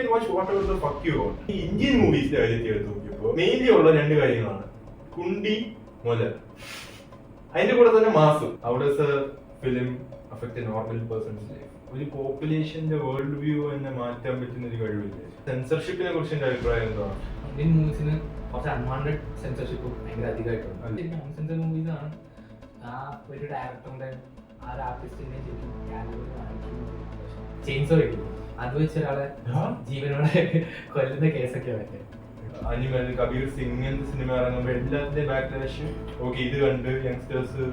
can watch whatever the fuck you want. ഈ Indian മൂവീസിന്റെ കാര്യത്തിൽ എടുത്ത് നോക്കിയപ്പോൾ മെയിൻലി ഉള്ള രണ്ട് കാര്യങ്ങളാണ്, കുണ്ടി മുതൽ, അതിന്റെ കൂടെ തന്നെ mass. How does a film affect a normal person's life? ഒരു പോപ്പുലേഷന്റെ വേൾഡ് വ്യൂ തന്നെ മാറ്റാൻ പറ്റുന്ന ഒരു കഴിവില്ലേ? സെൻസർഷിപ്പിനെ കുറിച്ച് എന്റെ അഭിപ്രായം എന്താണ്? ഇന്ത്യൻ മൂവീസിന് കുറച്ച് അൺവാണ്ടഡ് സെൻസർഷിപ്പ് ഭയങ്കര അധികമായിട്ടുണ്ട്. അൺസെൻസർ മൂവീസ് ആണ് ആ ഒരു ഡയറക്ടറിന്റെ ആ ഒരു ആർട്ടിസ്റ്റിനെ ചെയിൻസോ കിട്ടും, അത് വെച്ച് ഒരാളെ ജീവനോടെ കൊല്ലുന്ന കേസൊക്കെ പറ്റും. അനിമൽ, കബീർ സിംഗ് ഇങ്ങനത്തെ സിനിമ ഇറങ്ങുമ്പോൾ എല്ലാത്തിന്റെ ബാക്ക്ലാഷ് ഓക്കെ, ഇത് കണ്ട് യങ്സ്റ്റേഴ്സ്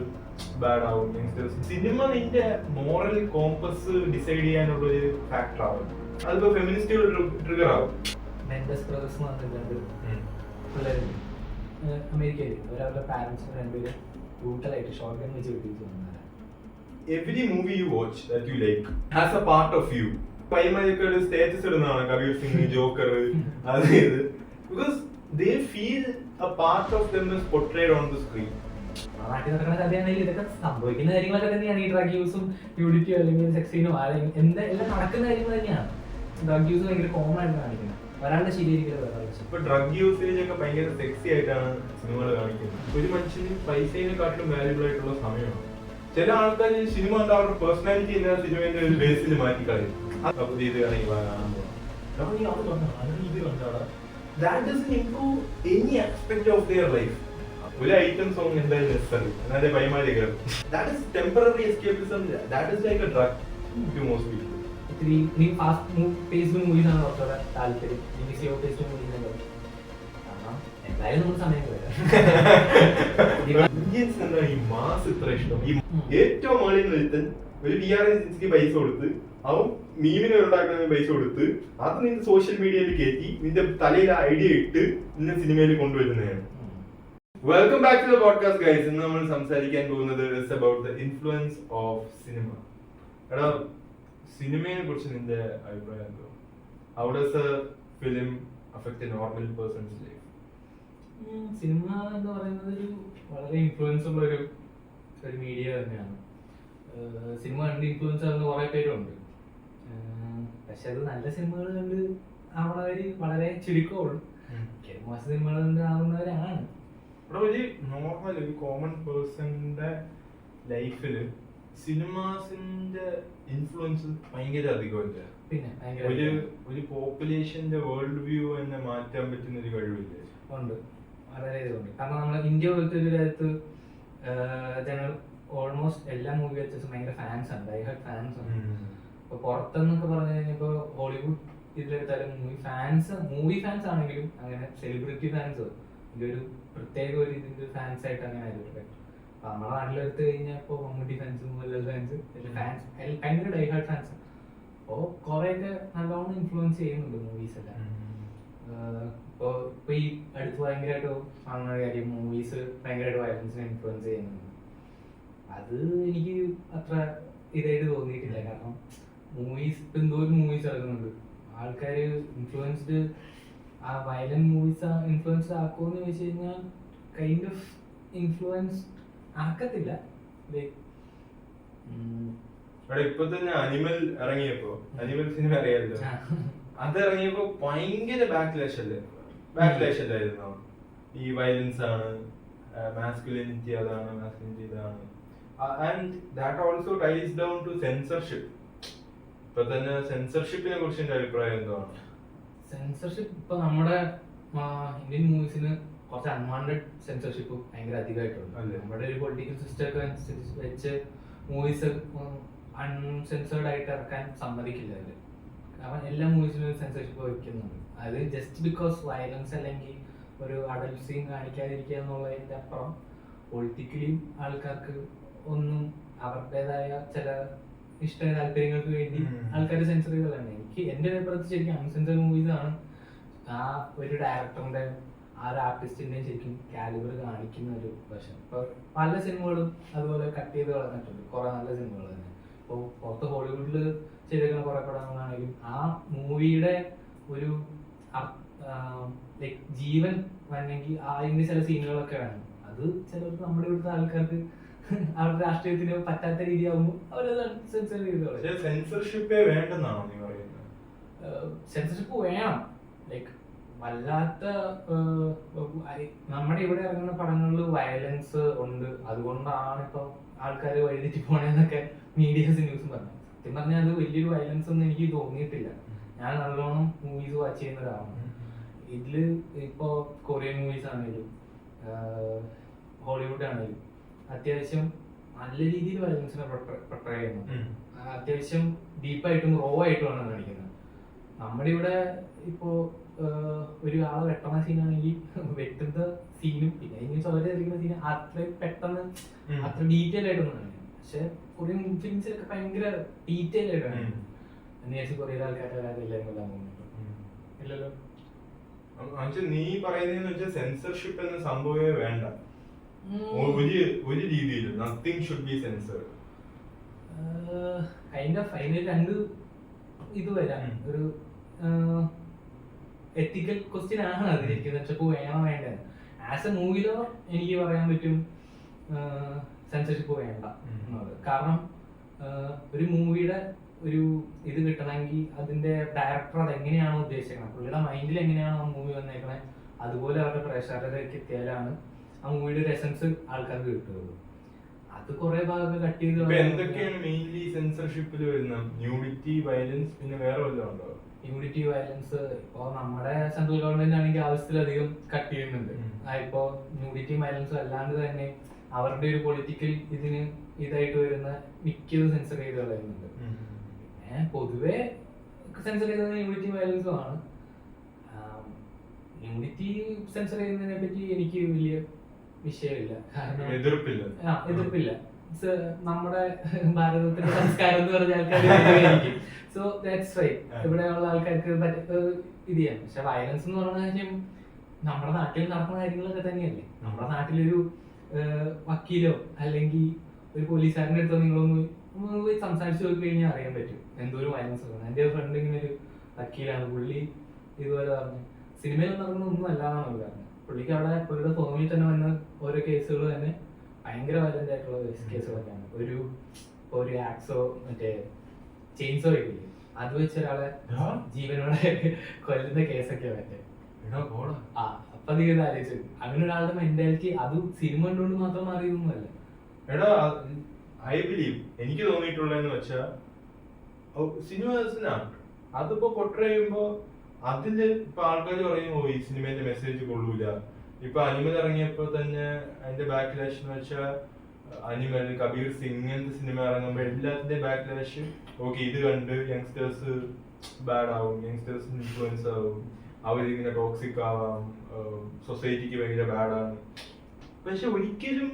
ബാഡ് ആവും. യങ്സ്റ്റേഴ്സ് സിനിമ നിന്റെ മോറൽ കോമ്പസ് ഡിസൈഡ് ചെയ്യാനുള്ള ഒരു ഫാക്ടർ ആവും. അതിപ്പോ ഫെമിനിസ്റ്റുകൾ ട്രിഗർ ആവും. മെൻഡസ് ബ്രദേഴ്സ് എന്ന് പറഞ്ഞിട്ടുണ്ട് പിള്ളേരുണ്ട് അമേരിക്കയിൽ, അവരവരുടെ പാരന്റ്സിന് രണ്ടുപേരും ബ്രൂട്ടലായിട്ട് ഷോർട്ട് ഗൺ വെച്ച് പിടിപ്പിച്ചു വന്നതാണ്. Every movie you watch that you like has a part of you. പൈമയൊക്കെ ഒരു സ്റ്റാറ്റസ് ഇടുന്നതാണ് കബീർ സിംഗ്, ജോക്കർ, അതായത് because they feel a part of them is portrayed on the screen. നാട്ടിൽ നടക്കുന്ന കഥയാണെങ്കിൽ ഇതൊക്കെ സംഭവിക്കുന്ന കാര്യങ്ങളൊക്കെ തന്നെയാണ്. ഈ ഡ്രഗ് യൂസും ന്യൂഡിറ്റിയോ അല്ലെങ്കിൽ സെക്സിനോ എല്ലാം നടക്കുന്ന കാര്യങ്ങൾ തന്നെയാണ്. ഡ്രഗ് യൂസ് ഭയങ്കര കോമൺ ആയിട്ട് കാണിക്കുന്നത്, ഒരാളുടെ ശരിയായിരിക്കില്ല. ഇപ്പൊ ഡ്രഗ് യൂസേജ് ഒക്കെ ഭയങ്കര സെക്സി ആയിട്ടാണ് സിനിമകൾ കാണിക്കുന്നത്. ഒരു മനുഷ്യന് പൈസയെക്കാട്ടിലും വാല്യൂബിൾ ആയിട്ടുള്ള സമയമാണ്. ചില ആൾക്കാർ സിനിമ കണ്ട അവരുടെ പേഴ്സണാലിറ്റി എന്ന സിനിമയുടെ ഒരു ബേസിൽ മാറ്റി കളയും. That doesn't improve any aspect of their life. ഒരു ഐറ്റം സോങ് എന്തായാലും നെസസറി, എന്നാലേ പൈമാരി കയറും. That is temporary escapism. That is like a drug to most people. ഇത്തിരി ഫാസ്റ്റ് പേസ്ഡ് മൂവീസ് ആണ് കുറച്ചുകൂടെ താല്പര്യം. സ്ലോ പേസ്ഡ് മൂവീസ് കാരണം എന്തായാലും നമുക്ക് സമയം ഇന്ത്യൻസ് എന്താ ഈ മാസ് ഇത്ര ഇഷ്ടം? ഈ ഏറ്റവും മുകളിൽ നിർത്തൻ ഒരു VRS പൈസ കൊടുത്ത്, അവൻ മീമിനെ ഉണ്ടാക്കുന്ന പൈസ കൊടുത്ത്, അത് നിന്റെ സോഷ്യൽ മീഡിയയിൽ കയറ്റി നിന്റെ തലയിൽ ഐഡിയ ഇട്ട് നിന്നെ സിനിമയിൽ കൊണ്ടുവരുന്നതാണ്. Welcome back to the podcast guys. ഇന്ന് നമ്മൾ സംസാരിക്കാൻ പോകുന്നത് is about the influence of cinema. എടാ, സിനിമയെ കുറിച്ച് നിന്റെ അഭിപ്രായം എന്തോ? How does a film affect a normal person's life? Cinema എന്ന് പറയുന്നത് ഒരു വളരെ ഇൻഫ്ലുവൻസ് ഉള്ള ഒരു മീഡിയ തന്നെയാണ്. സിനിമ കണ്ട് ഇൻഫ്ലുവൻസ് ആകുന്ന കുറെ പേരുണ്ട്. പക്ഷെ അത് നല്ല സിനിമകൾ കണ്ട് ആവുന്നവര് വളരെ ചുരുക്കമുള്ളൂ. മോശം സിനിമകൾ കണ്ട് ആവുന്നവരാണ്. ഇവിടെ ഒരു നോർമൽ ഒരു കോമൺ പേഴ്സന്റെ ലൈഫില് സിനിമാസിന്റെ ഇൻഫ്ലുവൻസ് ഭയങ്കര അധികമല്ല. പിന്നെ ഒരു പോപ്പുലേഷന്റെ വേൾഡ് വ്യൂ തന്നെ മാറ്റാൻ പറ്റുന്ന ഒരു കഴിവില്ലേ? ഉണ്ട്, വളരെ ഇതുണ്ട്. കാരണം നമ്മൾ ഇന്ത്യ പോലത്തെ ഒരു രാജ്യത്ത് ജനറൽ ഓൾമോസ്റ്റ് എല്ലാ മൂവി വെച്ചും ഭയങ്കര ഫാൻസ് ആണ്, ഡൈഹാർഡ് ഫാൻസ് ആണ്. ഇപ്പൊ പുറത്തെന്നൊക്കെ പറഞ്ഞു കഴിഞ്ഞാൽ ഇപ്പൊ ഹോളിവുഡ് ഇതിലെടുത്താലും മൂവി ഫാൻസ് ആണെങ്കിലും അങ്ങനെ സെലിബ്രിറ്റി ഫാൻസ് ഇതൊരു പ്രത്യേക ഒരു ഇതിന്റെ ഫാൻസ് ആയിട്ട് അങ്ങനെ ആയിട്ട്. അപ്പൊ നമ്മുടെ നാട്ടിലെടുത്ത് കഴിഞ്ഞാൽ ഇപ്പൊ മമ്മൂട്ടി ഫാൻസ്, മോഹൻലാൽ ഫാൻസ്, ഭയങ്കര ഡൈഹാർഡ് ഫാൻസ്. അപ്പോ കുറെയൊക്കെ നല്ലോണം ഇൻഫ്ലുവൻസ് ചെയ്യുന്നുണ്ട് മൂവീസ് എല്ലാം. ഇപ്പൊ ഈ അടുത്ത് ഭയങ്കരമായിട്ട് കാണുന്ന കാര്യം, മൂവീസ് ഭയങ്കരമായിട്ട് വയലൻസിനെ ഇൻഫ്ലുവൻസ് ചെയ്യുന്നുണ്ട്. അത് എനിക്ക് അത്ര ഇതായിട്ട് തോന്നിയിട്ടില്ല. കാരണം മൂവീസ് ഇപ്പൊ എന്തോരം മൂവീസ് ഇറങ്ങുന്നുണ്ട്, ആൾക്കാര് ഇൻഫ്ലുവൻസ്ഡ് ആ വയലന്റ് മൂവീസ് ഇൻഫ്ലുവൻസ്ഡ് ആക്കുമെന്ന് ചോദിച്ചു കഴിഞ്ഞാൽ കൈൻഡ് ഓഫ് ഇൻഫ്ലുവൻസ് ആക്കത്തില്ല. ഇപ്പൊ തന്നെ അനിമൽ ഇറങ്ങിയപ്പോ, അനിമൽ സിനിമ അറിയാമല്ലോ, അത് ഇറങ്ങിയപ്പോ ഭയങ്കര ബാക്ക്ലാഷ് അല്ലായിരുന്നോ? ഈ വയലൻസ് ആണ്, മാസ്കുലിനിറ്റി അതാണ്, മാസ്കുലിനിറ്റി ഇതാണ്. And that also ties down to censorship. ഇപ്പൊ തന്നെ സെൻസർഷിപ്പിനെ കുറിച്ച് എന്റെ അഭിപ്രായം എന്താണ്? സെൻസർഷിപ്പ് ഇപ്പൊ നമ്മുടെ ഇന്ത്യൻ മൂവീസിന് കുറച്ച് അൺവാണ്ടഡ് സെൻസർഷിപ്പ് ഭയങ്കര അധികമായിട്ടുണ്ട്. നമ്മുടെ ഒരു പൊളിറ്റിക്കൽ സിസ്റ്റം ഒക്കെ അനുസരിച്ച് വെച്ച് മൂവീസ് അൺസെൻസേർഡ് ആയിട്ട് ഇറക്കാൻ സമ്മതിക്കില്ല അവര്. കാരണം എല്ലാ മൂവീസിനും സെൻസർഷിപ്പ് വയ്ക്കുന്നുണ്ട്. അത് ജസ്റ്റ് ബിക്കോസ് വയലൻസ് അല്ലെങ്കിൽ ഒരു അഡൽട്ട് സീൻ കാണിക്കാതിരിക്കുക എന്നുള്ളതിന്റെ അപ്പുറം പൊളിറ്റിക്കലി ആൾക്കാർക്ക് ഒന്നും അവരുടേതായ ചില ഇഷ്ട താല്പര്യങ്ങൾക്ക് വേണ്ടി ആൾക്കാർ സെൻസർ ചെയ്തതാണ്. എനിക്ക് എന്റെ അഭിപ്രായത്തിൽ ശരിക്കും അൺസെൻസേർഡ് മൂവീസ് ആണ് ആ ഒരു ഡയറക്ടറിന്റെ ആ ഒരു ആർട്ടിസ്റ്റിന്റെയും ശരിക്കും കാലിബർ കാണിക്കുന്ന ഒരു വശം. ഇപ്പൊ പല സിനിമകളും അതുപോലെ കട്ട് ചെയ്ത് കളഞ്ഞിട്ടുണ്ട്, കുറെ നല്ല സിനിമകൾ തന്നെ. ഇപ്പൊ പുറത്ത് ഹോളിവുഡിൽ ചെയ്തേക്കുന്ന കുറെ പടങ്ങളാണെങ്കിലും ആ മൂവിയുടെ ഒരു ജീവൻ വന്നെങ്കിൽ അതിന്റെ ചില സീനുകളൊക്കെ വേണം. അത് ചിലർക്ക് നമ്മുടെ ഇവിടുത്തെ ആൾക്കാർക്ക് അവരുടെ രാഷ്ട്രീയത്തിന് പറ്റാത്ത രീതിയാകുമ്പോൾ അവരത് സെൻസർ ചെയ്തോളൂ. സെൻസർഷിപ്പേ വേണ്ടെന്നാണോ നീ പറയുന്നത്? സെൻസർഷിപ്പ് വേണം. ലൈക്ക് വല്ലാത്ത നമ്മുടെ ഇവിടെ ഇറങ്ങുന്ന പടങ്ങളിൽ വയലൻസ് ഉണ്ട്, അതുകൊണ്ടാണ് ഇപ്പൊ ആൾക്കാർ വഴിതെറ്റി പോണേന്നൊക്കെ മീഡിയസ് ന്യൂസും പറഞ്ഞു. സത്യം പറഞ്ഞാൽ അത് വലിയൊരു വയലൻസ് ഒന്നും എനിക്ക് തോന്നിയിട്ടില്ല. ഞാൻ നല്ലോണം മൂവീസ് വാച്ച് ചെയ്യുന്ന ഒരാളാണ്. ഇതില് ഇപ്പോ കൊറിയൻ മൂവീസ് ആണെങ്കിലും ഹോളിവുഡ് ആണെങ്കിലും അത്യാവശ്യം നല്ല രീതിയിൽ വയലൻസിനെ പ്രൊട്ടർ ചെയ്യുന്നു. അത്യാവശ്യം ഡീപ്പായിട്ടും റോ ആയിട്ടുമാണ് കാണിക്കുന്നത്. നമ്മുടെ ഇവിടെ ഇപ്പോ ഒരു ആളെ വെട്ടണ സീനാണെങ്കിൽ വെട്ടുന്ന സീനും പിന്നെ അതിന് ചോര എറിയുന്ന സീനും അത്ര പെട്ടെന്ന് അത്ര ഡീറ്റെയിൽ ആയിട്ടൊന്നും കാണിക്കും. പക്ഷെ കൊറിയൻ ഫിലിംസിലൊക്കെ ഭയങ്കര ഡീറ്റെയിൽ ആയിട്ട് കാണിക്കും. എന്ന് കുറെ ആൾക്കാരുടെ ഇല്ലല്ലോ. നീ പറയുന്നതെന്ന് വെച്ചാൽ സെൻസർഷിപ്പ് എന്ന സംഭവമേ വേണ്ട, ഒരു രീതിയിൽ നത്തിങ് ഷുഡ് ബി സെൻസർ. അതിന് രണ്ട് ഇത് വരാം. ഒരു എത്തിക്കൽ ക്വസ്റ്റ്യൻ ആണ് അത് സെൻസർഷിപ്പ് വേണം വേണ്ടത്. ആസ് എ മൂവിലോ എനിക്ക് പറയാൻ പറ്റും സെൻസർഷിപ്പ് വേണ്ട എന്നുള്ളത്. കാരണം ഒരു മൂവിയുടെ ഒരു ഇത് കിട്ടണമെങ്കിൽ അതിന്റെ ഡയറക്ടർ അത് എങ്ങനെയാണോ ഉദ്ദേശിക്കുന്നത്, പുള്ളിയുടെ മൈൻഡിൽ എങ്ങനെയാണോ ആ മൂവി വന്നേക്കണേ അതുപോലെ അവരുടെ പ്രേക്ഷകരിലേക്ക് എത്തിയാലാണ് ആ മൂവിയുടെ ഒരു എസൻസ് ആൾക്കാർക്ക് കിട്ടുള്ളൂ. അത് കുറെ ഭാഗങ്ങൾ കട്ട് ചെയ്ത് എന്തൊക്കെയാണ് മെയിൻലി സെൻസർഷിപ്പിൽ വരുന്ന ന്യൂഡിറ്റി, വയലൻസ്, പിന്നെ വേറെ വല്ലതും ഉണ്ടോ? ന്യൂഡിറ്റി, വയലൻസ് ഇപ്പോ നമ്മുടെ സെൻട്രൽ ഗവൺമെന്റ് ആണെങ്കിൽ ആവശ്യത്തിലധികം കട്ട് ചെയ്യുന്നുണ്ട്. ഇപ്പോ ന്യൂഡിറ്റിയും വയലൻസും അല്ലാണ്ട് തന്നെ അവരുടെ ഒരു പൊളിറ്റിക്കൽ ഇതിന് ഇതായിട്ട് വരുന്ന മിക്കത് സെൻസർ ചെയ്ത് കളയുന്നുണ്ട്. പൊതുവെ സെൻസർ ചെയ്യുന്നത് ന്യൂഡിറ്റി വയലൻസും ആണ്. ന്യൂഡിറ്റി സെൻസർ ചെയ്യുന്നതിനെ പറ്റി എനിക്ക് വലിയ വിഷയമില്ല, കാരണം എതിർപ്പില്ല. നമ്മുടെ ഭാരതത്തിന്റെ സംസ്കാരം എന്ന് പറഞ്ഞ ആൾക്കാർ സോ ദാറ്റ്സ് റൈറ്റ്. ഇവിടെയുള്ള ആൾക്കാർക്ക് ഇത് ചെയ്യാം. പക്ഷെ വയലൻസ് എന്ന് പറഞ്ഞാൽ നമ്മുടെ നാട്ടിൽ നടക്കുന്ന കാര്യങ്ങളൊക്കെ തന്നെയല്ലേ. നമ്മുടെ നാട്ടിലൊരു വക്കീലോ അല്ലെങ്കിൽ ഒരു പോലീസുകാരൻ്റെ അടുത്തോ നിങ്ങളൊന്ന് പോയി സംസാരിച്ചു നോക്കി കഴിഞ്ഞാൽ അറിയാൻ പറ്റും എന്തോരം വയലൻസ് ആണ്. എൻ്റെ ഒരു ഫ്രണ്ട് ഇങ്ങനെ ഒരു വക്കീലാണ്, പുള്ളി ഇതുപോലെ പറഞ്ഞു സിനിമയിൽ നടക്കുന്ന ഒന്നും അല്ലാന്നാണ് പറഞ്ഞത്. പുള്ളിക്ക് അവിടെ പുള്ളിയുടെ ഫോമിൽ തന്നെ വന്ന ഓരോ കേസുകൾ തന്നെ ഭയങ്കര വയലന്റ് ആയിട്ടുള്ള കേസുകളൊക്കെയാണ്. ഒരു ആക്സോ മറ്റേ ചെയിൻസോ ഇല്ലേ, അത് വെച്ച് ഒരാളെ ജീവനോടെ കൊല്ലുന്ന കേസൊക്കെ മറ്റേ. അപ്പൊ നീ ആലോചിച്ചു അങ്ങനെ ഒരാളുടെ മെന്റാലിറ്റി അത് സിനിമ കണ്ടുകൊണ്ട് മാത്രം മാറിയൊന്നുമല്ല. എടാ ഐ ബിലീവ് എനിക്ക് തോന്നിയിട്ടുള്ളതെന്ന് വെച്ചാ സിനിമ അതിപ്പോ പൊട്ടർ ചെയ്യുമ്പോ അതില് ഇപ്പൊ ആൾക്കാർ പറയും ഈ സിനിമേന്റെ മെസ്സേജ് കൊള്ളൂല. ഇപ്പൊ അനിമൽ ഇറങ്ങിയപ്പോ തന്നെ അതിന്റെ ബാക്ക്ലാഷ് എന്ന് വെച്ചാൽ അനിമൽ, കബീർ സിംഗ് ഇങ്ങനത്തെ സിനിമ ഇറങ്ങുമ്പോ എല്ലാത്തിന്റെ ബാക്ക്ലാഷ് ഓക്കെ ഇത് കണ്ട് യങ്സ്റ്റേഴ്സ് ബാഡ് ആവും, യങ്സ്റ്റേഴ്സ് ഇൻഫ്ലുവൻസ് ആവും, അവരിങ്ങനെ ടോക്സിക് ആവാം, സൊസൈറ്റിക്ക് ഭയങ്കര ബാഡാണ്. പക്ഷെ ഒരിക്കലും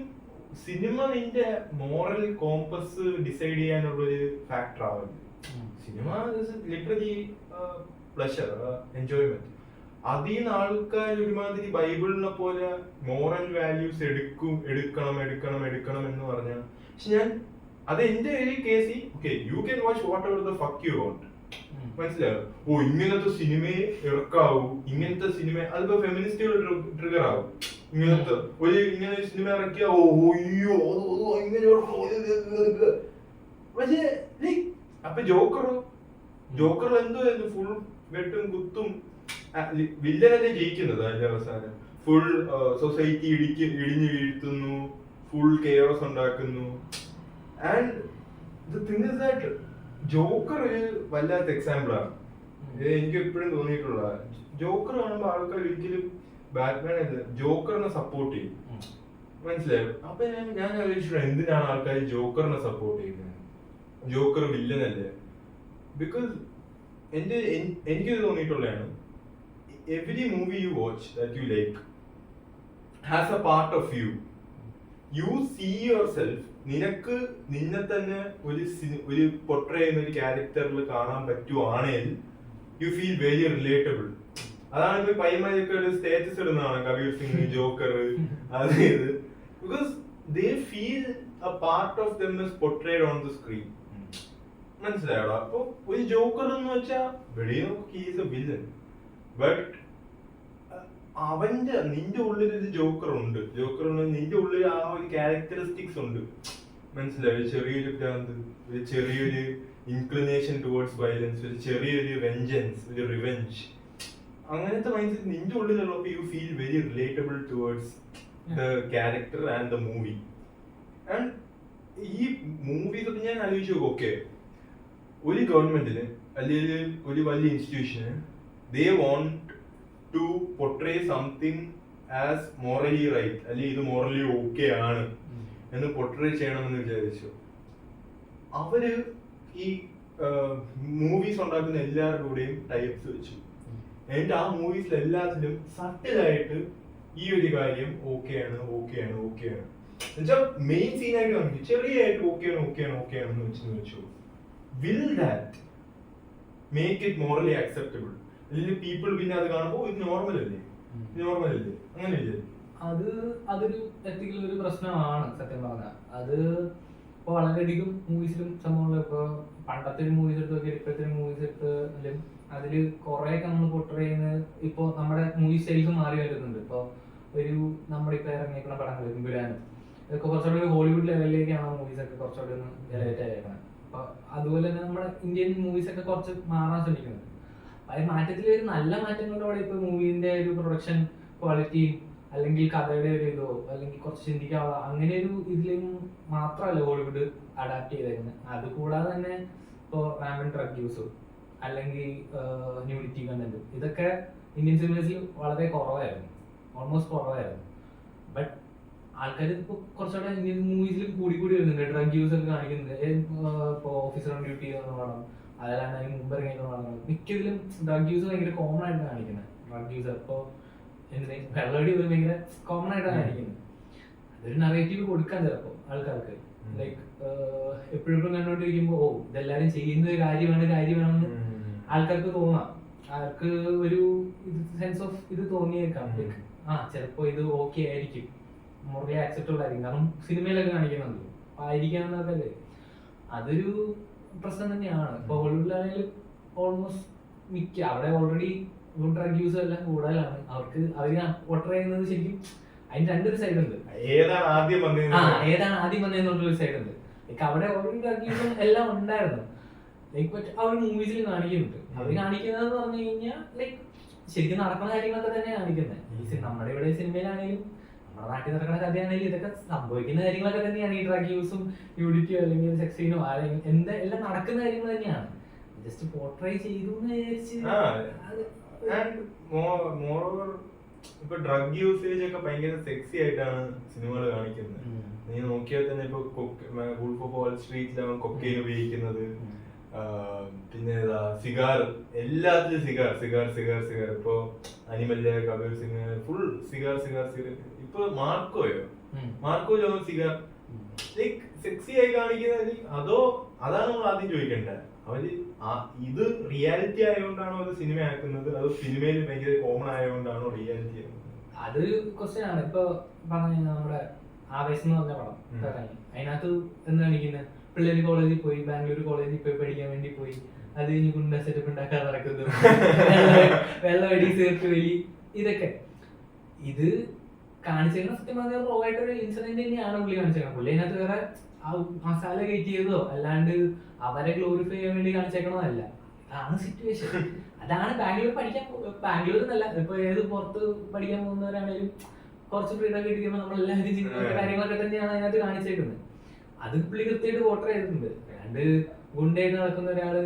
സിനിമ നിന്റെ മോറൽ കോമ്പസ് ഡിസൈഡ് ചെയ്യാനുള്ളൊരു ഫാക്ടർ ആവില്ല. Cinema literally pleasure, enjoyment. അതിൽ നിന്ന് ആൾക്കാർ ഒരുമാതിരി ബൈബിളിനെ പോലെ മോറൽ വാല്യൂസ് എടുക്കണം എന്ന് പറഞ്ഞാൽ, പക്ഷെ ഞാൻ അത് എന്റെ ഒരു കേസിൽ okay you can watch what ever the fuck you want, മനസ്സിലാവും. ഓ ഇങ്ങനത്തെ സിനിമയെ ഇറക്കാവൂ, ഇങ്ങനത്തെ സിനിമ അതിപ്പോ ഫെമിനിസ്റ്റുകൾ ട്രിഗർ ആവും. ഇങ്ങനത്തെ ഇങ്ങനെ സിനിമ ഇറക്കിയ ഓയ്യോ ഇങ്ങനെ. പക്ഷേ അപ്പൊ ജോക്കർ എന്തോ ഫുൾ വെട്ടും കുത്തും വില്ലനല്ലേ ജയിക്കുന്നത് അതിന്റെ അവസാനം. ഫുൾ സൊസൈറ്റി ഇടിഞ്ഞു വീഴ്ത്തുന്നു, ഫുൾ കെയോസ് ഉണ്ടാക്കുന്നു. And the thing is that Joker ഒരു വല്ലാത്ത എക്സാമ്പിൾ ആണ്. എനിക്ക് എപ്പോഴും തോന്നിയിട്ടുള്ള ജോക്കർ കാണുമ്പോൾ ആൾക്കാർ ഒരിക്കലും ബാറ്റ്മാൻ അല്ല ജോക്കറിനെ സപ്പോർട്ട് ചെയ്യും, മനസ്സിലായോ? അപ്പൊ ഞാൻ ആലോചിച്ചു എന്തിനാണ് ആൾക്കാർ ജോക്കറിനെ സപ്പോർട്ട് ചെയ്യുന്നത്? ജോക്കർ വില്ലനല്ലേ? ബിക്കോസ് എനിക്ക് തോന്നിയിട്ടുള്ളതാണ് every movie you watch that you like has a part of you see yourself. നിനക്ക് നിന്നെ തന്നെ ഒരു പൊർട്രേ ചെയ്യുന്ന ഒരു ക്യാരക്ടറിൽ കാണാൻ പറ്റുവാണെങ്കിൽ യു ഫീൽ വെരി റിലേറ്റബിൾ. അതാണ് ഇപ്പൊ പയ്യന്മാരൊക്കെ ഒരു സ്റ്റാറ്റസ് ഇടുന്നതാണ് കബീർ സിംഗ്, ജോക്കർ, അതായത് because they feel A part of them is portrayed on the screen, മനസ്സിലായോ? അപ്പൊ ഒരു ജോക്കർ എന്ന് വെച്ചാൽ വെളിയിൽ നോക്കി ഈസ് എ വില്ലൻ, ബട്ട് നിന്റെ ഉള്ളിൽ ഒരു ജോക്കർ ഉണ്ട്. നിന്റെ ഉള്ളിൽ ആ ഒരു ക്യാരക്ടറിസ്റ്റിക്സ് ഉണ്ട്, മനസ്സിലായോ? ചെറിയൊരു ഭ്രാന്ത്, ഒരു ചെറിയൊരു ഇൻക്ലിനേഷൻ ടുവേർഡ്സ് വയലൻസ്, ഒരു ചെറിയൊരു വെഞ്ചൻസ്, ഒരു റിവെഞ്ച്, അങ്ങനത്തെ മൈൻഡ് സെറ്റ് നിന്റെ ഉള്ളിലുള്ളപ്പോൾ you feel very relatable towards the character and the movie. And ഈ മൂവീസ് ഒക്കെ ഞാൻ ആലോചിച്ചു നോക്കും, ഓക്കെ ഒരു ഗവൺമെന്റിന് അല്ലെങ്കിൽ ഒരു വലിയ ഇൻസ്റ്റിറ്റ്യൂഷന് they want to portray something as morally right, അല്ലെങ്കിൽ ഇത് മോറലി ഓക്കെ ആണ് എന്ന് പൊട്രേ ചെയ്യണമെന്ന് വിചാരിച്ചു. അവര് ഈ മൂവീസ് ഉണ്ടാക്കുന്ന എല്ലാവരുടെ കൂടെയും ടൈപ്സ് വെച്ചു. എന്നിട്ട് ആ മൂവീസിൽ എല്ലാത്തിലും സട്ടിലായിട്ട് ഈ ഒരു കാര്യം ഓക്കെയാണ് എന്നുവെച്ചാൽ മെയിൻ സീനായിട്ട് കാണിക്കും, ചെറിയായിട്ട് ഓക്കെയാണ് എന്ന് വെച്ചു. Will that make it morally acceptable? അല്ലെങ്കിൽ പീപ്പിൾ പിന്നെ അത് കാണുമ്പോൾ ഇത് നോർമൽ അല്ലേ അങ്ങനെയല്ലേ? അതൊരു എത്തിക്കൽ ഒരു പ്രശ്നമാണ് സത്യം പറഞ്ഞാൽ. അത് ഇപ്പൊ വളരെയധികം മൂവീസിലും സംഭവങ്ങൾ, ഇപ്പൊ പണ്ടത്തെ ഒരു മൂവീസ് എടുത്ത് നോക്കിയാൽ ഇപ്പോഴത്തെ ഒരു മൂവീസ് എടുത്താലും അതില് കുറെയൊക്കെ നമ്മൾ പൊട്ടർ ചെയ്യുന്നത് ഇപ്പൊ നമ്മുടെ മൂവി സ്റ്റൈൽസ് മാറി വരുന്നുണ്ട്. ഇപ്പൊ ഒരു നമ്മുടെ ഇപ്പൊ ഇറങ്ങിയിരിക്കുന്ന പടങ്ങൾ എമ്പുരാനും ഇതൊക്കെ കുറച്ചുകൂടി ഒരു ഹോളിവുഡ് ലെവലിലേക്കാണ് മൂവീസ് ഒക്കെ കുറച്ചുകൂടി ഒന്ന് എലവേറ്റ് ആയിരിക്കണം. അപ്പൊ അതുപോലെ തന്നെ നമ്മുടെ ഇന്ത്യൻ മൂവീസ് ഒക്കെ കുറച്ച് മാറാൻ ശ്രമിക്കുന്നുണ്ട്. അത് മാറ്റത്തിൽ ഒരു നല്ല മാറ്റങ്ങളോടെ ഇപ്പൊ മൂവിന്റെ ഒരു പ്രൊഡക്ഷൻ ക്വാളിറ്റിയും അല്ലെങ്കിൽ കഥയുടെ ഒരു ഇതോ അല്ലെങ്കിൽ കുറച്ച് ചിന്തിക്കാനുള്ള അങ്ങനെ ഒരു ഇതിലും മാത്രമല്ല ഹോളിവുഡ് അഡാപ്റ്റ് ചെയ്തേക്കുന്നത്. അതുകൂടാതെ തന്നെ ഇപ്പോൾ റാമ്പൻ ഡ്രഗ് യൂസ് അല്ലെങ്കിൽ ന്യൂഡിറ്റി കണ്ടന്റ് ഇതൊക്കെ ഇന്ത്യൻ സിനിമയിൽ വളരെ കുറവായിരുന്നു, ഓൾമോസ്റ്റ് കുറവായിരുന്നു. ബട്ട് ആൾക്കാർ ഇപ്പോൾ കുറച്ചുകൂടെ ഇന്ത്യൻ മൂവീസിൽ കൂടി വരുന്നുണ്ട്. ഡ്രഗ് യൂസ് ഒക്കെ കാണിക്കുന്നുണ്ട്. ഇപ്പോൾ ഓഫീസർ ഓൺ ഡ്യൂട്ടി എന്ന് പടം, അതല്ലാണ്ട് അതിന് മുമ്പ് ഇറങ്ങിയ പടങ്ങൾ മിക്കതിലും ഡ്രഗ് യൂസ് ഭയങ്കര കോമൺ ആയിട്ട് കാണിക്കുന്നത്. ഡ്രഗ് യൂസ് ഇപ്പോൾ വെള്ളടി ഒരു ഭയങ്കര കോമൺ ആയിട്ടാണ് കാണിക്കുന്നത്. അതൊരു നറേറ്റീവ് കൊടുക്കാൻ ചിലപ്പോൾ ആൾക്കാർക്ക് ലൈക്ക് എപ്പോഴും കണ്ടോണ്ടിരിക്കുമ്പോ ഇതെല്ലാരും ചെയ്യുന്ന കാര്യമാണെന്ന് ആൾക്കാർക്ക് തോന്നാം. ആൾക്ക് ഒരു സെൻസ് ഓഫ് ഇത് തോന്നിയേക്കാം. ലൈക്ക് ചിലപ്പോ ഇത് ഓക്കെ ആയിരിക്കും, മോറലി ആക്സെപ്റ്റബിൾ ആയിരിക്കും, കാരണം സിനിമയിലൊക്കെ കാണിക്കുന്നുണ്ട് ആയിരിക്കാന്നൊക്കെ. അതൊരു പ്രശ്നം തന്നെയാണ്. ഇപ്പൊ ഹോളിവുഡിലാണെങ്കിലും ഓൾമോസ്റ്റ് മിക്ക അവിടെ ഓൾറെഡി ഡ്രഗ് യൂസ് എല്ലാം കൂടുതലാണ്. അവര് വോട്ടർ ചെയ്യുന്നത് ശരിക്കും അതിന് രണ്ടൊരു സൈഡ് ഉണ്ട്. ഏതാണ് ആദ്യം വന്നതെന്നുള്ളൊരു സൈഡ് ഉണ്ട്. ലൈക്ക് അവിടെ ഓൾറെഡി ഡ്രഗ് യൂസും എല്ലാം ഉണ്ടായിരുന്നു. ലൈക്ക് ബട്ട് അവർ മൂവീസിൽ കാണിക്കുന്നുണ്ട്. അവർ കാണിക്കുന്നതെന്ന് പറഞ്ഞു കഴിഞ്ഞാൽ ലൈക്ക് ശരിക്കും നടക്കുന്ന കാര്യങ്ങളൊക്കെ തന്നെ കാണിക്കുന്നത്. ഈ നമ്മുടെ ഇവിടെ സിനിമയിലാണെങ്കിലും നമ്മുടെ നാട്ടിൽ നടക്കുന്ന കഥയാണെങ്കിലും ഇതൊക്കെ സംഭവിക്കുന്ന കാര്യങ്ങളൊക്കെ തന്നെയാണ്. ഈ ഡ്രഗ് യൂസും ന്യൂഡിറ്റിയോ അല്ലെങ്കിൽ സെക്സ് സീനോ അല്ലെങ്കിൽ എല്ലാം നടക്കുന്ന കാര്യങ്ങൾ തന്നെയാണ്. ജസ്റ്റ് പോർട്രേ ചെയ്തു എന്ന് വിചാരിച്ച് ഇപ്പൊ ഡ്രഗ് യൂസേജ് ഒക്കെ ഭയങ്കര സെക്സി ആയിട്ടാണ് സിനിമകൾ കാണിക്കുന്നത്. നീ നോക്കിയാൽ തന്നെ ഇപ്പൊ വോൾഫ് ഓഫ് വാൾ സ്ട്രീറ്റിലാണ് കൊക്കൈൻ ഉപയോഗിക്കുന്നത്. പിന്നെ സിഗാർ, എല്ലാത്തിലും സിഗാർ. ഇപ്പൊ അനിമലിലെ കബീർ സിംഗ് ഫുൾ സിഗാർ. ഇപ്പൊ Marco John cigar like sexy ആയി കാണിക്കുന്നത്. അതാണ് നമ്മൾ ആദ്യം ചോദിക്കേണ്ടത്. അവര് ഇത് റിയാലിറ്റി ആയതുകൊണ്ടാണോ അത് സിനിമ ആക്കുന്നത്, അത് സിനിമയിൽ ഭയങ്കര കോമൺ ആയതുകൊണ്ടാണോ റിയാലിറ്റി ആകുന്നത്? അതൊരു ക്വസ്റ്റ്യൻ ആണ്. ഇപ്പൊ പറഞ്ഞ നമ്മുടെ ആവേശം എന്ന് പറഞ്ഞ പടം അതിനകത്ത് എന്ത് കാണിക്കുന്നത്? പിള്ളേര് കോളേജിൽ പോയി, ബാംഗ്ലൂർ കോളേജിൽ പോയി പഠിക്കാൻ വേണ്ടി പോയി, അത് കഴിഞ്ഞ് ഗുണ്ട സെറ്റപ്പ് ഉണ്ടാക്കാൻ നടക്കുന്നു, വെള്ളമടി ചേർത്ത് വലി, ഇതൊക്കെ ഇത് കാണിച്ചേക്കുന്ന സത്യം പറഞ്ഞാൽ റോ ആയിട്ടൊരു ഇൻസിഡന്റ് തന്നെയാണ് പുള്ളി കാണിച്ചേക്കുന്നത്. പുള്ളി അതിനകത്ത് വേറെ മസാല കയറ്റി ചെയ്തോ അല്ലാണ്ട് അവരെ ഗ്ലോറിഫൈ ചെയ്യാൻ വേണ്ടി കാണിച്ചേക്കണതല്ല. അതാണ് സിറ്റുവേഷൻ. അതാണ് ബാംഗ്ലൂർ എന്നല്ല, ഇപ്പൊ ഏത് പുറത്ത് പഠിക്കാൻ പോകുന്നവരാണേലും കുറച്ച് ഫ്രീഡം കിട്ടിക്കുമ്പോൾ നമ്മളെല്ലാവരും ചെയ്യുന്ന കാര്യങ്ങളൊക്കെ തന്നെയാണ് അതിനകത്ത് കാണിച്ചേക്കുന്നത്. അത് പുള്ളി കൃത്യമായിട്ട് വോട്ടർ ചെയ്തിട്ടുണ്ട്. അല്ലാണ്ട് ഗുണ്ടായിട്ട് നടക്കുന്ന ഒരാള്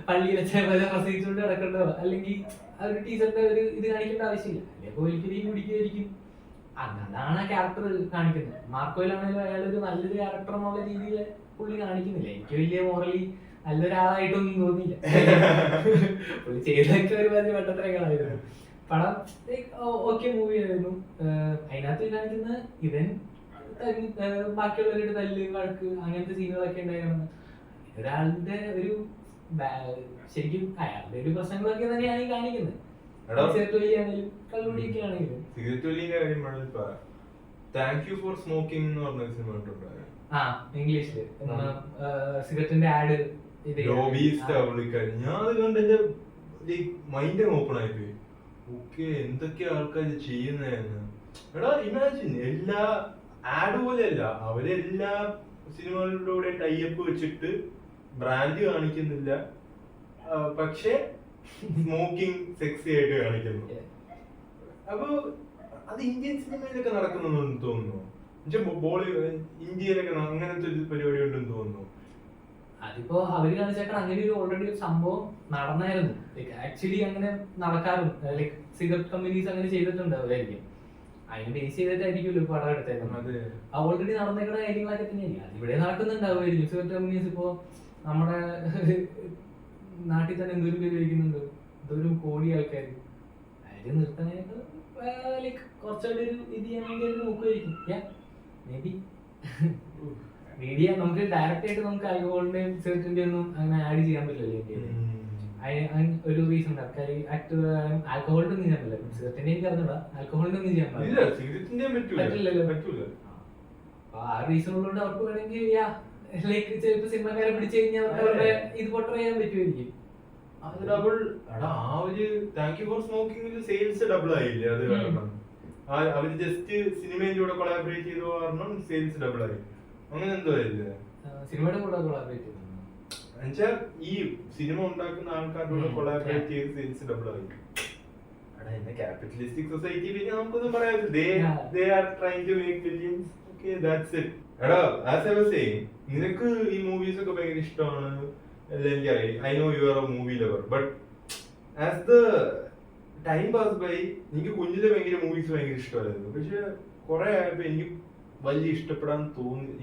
പള്ളിയിൽ പ്രസംഗിച്ചുകൊണ്ട് നടക്കണ്ടോ അല്ലെങ്കിൽ ആ ഒരു ടീച്ചറിന്റെ ഒരു ഇത് കാണിക്കേണ്ട ആവശ്യമില്ല. അല്ലെങ്കിൽ ഒരിക്കലും കുടിക്കുമായിരിക്കും. അതാണ് ആ ക്യാരക്ടർ കാണിക്കുന്നത്. മാർക്കോയിലാണെങ്കിലും അയാൾ ഒരു നല്ലൊരു ക്യാരക്ടർ എന്നുള്ള രീതിയിൽ പുള്ളി കാണിക്കുന്നില്ല. എനിക്ക് വലിയ മോറലി നല്ലൊരാളായിട്ടൊന്നും തോന്നിയില്ല. പുള്ളി ചെയ്തൊക്കെ ഒരുമാതിരി വട്ടത്തരങ്ങളായിരുന്നു. പടം ഓക്കെ മൂവി ആയിരുന്നു. അതിനകത്ത് കാണിക്കുന്ന ഇവൻ ബാക്കിയുള്ളവരുടെ തല്ല് വഴക്ക് അങ്ങനത്തെ സീനുകളൊക്കെ ഉണ്ടായിരുന്നു. ഒരാളുടെ ഒരു ശരിക്കും അയാളുടെ ഒരു പ്രശ്നങ്ങളൊക്കെ തന്നെയാണ് ഈ കാണിക്കുന്നത്. ഇംഗ്ലീഷില് സിഗരറ്റിന്റെ ആഡ് ഞാൻ അത് കണ്ട് എന്റെ മൈൻഡ് ഓപ്പൺ ആയിപ്പോയി. ഓക്കെ, എന്തൊക്കെയാ ആൾക്കാർ ചെയ്യുന്നതെന്ന്. എടാ ഇമാജിൻ, എല്ലാ ആഡ് പോലെയല്ല, അവരെല്ലാ സിനിമകളിലൂടെ ടൈപ്പ് വെച്ചിട്ട് ബ്രാൻഡ് കാണിക്കുന്നില്ല, പക്ഷെ സ്മോക്കിംഗ് സെക്സി ആയിട്ട് കാണിക്കുന്നു. അപ്പൊ അത് ഇന്ത്യൻ സിനിമയിലൊക്കെ നടക്കുന്നെന്ന് തോന്നുന്നു. ഇന്ത്യയിലൊക്കെ അങ്ങനത്തെ ഒരു പരിപാടി ഉണ്ടെന്ന് തോന്നുന്നു. അതിപ്പോ അവര് കാണിച്ചേക്കാൻ അങ്ങനെ ഒരു ഓൾറെഡി ഒരു സംഭവം നടന്നായിരുന്നു. ലൈക്ക് ആക്ച്വലി അങ്ങനെ നടക്കാറുണ്ട്. ലൈക്ക് സിഗരറ്റ് കമ്പനീസ് അങ്ങനെ ചെയ്തിട്ടുണ്ട് അവരായിരിക്കും. അതിന് ബേസ് ചെയ്തിട്ടായിരിക്കുമല്ലോ പടം എടുത്തേക്കുന്നത്. ഓൾറെഡി നടന്നേക്കുന്ന കാര്യങ്ങളൊക്കെ തന്നെയായിരിക്കും അതിവിടെ നടക്കുന്നുണ്ടാവുമായിരിക്കും. സിഗരറ്റ് കമ്പനീസ് ഇപ്പോ നമ്മുടെ നാട്ടിൽ തന്നെ എന്തോരം പേര് കഴിക്കുന്നുണ്ട്, എന്തോരം കോടി ആൾക്കാർ. അതിന് നിർത്താനായിട്ട് ലൈക്ക് കുറച്ചുകൂടി ഒരു ഇത് ചെയ്യാൻ വേണ്ടി അവർ നോക്കുമായിരിക്കും. മേ ബി മീഡിയ നമുക്ക് ഡയറക്റ്റ് ആയിട്ട് നമുക്ക് ആൽക്കഹോളിന്റെയും സിഗരറ്റിന്റെ ഒന്നും അങ്ങനെ ആഡ് ചെയ്യാൻ പറ്റില്ലല്ലോ ഇന്ത്യയിൽ. ഒരു റീസൺ ഉണ്ട്. ആൽക്കഹോളിന്റെ ഒന്നും ചെയ്യാൻ പറ്റില്ല. സിഗരറ്റിന്റെ എനിക്ക് അറിഞ്ഞൂടാ, ആൽക്കഹോളിന്റെ ഒന്നും ചെയ്യാൻ പറ്റില്ലല്ലോ. അപ്പൊ ആ റീസൺ ഉള്ളതുകൊണ്ട് അവർക്ക് വേണമെങ്കിൽ ലൈക്ക് ചിലപ്പോ സിനിമക്കാരെ പിടിച്ചു കഴിഞ്ഞാൽ അവർക്ക് അവരുടെ ഇത് പോർട്രേ ചെയ്യാൻ പറ്റുമായിരിക്കും. സെയിൽസ് ഡബിൾ ആയില്ലേ? അത് കാരണം അവര് ജസ്റ്റ് സിനിമയിലൂടെ കൊളാബറേറ്റ് ചെയ്ത കാരണം സെയിൽസ് ഡബിൾ ആയി. അങ്ങനെ എന്തോ ഇല്ലേ സിനിമയുടെ കൂടെ കൊളാബറേറ്റ് ചെയ്തു എന്നുവെച്ചാൽ ഈ സിനിമ ഉണ്ടാക്കുന്ന ആൾക്കാരോട് കൊളാബറേറ്റ് ചെയ്ത് സെയിൽസ് ഡബിൾ ആയി. ക്യാപിറ്റലിസ്റ്റിക് സൊസൈറ്റി പിന്നെ നമുക്കൊന്നും പറയാം. നിനക്ക് ഈ മൂവീസ് ഒക്കെ ഭയങ്കര ഇഷ്ടമാണ്, എനിക്കറിയാം. I know you are a movie lover, but as the time pass by എനിക്ക് കുഞ്ഞിലെ ഭയങ്കര മൂവീസ് ഭയങ്കര ഇഷ്ടമായിരുന്നു. പക്ഷെ കുറെ ആയപ്പോ എനിക്ക് വലിയ ഇഷ്ടപ്പെടാൻ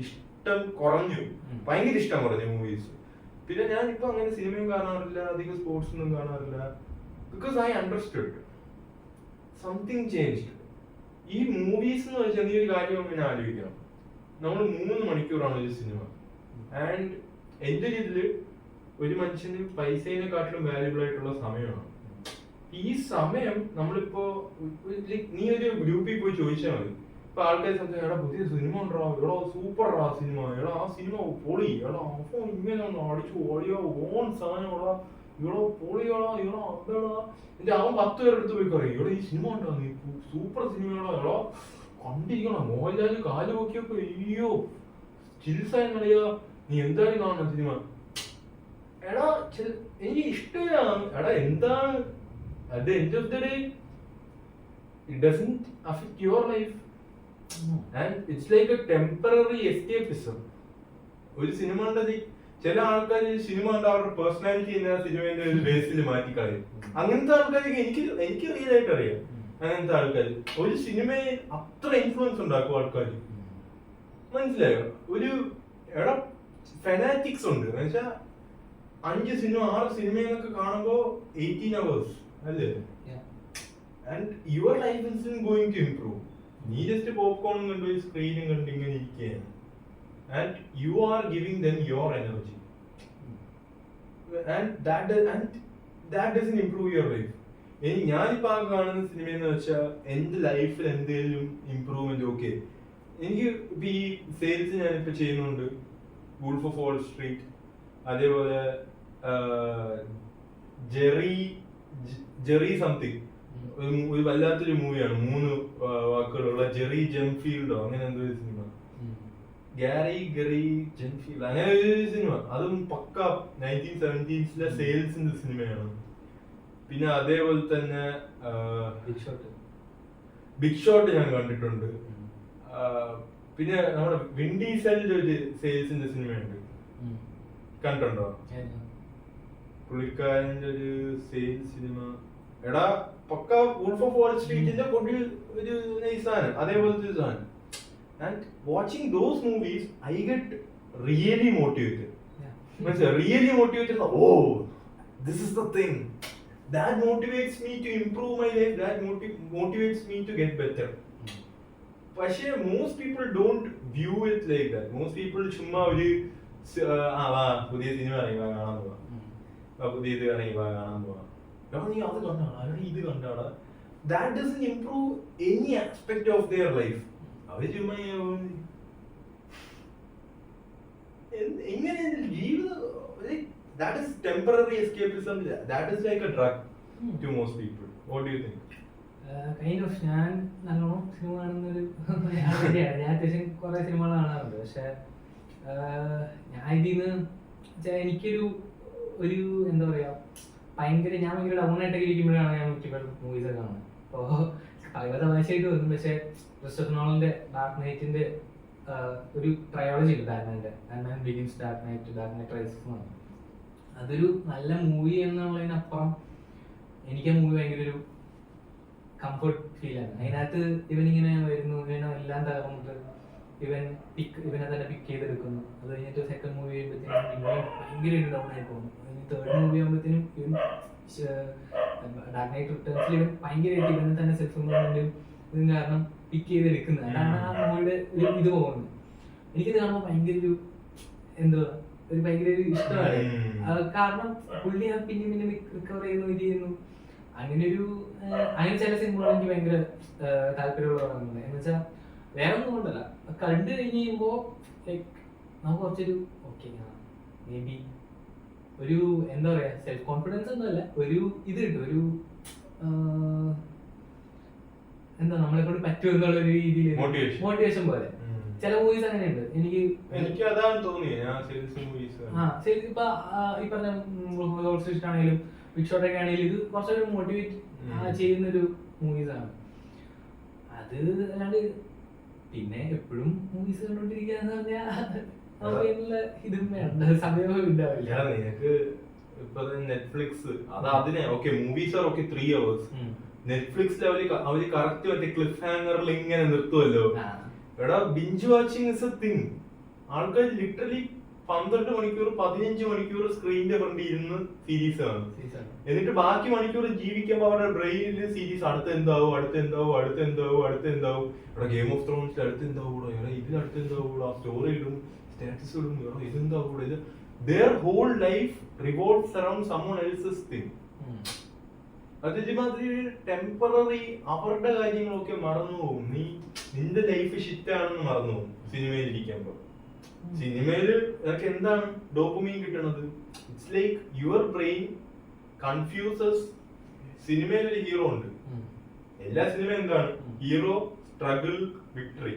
ഇഷ്ടം കുറഞ്ഞു, ഭയങ്കര ഇഷ്ടം കുറഞ്ഞു മൂവീസ്. പിന്നെ ഞാൻ ഇപ്പൊ അങ്ങനെ സിനിമയും കാണാറില്ല, അധികം സ്പോർട്സ് ഒന്നും കാണാറില്ല. Because I understood something changed. ഈ മൂവീസ് എന്ന് വെച്ചാൽ നീ ഒരു കാര്യം അങ്ങനെ ആലോചിക്കണം. നമ്മൾ 3 മണിക്കൂറാണ് ഒരു സിനിമ. ആൻഡ് എന്റെ ഇതില് ഒരു മനുഷ്യന് പൈസേനെക്കാട്ടിലും വാല്യുബിൾ ആയിട്ടുള്ള സമയമാണ്. ഈ സമയം നമ്മളിപ്പോ നീ ഒരു ഗ്രൂപ്പിൽ പോയി ചോദിച്ചാൽ മതി. ഇപ്പൊ ആൾക്കാർ സംസാരിക്കും, എടാ പുതിയ സിനിമ ഉണ്ടോ, എടാ സൂപ്പർ ആ സിനിമ, എടാ ആ സിനിമ പൊളി, എടാ അപ്പൊ ഇങ്ങനെ അടിച്ചു ഓടിയോ ഓൺ സാധനം, എടാ ഇവിടെ പൊളിയോടാ, ഇവിടെ അതെടാ. എന്റെ അവൻ 10 പേരെടുത്ത് പോയി പറയും, ഇവിടെ ഈ സിനിമ ഉണ്ടോ, നീ സൂപ്പർ സിനിമയാണോ, എടാ കണ്ടിരിക്കണം, മോഹൻലാൽ കാല് നോക്കിയപ്പോ അയ്യോ ചിൽസായി കളിയാ, നീ എന്തായാലും കാണണം സിനിമ. എടാ എനിക്ക് ഇഷ്ടമാണ്. എടാ എന്താണ് at the end of the day it doesn't affect your life and it's like a temporary escapism. ഒരു സിനിമ ഉണ്ടത് ചില ആൾക്കാർ സിനിമ കണ്ട അവരുടെ പേഴ്സണാലിറ്റി സിനിമേന്റെ ഒരു ബേസിൽ മാറ്റിക്കളയും. അങ്ങനത്തെ ആൾക്കാർക്ക് എനിക്ക് റിയൽ ആയിട്ട് അറിയാം. അങ്ങനത്തെ ആൾക്കാർ ഒരു സിനിമയെ അത്ര ഇൻഫ്ലുവൻസ് ഉണ്ടാക്കും ആൾക്കാർ, മനസ്സിലായോ? ഒരു എടാ ഫെനാറ്റിക്സ് ഉണ്ട് എന്ന് വെച്ചാ 5 സിനിമ 6 സിനിമയൊക്കെ കാണുമ്പോ 18 hours അല്ലേ? And your life is going to improve. നീ ജസ്റ്റ് പോപ്കോണും കണ്ടു സ്ക്രീനും കണ്ട് ഇങ്ങനെ ഇരിക്കുകയാണ്. And you are giving them your energy and that doesn't improve your life. ഞാനിപ്പോ ആ കാണുന്ന സിനിമയെന്ന് വെച്ചാൽ എന്റെ ലൈഫിൽ എന്തെങ്കിലും ഇംപ്രൂവ്മെന്റ് ഓക്കെ. എനിക്ക് ഇപ്പൊ ഈ സെയിൽസ് ഞാനിപ്പോ ചെയ്യുന്നുണ്ട്, വൂൾഫ് ഓഫ് വാൾ സ്ട്രീറ്റ്, അതേപോലെ ജെറി സംതിങ്, ഒരു വല്ലാത്തൊരു മൂവിയാണ്, 3 വാക്കുകളുള്ള ജെറി ജെംഫീൽഡോ അങ്ങനെ എന്തോ ഒരു സിനിമ, ഗെറി ജെംഫീൽഡ് അങ്ങനെ ഒരു സിനിമ. അതും പക്ക 1970s സെയിൽസിന്റെ സിനിമയാണ്. പിന്നെ അതേപോലെ തന്നെ ബിഗ് ഷോട്ട് ഞാൻ കണ്ടിട്ടുണ്ട്. പിന്നെ നമ്മുടെ വിൻഡീസലിന്റെ ഒരു സെയിൽസിന്റെ സിനിമയുണ്ട്, കണ്ടിട്ടുണ്ടോ? പുള്ളിക്കാരന്റെ ഒരു സെയിൽസ് സിനിമ. എടാ പക്ക വൂൾഫ് ഓഫ് വാൾ സ്ട്രീറ്റിന്റെ ഒരു നൈസാണ്, അതേപോലത്തെ ഒരു സാധനം. And watching those movies I get really motivated. മനസ്സിലായി? Really motivated. Oh this is the thing that motivates me to improve my life, that motivates me to get better. പക്ഷേ most people don't view it like that. Most people ചുമ്മാ ഒരു പുതിയ cinema ഇറങ്ങി കാണാൻ പോവാ, പുതിയ ഇത് ഇറങ്ങി കാണാൻ പോവാ, നീ അത് കണ്ടാടാ, ഇത് കണ്ടാടാ. That doesn't improve any aspect of their life. അവര് ചുമ്മാ എങ്ങനെ ജീവിതം. That is temporary escapism. That is like a drug to most people. What do you think? Kind of. ഞാൻ നല്ലോണം സിനിമ കാണുന്നൊരു ഞാൻ അത്യാവശ്യം കുറെ സിനിമകൾ കാണാറുണ്ട്. പക്ഷെ ഞാൻ ഇതിന്ന് എനിക്കൊരു ഒരു എന്താ പറയാ ഭയങ്കര ഞാൻ ഭയങ്കര ഡൗൺ ആയിട്ടൊക്കെ ഇരിക്കുമ്പോഴാണ് ഞാൻ മിക്കപ്പോഴും മൂവീസ് ഒക്കെ കാണുന്നത്. അപ്പോൾ ഭയങ്കര തമാശയായിട്ട് തോന്നും. പക്ഷെ ക്രിസ്റ്റഫർ നോളന്റെ ഡാർക്ക് നൈറ്റിന്റെ ഒരു ട്രയോളജി ഉണ്ട് Batman begins, dark night rises എന്ന് പറഞ്ഞു. അതൊരു നല്ല മൂവി എന്നുള്ളതിനപ്പുറം എനിക്ക് ആ മൂവി ഭയങ്കര ഒരു കംഫർട്ട് ഫീലാണ്. അതിനകത്ത് ഇവനിങ്ങനെ വരുന്നു, ഇവനെല്ലാം തകർന്നിട്ട് ഇവനെ തന്നെ പിക്ക് ചെയ്തെടുക്കുന്നു. അത് കഴിഞ്ഞിട്ട് സെക്കൻഡ് മൂവി ചെയ്യുമ്പോഴത്തേനും പിന്നെയും ഭയങ്കരമായിട്ട് ഡൗൺ ആയി പോകുന്നു. തേർഡ് മൂവി ആകുമ്പോഴത്തേനും ഇവൻ ഡാർക്ക് നൈറ്റ് റിട്ടേൺസിൽ ഇവൻ ഭയങ്കരമായിട്ട് ഇവനെ തന്നെ സെൽഫ് ഇമ്പ്രൂവ്മെന്റും ഇതും കാരണം പിക്ക് ചെയ്തെടുക്കുന്നത്. അതാണ് ആ മൂവിയുടെ ഒരു ഇത് പോകുന്നത്. എനിക്കിത് കാണുമ്പോൾ ഭയങ്കര ഒരു എന്തോ ഒരു ഭയങ്കര ഒരു ഇഷ്ടമാണ്. കാരണം പുള്ളി ആ പിന്നെ റിക്കവർ ചെയ്യുന്നു, ഇത് ചെയ്യുന്നു. അങ്ങനെ ചില സിനിമകൾ എനിക്ക് ഭയങ്കര താല്പര്യമുള്ള പറയുന്നത് എന്ന് വെച്ചാൽ വേറെ ഒന്നും കൊണ്ടല്ല, കണ്ടു കഴിഞ്ഞ് കഴിയുമ്പോ ലൈക്ക് നമുക്ക് കുറച്ചൊരു ഓക്കെ മേ ബി ഒരു എന്താ പറയാ സെൽഫ് കോൺഫിഡൻസ് ഒന്നുമല്ല, ഒരു ഇത് കിട്ടും, ഒരു എന്താ നമ്മളെ കൊണ്ട് പറ്റും എന്നുള്ള ഒരു രീതിയിൽ മോട്ടിവേഷൻ പോലെ. ചില മൂവീസ് അങ്ങനെയുണ്ട്. എനിക്ക് അതാണ് തോന്നിയത്. ഇപ്പൊ ഈ പറഞ്ഞ ആണെങ്കിലും ബിഗ് ഷോട്ട് ഒക്കെ ആണെങ്കിലും ഇത് കുറച്ചൊരു മോട്ടിവേറ്റ് ചെയ്യുന്നൊരു മൂവീസ് ആണ് അത്. അല്ലാണ്ട് പിന്നെ എപ്പോഴും മൂവീസ് കണ്ടോണ്ടിരിക്കാന്ന് പറഞ്ഞാൽ ഇതും വേണ്ട, സമയവും ഉണ്ടാവില്ല. നിനക്ക് ഇപ്പൊ നെറ്റ്ഫ്ലിക്സ് അത് അതിനെ okay movies are okay 3 hours. നെറ്റ്ഫ്ലിക്സിൽ അവര് കറക്റ്റ് മറ്റേ ക്ലിഫ് ഹാങ്ങറിൽ ഇങ്ങനെ നിർത്തുമല്ലോ. എടാ binge watching is a thing. ആൾക്കാർ ലിറ്ററലി 12 മണിക്കൂർ 15 മണിക്കൂർ സ്ക്രീനിന്റെ ഫ്രണ്ട് ഇരുന്ന് സീരീസ് ആണ്. എന്നിട്ട് ബാക്കി മണിക്കൂർ ജീവിക്കുമ്പോ അവരുടെ ബ്രെയിനിൽ സീരീസ് അടുത്ത് എന്താവും ഇവിടെ ഗെയിം ഓഫ് ത്രോൺസിൽ അടുത്ത് എന്താവൂടോ, ഇതിൽ അടുത്ത് എന്താവൂടോ, ആ സ്റ്റോറി ഇടും, സ്റ്റാറ്റസ് ഇടും, ഇതെന്താവൂടോ, ഇത് their whole life revolves around someone else's thing. അതിമാതിരി ടെമ്പററി അവരുടെ കാര്യങ്ങളൊക്കെ മറന്നു പോകും. നിന്റെ ലൈഫ് ഷിറ്റാണെന്ന് മറന്നു പോകും സിനിമയിൽ ഇരിക്കുമ്പോ. സിനിമയില് നിനക്ക് എന്താണ് ഡോപ്പമീൻ കിട്ടണത്? It's like your brain confuses. സിനിമയിൽ ഒരു ഹീറോ ഉണ്ട്. എല്ലാ സിനിമയും എന്താണ്? Hero, struggle, victory.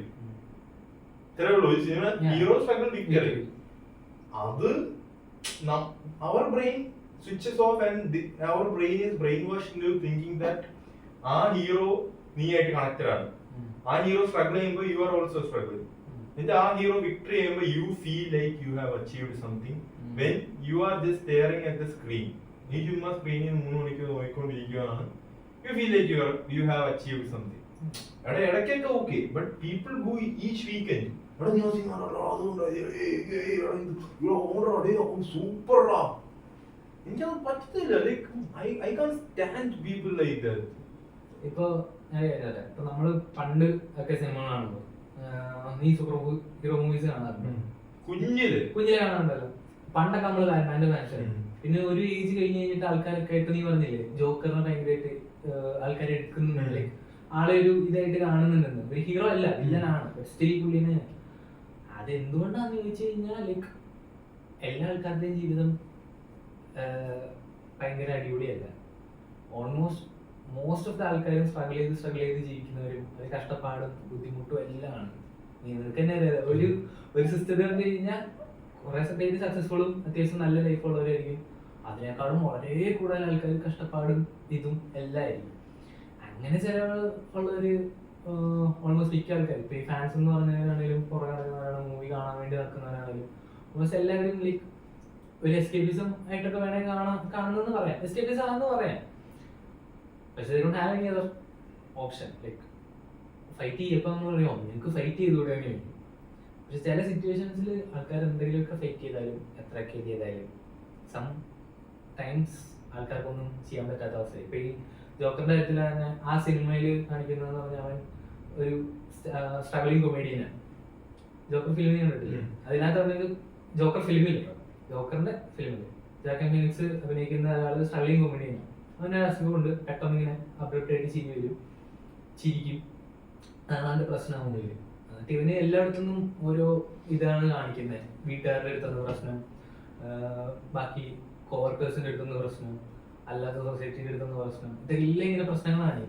ഇത്രേ ഉള്ളൂ ഒരു സിനിമ. Hero, struggle, victory. അത് our brain switches off and our brain is brainwashed into thinking that ആ ഹീറോ നീ ആയിട്ട് കണക്റ്റഡ് ആണ്. ആ ഹീറോ സ്ട്രഗിൾ ചെയ്യുമ്പോൾ യു ആർ ഓൾസോ സ്ട്രഗിളിങ്. എന്നിട്ട് ആ ഹീറോ വിക്ടറി ചെയ്യുമ്പോൾ you feel like you have achieved something when you are just staring at the screen. നീ ചുമ്മാ സ്ക്രീനിൽ 3 മണിക്കൂർ നോക്കിക്കൊണ്ടിരിക്കുകയാണ്. You feel like you have achieved something. ഇടയ്ക്കൊക്കെ okay, but people go each weekend സൂപ്പർടാ. എനിക്കത് പറ്റത്തില്ല. Like I can stand people like that. ഇപ്പൊ നമ്മള് പണ്ട് ഒക്കെ സിനിമ കാണുമ്പോ നീ സൂപ്പർ ഹീറോ മൂവീസ് കാണാറുണ്ട്. കുഞ്ഞിലെ കാണാറുണ്ടല്ലോ. പണ്ടൊക്കെ നമ്മള് ബാറ്റ്മാന്റെ ഫാൻസാണ്. പിന്നെ ഒരു ഏജ് കഴിഞ്ഞ് കഴിഞ്ഞിട്ട് ആൾക്കാരൊക്കെ ആയിട്ട് നീ പറഞ്ഞില്ലേ ജോക്കറിനെ ഭയങ്കരമായിട്ട് ആൾക്കാർ എടുക്കുന്നുണ്ട്. ആളെ ഒരു ഇതായിട്ട് കാണുന്നുണ്ടെന്ന്. ഒരു ഹീറോ അല്ല, വില്ലനാണ്. സ്റ്റിൽ പുള്ളിനെ അതെന്തുകൊണ്ടാന്ന് ചോദിച്ചു കഴിഞ്ഞാൽ ലൈക്ക് എല്ലാ ആൾക്കാരുടെയും ജീവിതം ഭയങ്കര അടിപൊളിയല്ല. ഓൾമോസ്റ്റ് മോസ്റ്റ് ഓഫ് ദ ആൾക്കാരും സ്ട്രഗിൾ ചെയ്ത് ജീവിക്കുന്നവരും അത് കഷ്ടപ്പാടും ബുദ്ധിമുട്ടും എല്ലാം ആണ്. നിങ്ങൾക്ക് തന്നെ അറിയാം, ഒരു സിസ്റ്റത്തിൽ കണ്ടു കഴിഞ്ഞാൽ കുറെ പേര് സക്സസ്ഫുള്ളും അത്യാവശ്യം നല്ല ലൈഫ് ഉള്ളവരായിരിക്കും. അതിനേക്കാളും വളരെ കൂടുതൽ ആൾക്കാർ കഷ്ടപ്പാടും ഇതും എല്ലാം ആയിരിക്കും. അങ്ങനെ ചില ഉള്ളവര് ഓൾമോസ്റ്റ് മിക്ക ആൾക്കാർ ഇപ്പൊ ഈ ഫാൻസ് എന്ന് പറഞ്ഞവരാണെങ്കിലും പുറകെ നടക്കുന്നവരാണ്, മൂവി കാണാൻ വേണ്ടി നടക്കുന്നവരാണെങ്കിലും ഓൾമോസ്റ്റ് എല്ലാവരും ലൈക്ക് ഒരു എസ്കേപ്പിസം ആയിട്ടൊക്കെ വേണമെങ്കിൽ കാണുന്നെന്ന് പറയാം. എസ്കേപ്പിസം ആണെന്ന് പറയാം. പക്ഷെ they don't have any other option. Like fight ചെയ്യപ്പോ നമ്മൾ അറിയാം നിങ്ങൾക്ക് ഫൈറ്റ് ചെയ്തുകൂടെ വേണ്ടി. പക്ഷെ ചില സിറ്റുവേഷൻസിൽ ആൾക്കാർ എന്തെങ്കിലുമൊക്കെ ഫൈറ്റ് ചെയ്താലും എത്രയൊക്കെ ചെയ്താലും സം ടൈംസ് ആൾക്കാർക്കൊന്നും ചെയ്യാൻ പറ്റാത്ത അവസ്ഥ. ഇപ്പൊ ഈ ജോക്കറിന്റെ കാര്യത്തിൽ തന്നെ ആ സിനിമയിൽ കാണിക്കുന്നതെന്ന് പറഞ്ഞാൽ അവൻ ഒരു സ്ട്രഗിളിങ് കൊമേഡിയനാണ്. ജോക്കർ ഫിലിമിൽ കണ്ടിട്ടില്ലേ? അതിനകത്ത് ജോക്കർ ജോക്കറിന്റെ ഫിലിമിൽ ജാക്കൻ ഫീനിക്സ് അഭിനയിക്കുന്ന ആള് സ്ട്രഗിളിങ് കൊമേഡിയനാണ്. അവൻ്റെ അസുഖമുണ്ട്, പെട്ടെന്ന് ഇങ്ങനെ അപ്ഡേറ്റ് ചെയ്ത് വരും, ചിരിക്കും. അതാണ് അവൻ്റെ പ്രശ്നമാകുന്നില്ല. എന്നിട്ട് ഇവന് എല്ലായിടത്തുനിന്നും ഓരോ ഇതാണ് കാണിക്കുന്നത്. വീട്ടുകാരുടെ അടുത്തുനിന്ന് പ്രശ്നം, ബാക്കി കോവർക്കേഴ്സിന്റെ അടുത്തുനിന്ന് പ്രശ്നം, അല്ലാത്ത സൊസൈറ്റിയുടെ അടുത്തുനിന്ന് പ്രശ്നം, ഇതെല്ലാം ഇങ്ങനെ പ്രശ്നങ്ങളാണ്.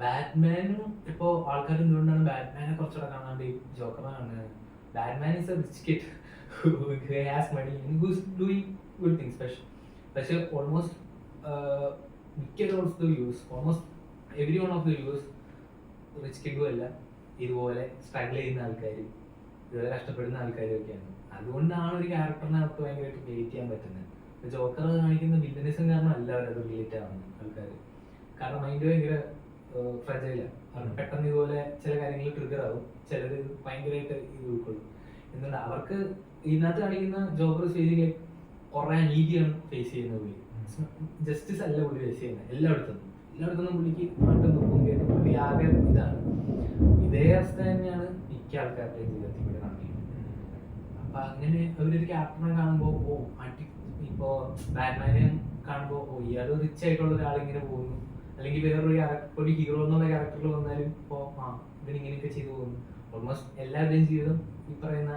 ബാറ്റ്മാനും ഇപ്പോ ആൾക്കാർ എന്തുകൊണ്ടാണ് ബാറ്റ്മാനെ കുറച്ചുകൂടെ കാണാണ്ട് ജോക്കറിനെ കാണുന്നത്? Batman is a rich kid. who has money and who's doing good things. പക്ഷെ ഓൾമോസ്റ്റ് മിക്ക roles views almost every one of the views rich കിഡും അല്ല, ഇതുപോലെ സ്ട്രഗിൾ ചെയ്യുന്ന ആൾക്കാർ, ഇതുപോലെ കഷ്ടപ്പെടുന്ന ആൾക്കാരൊക്കെയാണ്. അതുകൊണ്ടാണ് ഒരു ക്യാരക്ടറിനെ അവർക്ക് ഭയങ്കരമായിട്ട് റിലേറ്റ് ചെയ്യാൻ പറ്റുന്നത്. ജോക്കർ കാണിക്കുന്ന വില്ലനിസം കാരണം അല്ല അവരത് റിലേറ്റ് ആവുന്നത് ആൾക്കാർ. കാരണം മൈൻഡ് ഭയങ്കര ഫ്രജൈലാണ്. പെട്ടെന്ന് ഇതുപോലെ ചില കാര്യങ്ങൾ ട്രിഗർ ആവും, ചിലർ ഭയങ്കരമായിട്ട് ഇത് ഉൾക്കൊള്ളും. എന്തുകൊണ്ട് അവർക്ക് ഇതിനകത്ത് കാണിക്കുന്ന ജോക്കർ സ്റ്റേജിൽ കുറെ അനീതിയാണ് ഫേസ് ചെയ്യുന്നത്. പുള്ളി ജസ്റ്റിസ് അല്ല പുള്ളി ഫേസ് ചെയ്യുന്നത്. എല്ലായിടത്തുനിന്നും പുള്ളിക്ക് മാറ്റം നോക്കും. പുള്ളി ആകെ ഇതാണ്. ഇതേ അവസ്ഥ തന്നെയാണ് മിക്ക ആൾക്കാരുടെയും ജീവിതത്തിൽ ഇവിടെ കാണിക്കുന്നത്. അപ്പൊ അങ്ങനെ അവരൊരു ക്യാപ്റ്റനെ കാണുമ്പോ ഇപ്പോ ബാറ്റ്മാനെ കാണുമ്പോ ഇയാൾ റിച്ച് ആയിട്ടുള്ള ഒരാളിങ്ങനെ പോകുന്നു, അല്ലെങ്കിൽ വേറൊരു ക്യാരക്ടർ, ഒരു ഹീറോ എന്നുള്ള ക്യാരക്ടറിൽ വന്നാലും ഇപ്പോ ഇതിനിങ്ങനെയൊക്കെ ചെയ്തു പോകുന്നു. ഓൾമോസ്റ്റ് എല്ലാവരുടെയും ജീവിതം ഈ പറയുന്ന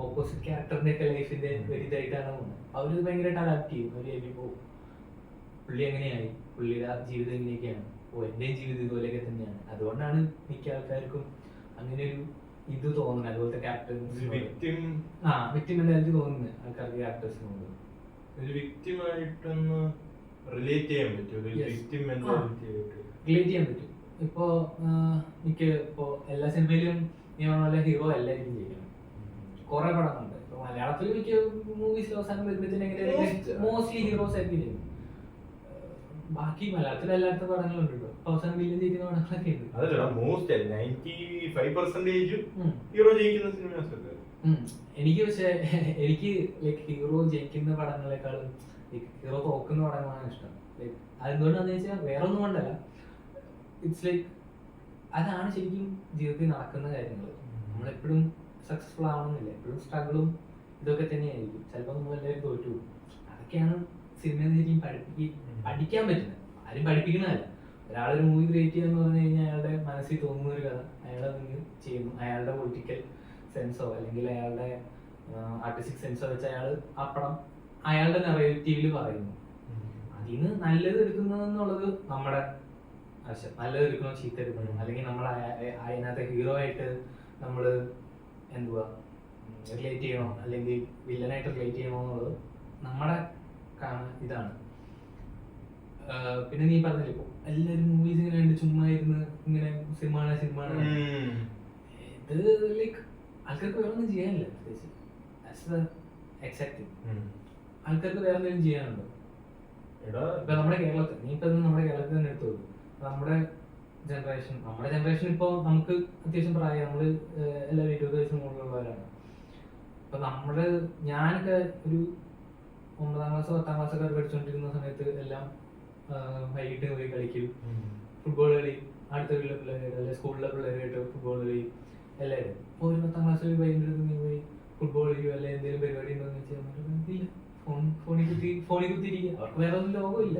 ഓപ്പോസിറ്റ് ക്യാരക്ടറിന്റെ ഒക്കെ ലൈഫിന്റെ വലുതായിട്ടാണ് പോകുന്നത്. അവര് ഭയങ്കരമായിട്ട് അഡാപ്റ്റ് ചെയ്യും. അവര് കഴിയുമ്പോ പുള്ളി എങ്ങനെയായി, പുള്ളിയുടെ ജീവിതം എങ്ങനെയൊക്കെയാണ്, എന്റെയും ജീവിതം ഇതുപോലെയൊക്കെ തന്നെയാണ്. അതുകൊണ്ടാണ് മിക്ക ആൾക്കാർക്കും അങ്ങനെ ഒരു ഇത് തോന്നുന്നത്. അതുപോലത്തെ ക്യാരക്ടേഴ്സ് വിക്ടിം മെന്റാലിറ്റി തോന്നുന്നത് ആൾക്കാർക്ക് ക്യാരക്ടേഴ്സിനോട്. ഒരു വിക്ടിമായിട്ടൊന്ന് റിലേറ്റ് ചെയ്യാൻ പറ്റും. റിലേറ്റ് ചെയ്യാൻ പറ്റും. ഇപ്പോ ഇപ്പോ എല്ലാ സിനിമയിലും നല്ല ഹീറോ എല്ലാവരും ചെയ്യണം. കുറെ പടങ്ങളുണ്ട്. ഇപ്പൊ മലയാളത്തിൽ മിക്ക മൂവീസ് അവസാനം വരുമ്പോഴത്തേനും മോസ്റ്റ്ലി ഹീറോസ് ആയിരിക്കും ചെയ്യും. ബാക്കി മലയാളത്തിൽ എല്ലായിടത്തും പടങ്ങളുണ്ട് കേട്ടോ. അവസാനം വില്ലൻ ജയിക്കുന്ന പടങ്ങളൊക്കെ ഉണ്ട്. എനിക്ക് പക്ഷെ ലൈക്ക് ഹീറോ ജയിക്കുന്ന പടങ്ങളെക്കാളും ഹീറോ തോക്കുന്ന പടങ്ങളാണ് ഇഷ്ടം. ലൈക്ക് അതെന്തുകൊണ്ടാന്ന് വെച്ചാൽ വേറെ ഒന്നും കൊണ്ടല്ല, ഇറ്റ്സ് ലൈക്ക് അതാണ് ശരിക്കും ജീവിതത്തിൽ നടക്കുന്ന കാര്യങ്ങൾ. നമ്മളെപ്പോഴും സക്സസ്ഫുൾ ആവണമെന്നില്ല, എപ്പോഴും സ്ട്രഗിളും ഇതൊക്കെ തന്നെയായിരിക്കും. ചിലപ്പോൾ നമ്മൾ എല്ലാവരും തോറ്റു പോകും. അതൊക്കെയാണ് സിനിമ ശരിക്കും പഠിക്കാൻ പറ്റുന്നത്. ആരും പഠിപ്പിക്കുന്നതല്ല. ഒരാളൊരു മൂവി ക്രിയേറ്റ് ചെയ്യാന്ന് പറഞ്ഞു കഴിഞ്ഞാൽ അയാളുടെ മനസ്സിൽ തോന്നുന്ന ഒരു കഥ അയാളത് ചെയ്യുന്നു. അയാളുടെ പൊളിറ്റിക്കൽ സെൻസോ അല്ലെങ്കിൽ അയാളുടെ ആർട്ടിസ്റ്റിക് സെൻസോ വെച്ച് അയാൾ ആ പടം അയാളുടെ നറേറ്റീവിൽ പറയുന്നു. അതിന് നല്ലത് എടുക്കുന്നതെന്നുള്ളത് നമ്മുടെ ആവശ്യം. നല്ലത് എടുക്കണോ ചീത്ത എടുക്കണോ, അല്ലെങ്കിൽ നമ്മൾ അതിനകത്തെ ഹീറോ ആയിട്ട് നമ്മൾ എന്തുവാ റിലേറ്റ് ചെയ്യണോ അല്ലെങ്കിൽ വില്ലനായിട്ട് റിലേറ്റ് ചെയ്യണോ എന്നുള്ളത് നമ്മുടെ ഇതാണ്. പിന്നെ നീ പറഞ്ഞില്ലേ ഇപ്പൊ എല്ലാവരും മൂവീസ് ഇങ്ങനെ ഉണ്ട്, ചുമ്മാ ഇരുന്ന് ഇങ്ങനെ സിനിമ ഇത് ലൈക്ക് ആൾക്കാർക്ക് വേറെ ഒന്നും ചെയ്യാനില്ല. ആൾക്കാർക്ക് വേറെ എന്തെങ്കിലും ചെയ്യാനുണ്ടോ? ഇപ്പൊ നമ്മുടെ കേരളത്തിൽ നീ ഇപ്പൊ നമ്മുടെ കേരളത്തിൽ തന്നെ എടുത്തു. നമ്മുടെ ജനറേഷൻ ഇപ്പൊ നമുക്ക് അത്യാവശ്യം പ്രായം, നമ്മള് എല്ലാവരും 20 വയസ്സിന് മുകളിലുള്ളവരാണ്. അപ്പൊ ഞാനൊക്കെ ഒരു 9ാം ക്ലാസ് 10ാം ക്ലാസ് ഒക്കെ പഠിച്ചുകൊണ്ടിരുന്ന സമയത്ത് എല്ലാം വൈകിട്ട് പോയി കളിക്കും, ഫുട്ബോൾ കളി, അടുത്ത വീട്ടിലെ പിള്ളേരായിട്ട് അല്ലെങ്കിൽ സ്കൂളിലെ പിള്ളേരായിട്ട് ഫുട്ബോൾ കളി എല്ലാവരും. ഇപ്പോൾ ഒരു 10ാം ക്ലാസ്സിൽ വൈകിട്ട് നീ പോയി ഫുട്ബോൾ കളിയോ അല്ലെങ്കിൽ എന്തെങ്കിലും പരിപാടി ഉണ്ടോന്ന് വെച്ചാൽ ഇല്ല, ഫോണിൽ കുത്തിയിരിക്കുക. അവർക്ക് വേറെ ഒന്നും ലോകമില്ല.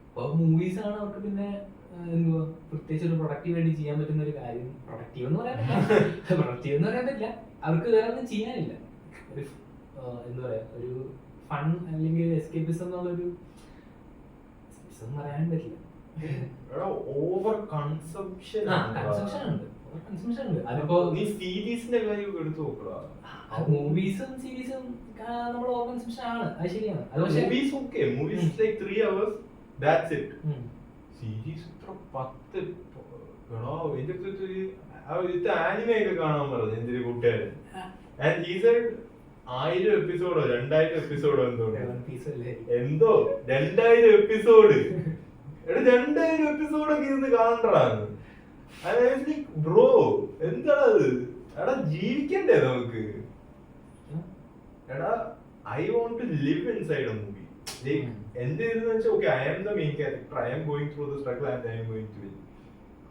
ഇപ്പോൾ മൂവീസാണ് അവർക്ക് പിന്നെ എന്തുവാ പ്രത്യേകിച്ച് ഒരു പ്രൊഡക്റ്റീവായിട്ട് ചെയ്യാൻ പറ്റുന്ന ഒരു കാര്യം. പ്രൊഡക്റ്റീവ് എന്ന് പറയാൻ പറ്റില്ല, അവർക്ക് വേറെ ഒന്നും ചെയ്യാനില്ല. ഒരു എന്താ പറയാ, ഒരു ഫൺ അല്ലെങ്കിൽ എസ്കേപ്പിസം എന്നുള്ളൊരു പറയാൻ പറ്റില്ല. ഓവർ കൺസംപ്ഷൻ ഉണ്ട്. അതിപ്പോ നീ സീരീസിന്റെ കാര്യം എടുത്തു നോക്കുക. മൂവീസും സീരീസും നമ്മൾ ഓവർ കൺസംപ്ഷൻ ആണ്, അത് ശരിയാണ്. Movies like 3 hours, that's it. Series ഇത്ര 10 ആനിമേ ഒക്കെ കാണാൻ പറഞ്ഞു എന്റെ ഒരു കൂട്ടുകാരൻ. ആൻഡ് he said 1000 എപ്പിസോഡോ 2000 എപ്പിസോഡോ എന്തോ 2000 എപ്പിസോഡ് 2000 എപ്പിസോഡൊക്കെ ഇരുന്ന് കാണണ്ടാന്ന്. ബ്രോ എന്താണത്? എടാ ജീവിക്കണ്ടേ നമുക്ക്? എടാ I want to live inside a movie. എന്റെ ഇതെന്ന് വെച്ചാൽ okay, I am the main character, I am going through the struggle and I am going to win.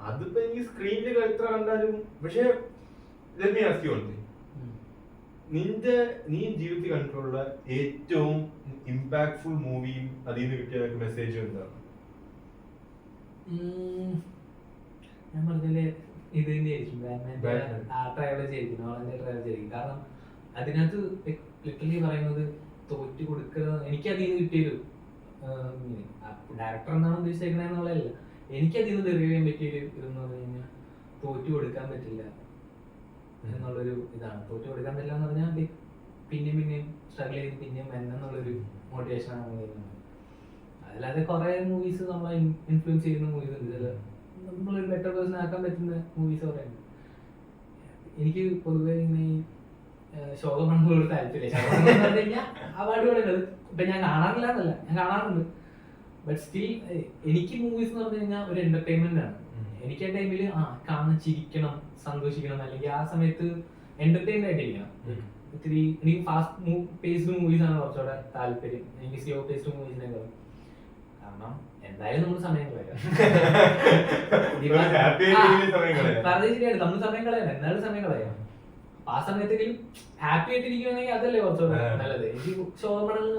അതിപ്പോ എനിക്ക് സ്ക്രീനിൽ എത്ര കണ്ടാലും. പക്ഷെ let me ask you one thing. നീ ജീവിതത്തിൽ കണ്ടിട്ടുള്ള ഏറ്റവും ഇമ്പാക്ട്ഫുൾ മൂവിയും അതിൽ നിന്ന് കിട്ടിയ മെസ്സേജും എന്താണ്? ഞാൻ പറഞ്ഞില്ലേ, ഇത് തന്നെയായിരിക്കും ട്രയോളജി ആയിരിക്കും, നോളജിന്റെ ട്രയോളജി ആയിരിക്കും. കാരണം അതിനകത്ത് ലിറ്ററലി പറയുന്നത് തോറ്റു കൊടുക്കുക. എനിക്ക് അതിൽ നിന്ന് കിട്ടിയൊരു ഡയറക്ടർ എന്നാണ് എന്നുള്ളൊരു ഇതാണ്. തോറ്റു കൊടുക്കാൻ പറ്റില്ല എന്ന് പറഞ്ഞാൽ പിന്നെയും സ്ട്രഗിൾ ചെയ്ത് പിന്നെയും എന്നുള്ളൊരു മോട്ടിവേഷനാണ് നമ്മൾ വരുന്നത്. അല്ലാതെ കുറെ മൂവീസ് നമ്മളെ ഇൻഫ്ലുവൻസ് ചെയ്യുന്ന മൂവീസ് ഉണ്ട്. ചില നമ്മളൊരു ബെറ്റർ പേഴ്സൺ ആക്കാൻ പറ്റുന്ന മൂവീസ് കുറേ ഉണ്ട്. എനിക്ക് പൊതുവെ ഇങ്ങനെ ഈ ശോകമണ്ണുകളോട് താല്പര്യം. പറഞ്ഞു കഴിഞ്ഞാൽ അവാർഡുകൾ ഇപ്പൊ ഞാൻ കാണാറില്ല എന്നല്ല, ഞാൻ കാണാറുണ്ട്. ബട്ട് സ്റ്റിൽ എനിക്ക് മൂവീസ് എന്ന് പറഞ്ഞു കഴിഞ്ഞാൽ ഒരു എന്റർടൈൻമെന്റ് ആണ്. എനിക്ക് ആ ടൈമിൽ കാണാൻ ചിരിക്കണം, സന്തോഷിക്കണം, അല്ലെങ്കിൽ ആ സമയത്ത് എന്റർടൈൻഡ് ആയിട്ടിരിക്കണം. ഇത്തിരി എനിക്ക് ഫാസ്റ്റ് പേസ്ഡ് മൂവീസ് ആണ് കുറച്ചുകൂടെ താല്പര്യം. എനിക്ക് സ്ലോ പേസ്ഡ് മൂവീസിനെ കാരണം എന്തായാലും നമ്മൾ സമയം കളയാം. ശരിയാണ്, നമ്മൾ സമയം കളയാം, എന്നാലും സമയം കളയാം. ആ സമയത്തെങ്കിലും ഹാപ്പി ആയിട്ടിരിക്കുകയാണെങ്കിൽ അതല്ലേ കുറച്ചുകൂടെ നല്ലത്. എനിക്ക് ശോകമടങ്ങൾ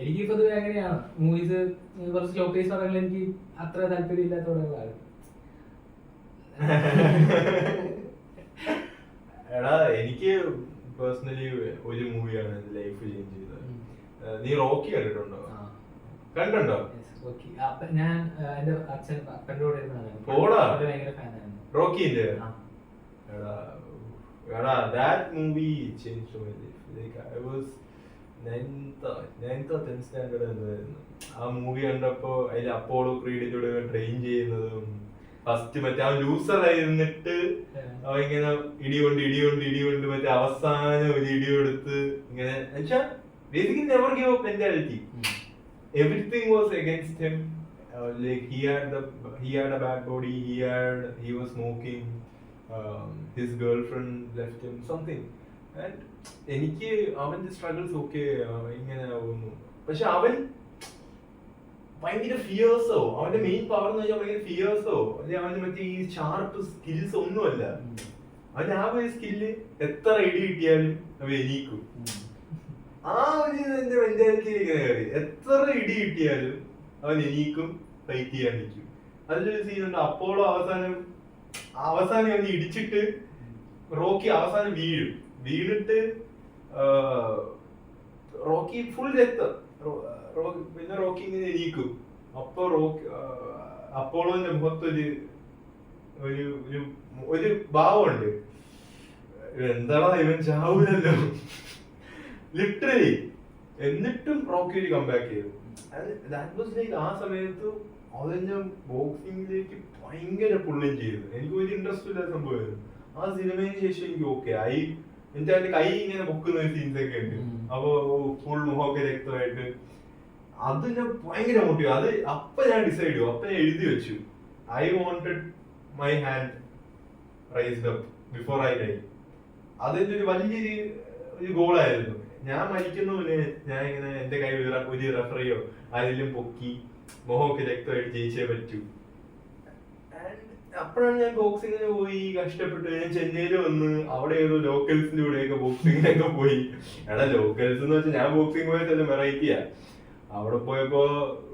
എനിക്ക് പൊതുവെ അങ്ങനെയാണ്. മൂവീസ് കുറച്ച് സ്ലോ പേസ് പറയുന്നത് എനിക്ക് അത്ര താല്പര്യം ഇല്ലാത്തവരാണ്. എടാ എനിക്ക് പേഴ്സണലി ഒരു മൂവിയാണ് ലൈഫ് ചേഞ്ച് ചെയ്തത്. നീ റോക്കി കണ്ടിട്ടുണ്ടോ? കണ്ടോ? ഞാൻ എന്റെ അപ്പൻ്റെ കൂടെ ഭയങ്കര ഫാനായിരുന്നു റോക്കിന്റെ. എടാ that movie changed my life. Like I was 9th or 10th standard എന്നായിരുന്നു ആ മൂവി കണ്ടപ്പോ. അതിൽ അപ്പോളോ ക്രീഡിന്റെ കൂടെ ട്രെയിൻ ചെയ്യുന്നതും ഫസ്റ്റ് മറ്റേ അവൻ ലൂസർ ആയിരുന്നിട്ട് അവൻ ഇങ്ങനെ ഇടികൊണ്ട് മറ്റേ അവസാനം ഒരു ഇടി കൊടുത്ത് ഇങ്ങനെ basically never give up mentality. Everything was against him. Like he had a bad body, he was smoking, his girlfriend left him, something. And എനിക്ക് അവന്റെ സ്ട്രഗിൾസ് ഒക്കെ ഇങ്ങനെ ആവുന്നു. പക്ഷെ അവൻ ഭയങ്കര ഫിയേഴ്സോ, അവന്റെ മെയിൻ പവർ എന്ന് വെച്ചാൽ ഭയങ്കര ഫിയേഴ്സോ, അല്ലെങ്കിൽ അവന് മറ്റേ ഈ ഷാർപ്പ് സ്കിൽസ് ഒന്നുമല്ല. അവന്റെ ആ ഒരു സ്കില്ല് എത്ര ഇടി കിട്ടിയാലും അവ എണീക്കും. ആ ഒരു എന്റെ മെന്റാലിറ്റിയിലേക്ക് കയറി. എത്ര ഇടി കിട്ടിയാലും അവൻ എണീക്കും, ഫൈറ്റ് ചെയ്യാൻ നിൽക്കും. അതിലൊരു സീനുണ്ട്, അപ്പോളോ അവസാനം അവൻ ഇടിച്ചിട്ട് റോക്കി അവസാനം വീണിട്ട് റോക്കി ഫുൾ രക്തം. പിന്നെ റോക്കി ഇങ്ങനെ എണീക്കും. അപ്പൊ അപ്പോളോന്റെ മുഖത്തൊരു ഒരു ഭാവമുണ്ട്, എന്താണോ ഇവൻ ചാവൂലല്ലോ ലിറ്ററലി. എന്നിട്ടും റോക്കി ഒരു കംബാക്ക് ചെയ്തു. ആ സമയത്ത് അതെന്നെ ബോക്സിംഗിലേക്ക് ഭയങ്കര പുള്ളിയും ചെയ്തു. എനിക്ക് ഒരു ഇൻട്രസ്റ്റ് ഇല്ലാത്ത സംഭവമായിരുന്നു. ആ സിനിമയ്ക്ക് ശേഷം എനിക്ക് ഓക്കെ ആയി. എന്നിട്ട് അതിന്റെ കൈ ഇങ്ങനെ പൊക്കുന്ന സീൻസ് ഒക്കെ ഉണ്ട്. അപ്പൊ ഫുൾ മുഖമൊക്കെ രക്തമായിട്ട് അത് ഞാൻ ഭയങ്കര മോട്ടീവ്. അത് അപ്പൊ ഞാൻ ഡിസൈഡ് ചെയ്തു, അപ്പൊ ഞാൻ എഴുതി വെച്ചു, I wanted my hand raised up before I die. അതെന്റെ ഒരു വലിയൊരു ഗോളായിരുന്നു. ഞാൻ മരിക്കുന്നതിന് ഞാൻ ഇങ്ങനെ എന്റെ കൈ ഒരു റെഫറിയോ ആരെങ്കിലും പൊക്കി മുഖമൊക്കെ രക്തമായിട്ട് ജയിച്ചേ പറ്റൂ. അപ്പോഴാണ് ഞാൻ ബോക്സിങ്ങിന് പോയി കഷ്ടപ്പെട്ട്. ഞാൻ ചെന്നൈയിൽ വന്ന് അവിടെ ഏതോ ലോക്കൽസിന്റെ കൂടെയൊക്കെ ബോക്സിങ്ങിനൊക്കെ പോയി. എടാ ലോക്കൽസ് എന്ന് വെച്ചാൽ ഞാൻ ബോക്സിങ് പോയതല്ല, വെറൈറ്റിയാ. അവിടെ പോയപ്പോ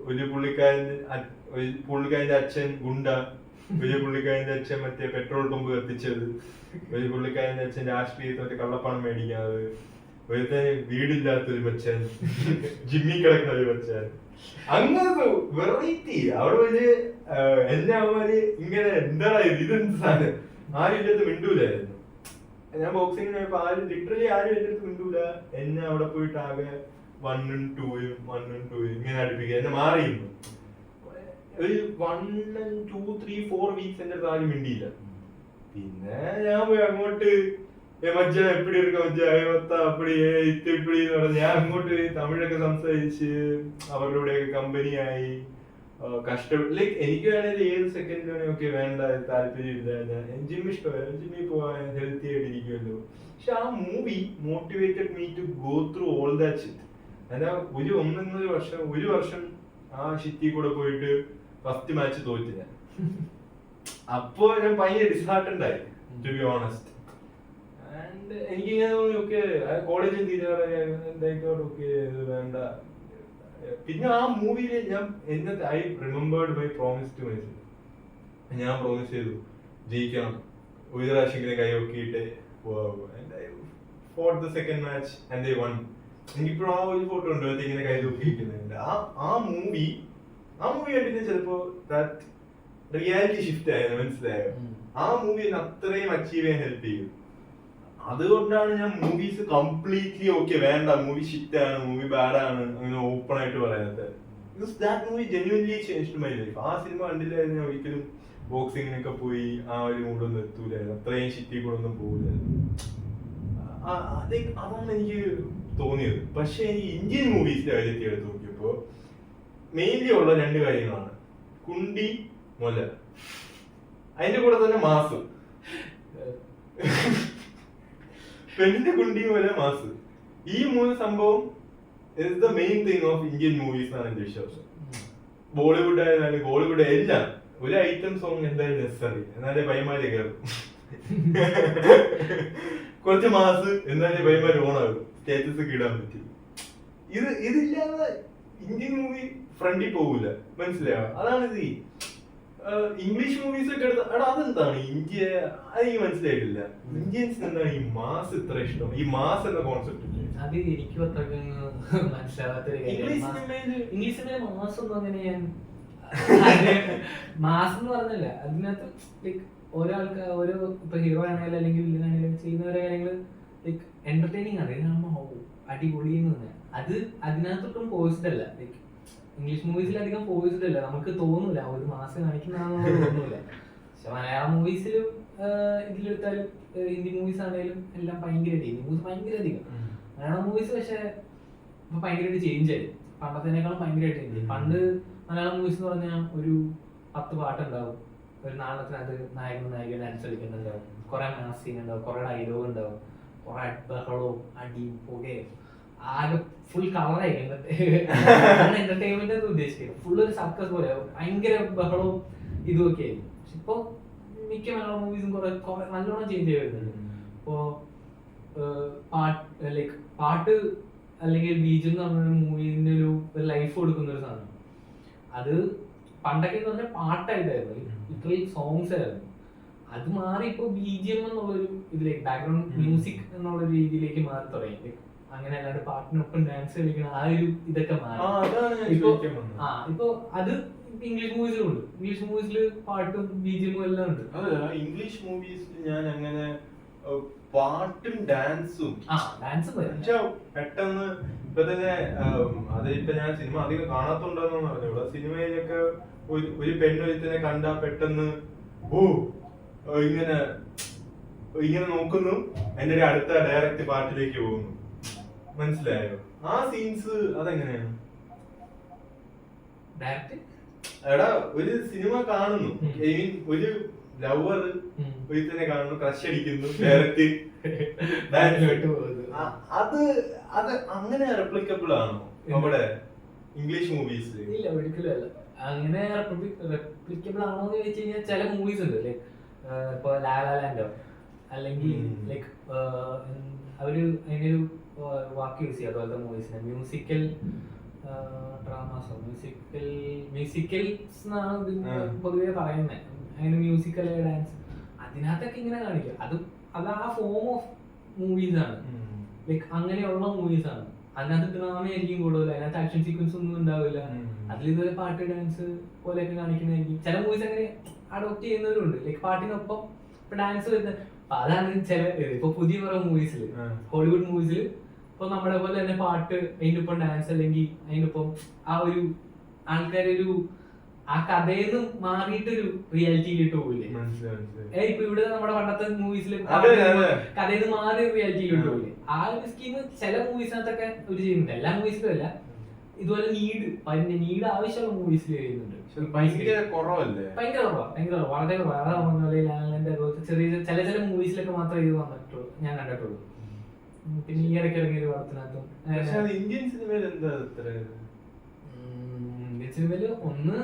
ഒരു പുള്ളിക്കാരന്റെ അച്ഛൻ ഗുണ്ട, ഒരു പുള്ളിക്കാരന്റെ അച്ഛൻ മറ്റേ പെട്രോൾ പമ്പ് കത്തിച്ചത്, ഒരു പുള്ളിക്കാരന്റെ അച്ഛൻ രാഷ്ട്രീയത്തിൽ മറ്റേ കള്ളപ്പണം മേടിക്കാതെ, ഒരുത്തെ വീടില്ലാത്തൊരു ബച്ചൻ, ജിമ്മി കിടക്കുന്ന ഒരു ബച്ചൻ, അങ്ങനത്തെ വെറൈറ്റി. അവിടെ ഒരു എന്നെ അവന്മാര് ഇങ്ങനെ എന്താണ് ഇതെന്ത് സാധനം, ആരും എന്റെ അടുത്ത് മിണ്ടൂലായിരുന്നു. ഞാൻ ബോക്സിങ്ങിന് പോയപ്പോ ലിറ്ററലി ആരും എന്റെ അടുത്ത് മിണ്ടൂല. എന്നെ അവിടെ പോയിട്ട് ആകെ 1 and 2 ഇങ്ങനെ അടുപ്പിക്കുക. എന്നെ മാറിയിരുന്നു. ഒരു 1 and 2, 3, 4 വീക്സ് എന്റെ അടുത്ത് ആരും മിണ്ടിയില്ല. പിന്നെ ഞാൻ പോയി അങ്ങോട്ട് മജ്ജ എപ്പിടി എടുക്ക മജ്ജ അയവത്ത അപ്പടി ഇത്തിപ്പിടി എന്ന് പറഞ്ഞ ഞാൻ അങ്ങോട്ട് തമിഴൊക്കെ സംസാരിച്ച് അവരുടെ കൂടെയൊക്കെ കമ്പനിയായി കഷ്ടപ്പെട്ട്. ലൈക്ക് എനിക്ക് വേണമെങ്കിൽ ഏത് സെക്കൻഡ് വേണമെങ്കിൽ വേണ്ട, താല്പര്യമില്ല, ഞാൻ ജിമ്മ് ഇഷ്ടമല്ല, ജിമ്മിൽ പോവാൻ ഹെൽത്തി ആയിട്ട് ഇരിക്കുമല്ലോ. പക്ഷെ ആ movie motivated me to go through all that shit. എന്നാ ഒരു വർഷം ആ ഷിറ്റിൽ കൂടെ പോയിട്ട് ഫസ്റ്റ് മാച്ച് തോറ്റു ഞാൻ. അപ്പോ ഞാൻ ഭയങ്കര ഡിസ്ഹാർട്ടൻഡ് ആയി, ടു ബി ഓണസ്റ്റ്. ആൻഡ് എനിക്കിങ്ങനെ തോന്നി ഓക്കെ കോളേജിൽ തീരാറായിക്കോട്ടെ, ഓക്കെ ഇത് വേണ്ട. പിന്നെ ആ മൂവിയില് ഞാൻ I remembered my promise to myself. ഞാൻ പ്രോമിസ് ചെയ്തു ജയിക്കണം, ഒരു പ്രാവശ്യം കൈ നോക്കിയിട്ട് for the second match and they won. എനിക്കിപ്പോഴും ആ ഒരു ഫോട്ടോ ഉണ്ട് ഇങ്ങനെ കൈ നോക്കിയിരിക്കുന്നുണ്ട്. ആ മൂവി കണ്ടിട്ട് ചിലപ്പോ റിയാലിറ്റി ഷിഫ്റ്റ് ആയത്, മനസ്സിലായോ? ആ മൂവി എന്നെ അത്രയും അച്ചീവ് ചെയ്യാൻ ഹെൽപ്പ് ചെയ്യും. അതുകൊണ്ടാണ് ഞാൻ മൂവീസ് കംപ്ലീറ്റ്ലി ഓക്കെ വേണ്ട, മൂവി ഷിറ്റ് ആണ്, മൂവി ബാഡ് ആണ് അങ്ങനെ ഓപ്പൺ ആയിട്ട് പറയുന്നത്. That movie genuinely changed my life. ആ സിനിമ കണ്ടില്ലായിരുന്നു ഞാൻ ഒരിക്കലും ബോക്സിങ്ങിനൊക്കെ പോയി ആ ഒരു മൂഡൊന്നും എത്തൂലായിരുന്നു, അത്രയും ഷിറ്റി കൂടെ ഒന്നും പോകില്ലായിരുന്നു. അതാണ് എനിക്ക് തോന്നിയത്. പക്ഷെ എനിക്ക് ഇന്ത്യൻ മൂവീസിന്റെ കാര്യത്തിൽ എടുത്ത് നോക്കിയപ്പോ മെയിൻലി ഉള്ള രണ്ട് കാര്യങ്ങളാണ്: കുണ്ടി, മൊല, അതിന്റെ കൂടെ തന്നെ മാസ്. പെണ്ണിന്റെ കുണ്ടി, മൊല, മാസ്, ഈ മൂന്ന് സംഭവം is the main thing of Indian movies എന്നാണ് എന്റെ വിശ്വാസം. ബോളിവുഡ് ആയാലും ബോളിവുഡ് എല്ലാം ഒരു ഐറ്റം സോങ് എന്തായാലും നെസസറി, എന്നാലേ പൈമാരി കയറും. കുറച്ച് മാസ് എന്നാലേ പൈമാര് ഓണാകും, സ്റ്റാറ്റസ് ഒക്കെ ഇടാൻ പറ്റും. ഇതില്ലാതെ ഇന്ത്യൻ മൂവി ഫ്രണ്ടിൽ പോകൂല, മനസ്സിലായോ? അതാണ് ഇത്. ഇംഗ്ലീഷ് മൂവീസ് ഒക്കെ എടുത്ത അതെന്താണ് ഇന്ത്യ, അത് എനിക്ക് മനസ്സിലായിട്ടില്ല. ഇന്ത്യൻസിന് എന്താണ് ഈ മാസ് ഇത്ര ഇഷ്ടം? ഈ മാസ് എന്ന കോൺസെപ്റ്റ് അത് എനിക്കും അത്രയ്ക്ക് മനസ്സിലാവാത്ത ഇംഗ്ലീഷ് സിനിമ മാസം ഒന്നും അങ്ങനെ ഞാൻ മാസം എന്ന് പറഞ്ഞല്ല. അതിനകത്ത് ലൈക്ക് ഓരോ ആൾക്കാർ ഓരോ ഇപ്പൊ ഹീറോ ആണെങ്കിലും അല്ലെങ്കിൽ വില്ലൻ ആണെങ്കിലും ചെയ്യുന്ന ഓരോ കാര്യങ്ങൾ ലൈക്ക് എന്റർടൈനിങ് ആണ്. ഇതിനാകുമ്പോ അടിപൊളിയെന്ന് തന്നെ അത് അതിനകത്തൊട്ടും ഫോഴ്സ്ഡ് അല്ല. ലൈക്ക് ഇംഗ്ലീഷ് മൂവീസിൽ അധികം ഫോഴ്സ്ഡ് അല്ല, നമുക്ക് തോന്നൂല ഒരു മാസം കാണിക്കുന്നതാണെന്ന് തോന്നൂല. പക്ഷെ മലയാളം മൂവീസിലും ഇതിലെടുത്താലും ഹിന്ദി മൂവീസ് ആണെങ്കിലും എല്ലാം ഭയങ്കരമായിട്ട് ഹിന്ദി മൂവീസ് ഭയങ്കര അധികം. മലയാളം മൂവീസ് പക്ഷെ ഇപ്പൊ ഭയങ്കരമായിട്ട് ചേഞ്ച് ആയി, പണ്ടത്തേനേക്കാളും ഭയങ്കരമായിട്ട് ചേഞ്ച് ആയി. പണ്ട് മലയാളം മൂവീസ് എന്ന് പറഞ്ഞാൽ ഒരു 10 പാട്ടുണ്ടാവും, ഒരു നാളത്തിനകത്ത് നായകൻ നായിക ഡാൻസ് കളിക്കുന്നുണ്ടാവും, കുറെ മാസ് സീൻ ഉണ്ടാവും, കുറെ ഡയലോഗ് ഉണ്ടാവും, കുറെ ബഹളവും അടിയും പുകയും, ആകെ ഫുൾ കളറായി എന്റർടൈൻമെന്റ് എന്ന് ഉദ്ദേശിക്കുന്നത്. ഫുൾ ഒരു സർക്കസ് പോലെ ഭയങ്കര ബഹളവും ഇതുമൊക്കെ ആയി. പക്ഷെ ഇപ്പൊ മിക്ക മലയാളം മൂവീസും കുറെ നല്ലോണം ചേഞ്ച് ആയി വരുന്നുണ്ട്. ഇപ്പോ ലൈക്ക് പാട്ട് അല്ലെങ്കിൽ ബീജം എന്ന് പറഞ്ഞ മൂവിന്റെ ഒരു ലൈഫ് കൊടുക്കുന്ന ഒരു സാധനം. അത് പണ്ടൊക്കെ എന്ന് പറഞ്ഞാൽ പാട്ടായിട്ടായിരുന്നു, ഇത്രയും സോങ്സ് ആയിരുന്നു. അത് മാറി ഇപ്പൊ BGM എന്നുള്ളൊരു ഇതിലേക്ക് ബാക്ക്ഗ്രൗണ്ട് മ്യൂസിക് എന്നുള്ള രീതിയിലേക്ക് മാറി തുടങ്ങി. അങ്ങനെ അല്ലാണ്ട് പാട്ടിനൊപ്പം ഡാൻസ് കളിക്കണം ആ ഒരു ഇതൊക്കെ മാറി. ഇപ്പൊ അത് ഇംഗ്ലീഷ് മൂവീസിലും ഉണ്ട്. ഇംഗ്ലീഷ് മൂവീസിൽ പാട്ടും BGM എല്ലാം ഉണ്ട്. ഇംഗ്ലീഷ് മൂവീസിൽ ഞാൻ അങ്ങനെ പാട്ടും ഡാൻസും പെട്ടെന്ന് ഇപ്പൊ തന്നെ അതിപ്പോ ഞാൻ സിനിമ അധികം കാണാത്തുണ്ടോന്ന് പറഞ്ഞോളൂ. സിനിമയിലൊക്കെ ഒരു പെണ്ണൊരുത്തിനെ കണ്ടാ പെട്ടെന്ന് ഇങ്ങനെ ഇങ്ങനെ നോക്കുന്നു, എന്റെ ഒരു അടുത്ത ഡയറക്റ്റ് പാട്ടിലേക്ക് പോകുന്നു, മനസ്സിലായോ? ആ സീൻസ് അതെങ്ങനെയാണ്? എടാ ഒരു സിനിമ കാണുന്നു, ഒരു ലവർ ഒരുത്തനെ കാണുന്നു, ക്രഷ് അടിക്കുന്നു, ഡയറക്റ്റ് അത് അത് അങ്ങനെ റെപ്ലിക്കബിൾ ആണോ നമ്മുടെ ഇംഗ്ലീഷ് മൂവീസിൽ? ഇല്ല, ഒരിക്കലും അല്ല. അങ്ങനെ റെപ്ലിക്കബിൾ ആണോ എന്ന് ചോദിച്ചു കഴിഞ്ഞാൽ ചില മൂവീസ് ഉണ്ട്, ലൈക്ക് ഇപ്പൊ ലാലാ ലാൻഡോ അല്ലെങ്കിൽ ലൈക്ക് അവര് അതിനൊരു വാക്ക് യൂസ് ചെയ്യും അതുപോലത്തെ മൂവീസിന് മ്യൂസിക്കൽ ഡ്രാമാസോ മ്യൂസിക്കൽസ് എന്നാണ് പൊതുവെ പറയുന്നത്. അങ്ങനെ മ്യൂസിക്കൽ ഡാൻസ് അതിനകത്തൊക്കെ ഇങ്ങനെ കാണിക്കും. അത് ആ ഫോം ഓഫ് മൂവീസ് ആണ്, ലൈക്ക് അങ്ങനെയുള്ള മൂവീസ് ആണ്. അതിനകത്ത് ഡ്രാമ ആയിരിക്കും കൂടുതൽ, അതിനകത്ത് ആക്ഷൻ സീക്വൻസ് ഒന്നും ഉണ്ടാവില്ല. അതിൽ ഇതുപോലെ പാട്ട് ഡാൻസ് പോലെയൊക്കെ കാണിക്കുന്നതായിരിക്കും. ചില മൂവീസ് അങ്ങനെ അഡോപ്റ്റ് ചെയ്യുന്നവരുണ്ട്, ലൈക്ക് പാട്ടിനൊപ്പം ഇപ്പൊ ഡാൻസ് വരുന്നത്. അതാണ് ചില ഇപ്പൊ പുതിയ കുറെ മൂവീസിൽ, ഹോളിവുഡ് മൂവീസിൽ ഇപ്പൊ നമ്മുടെ പോലെ തന്നെ പാട്ട്, അതിന്റെ ഒപ്പം ഡാൻസ് അല്ലെങ്കിൽ അതിന്റെ ഒപ്പം ആ ഒരു ആൾക്കാരൊരു ആ കഥയിൽ നിന്ന് മാറിയിട്ടൊരു റിയാലിറ്റിയിലിട്ട് പോകില്ലേ? ഇപ്പൊ ഇവിടെ നമ്മുടെ പണ്ടത്തെ മൂവീസിൽ കഥയിൽ നിന്ന് മാറി റിയാലിറ്റിയിലിട്ട് പോകില്ലേ? ആ ഒരു സ്കീം ചില മൂവീസിനകത്തൊക്കെ ഒരു ചെയ്യുന്നുണ്ട്, എല്ലാ മൂവീസിലും അല്ല. ഇതുപോലെ നീഡ് ആവശ്യമുള്ള മൂവീസിൽ ചെയ്യുന്നുണ്ട്. ഭയങ്കര കുറവല്ലേ? ഭയങ്കര വളരെ കുറവ്. ചെറിയ ചില മൂവീസിലൊക്കെ മാത്രമേ ഇത് വന്നിട്ടുള്ളൂ, ഞാൻ കണ്ടിട്ടുള്ളൂ. പിന്നെ ഈ ഇടയ്ക്ക് ഇറങ്ങിയ ഒരു പടത്തിനകത്തും. ഇന്ത്യൻ സിനിമയിൽ എന്താ ഇന്ത്യൻ സിനിമയില് ഒന്ന്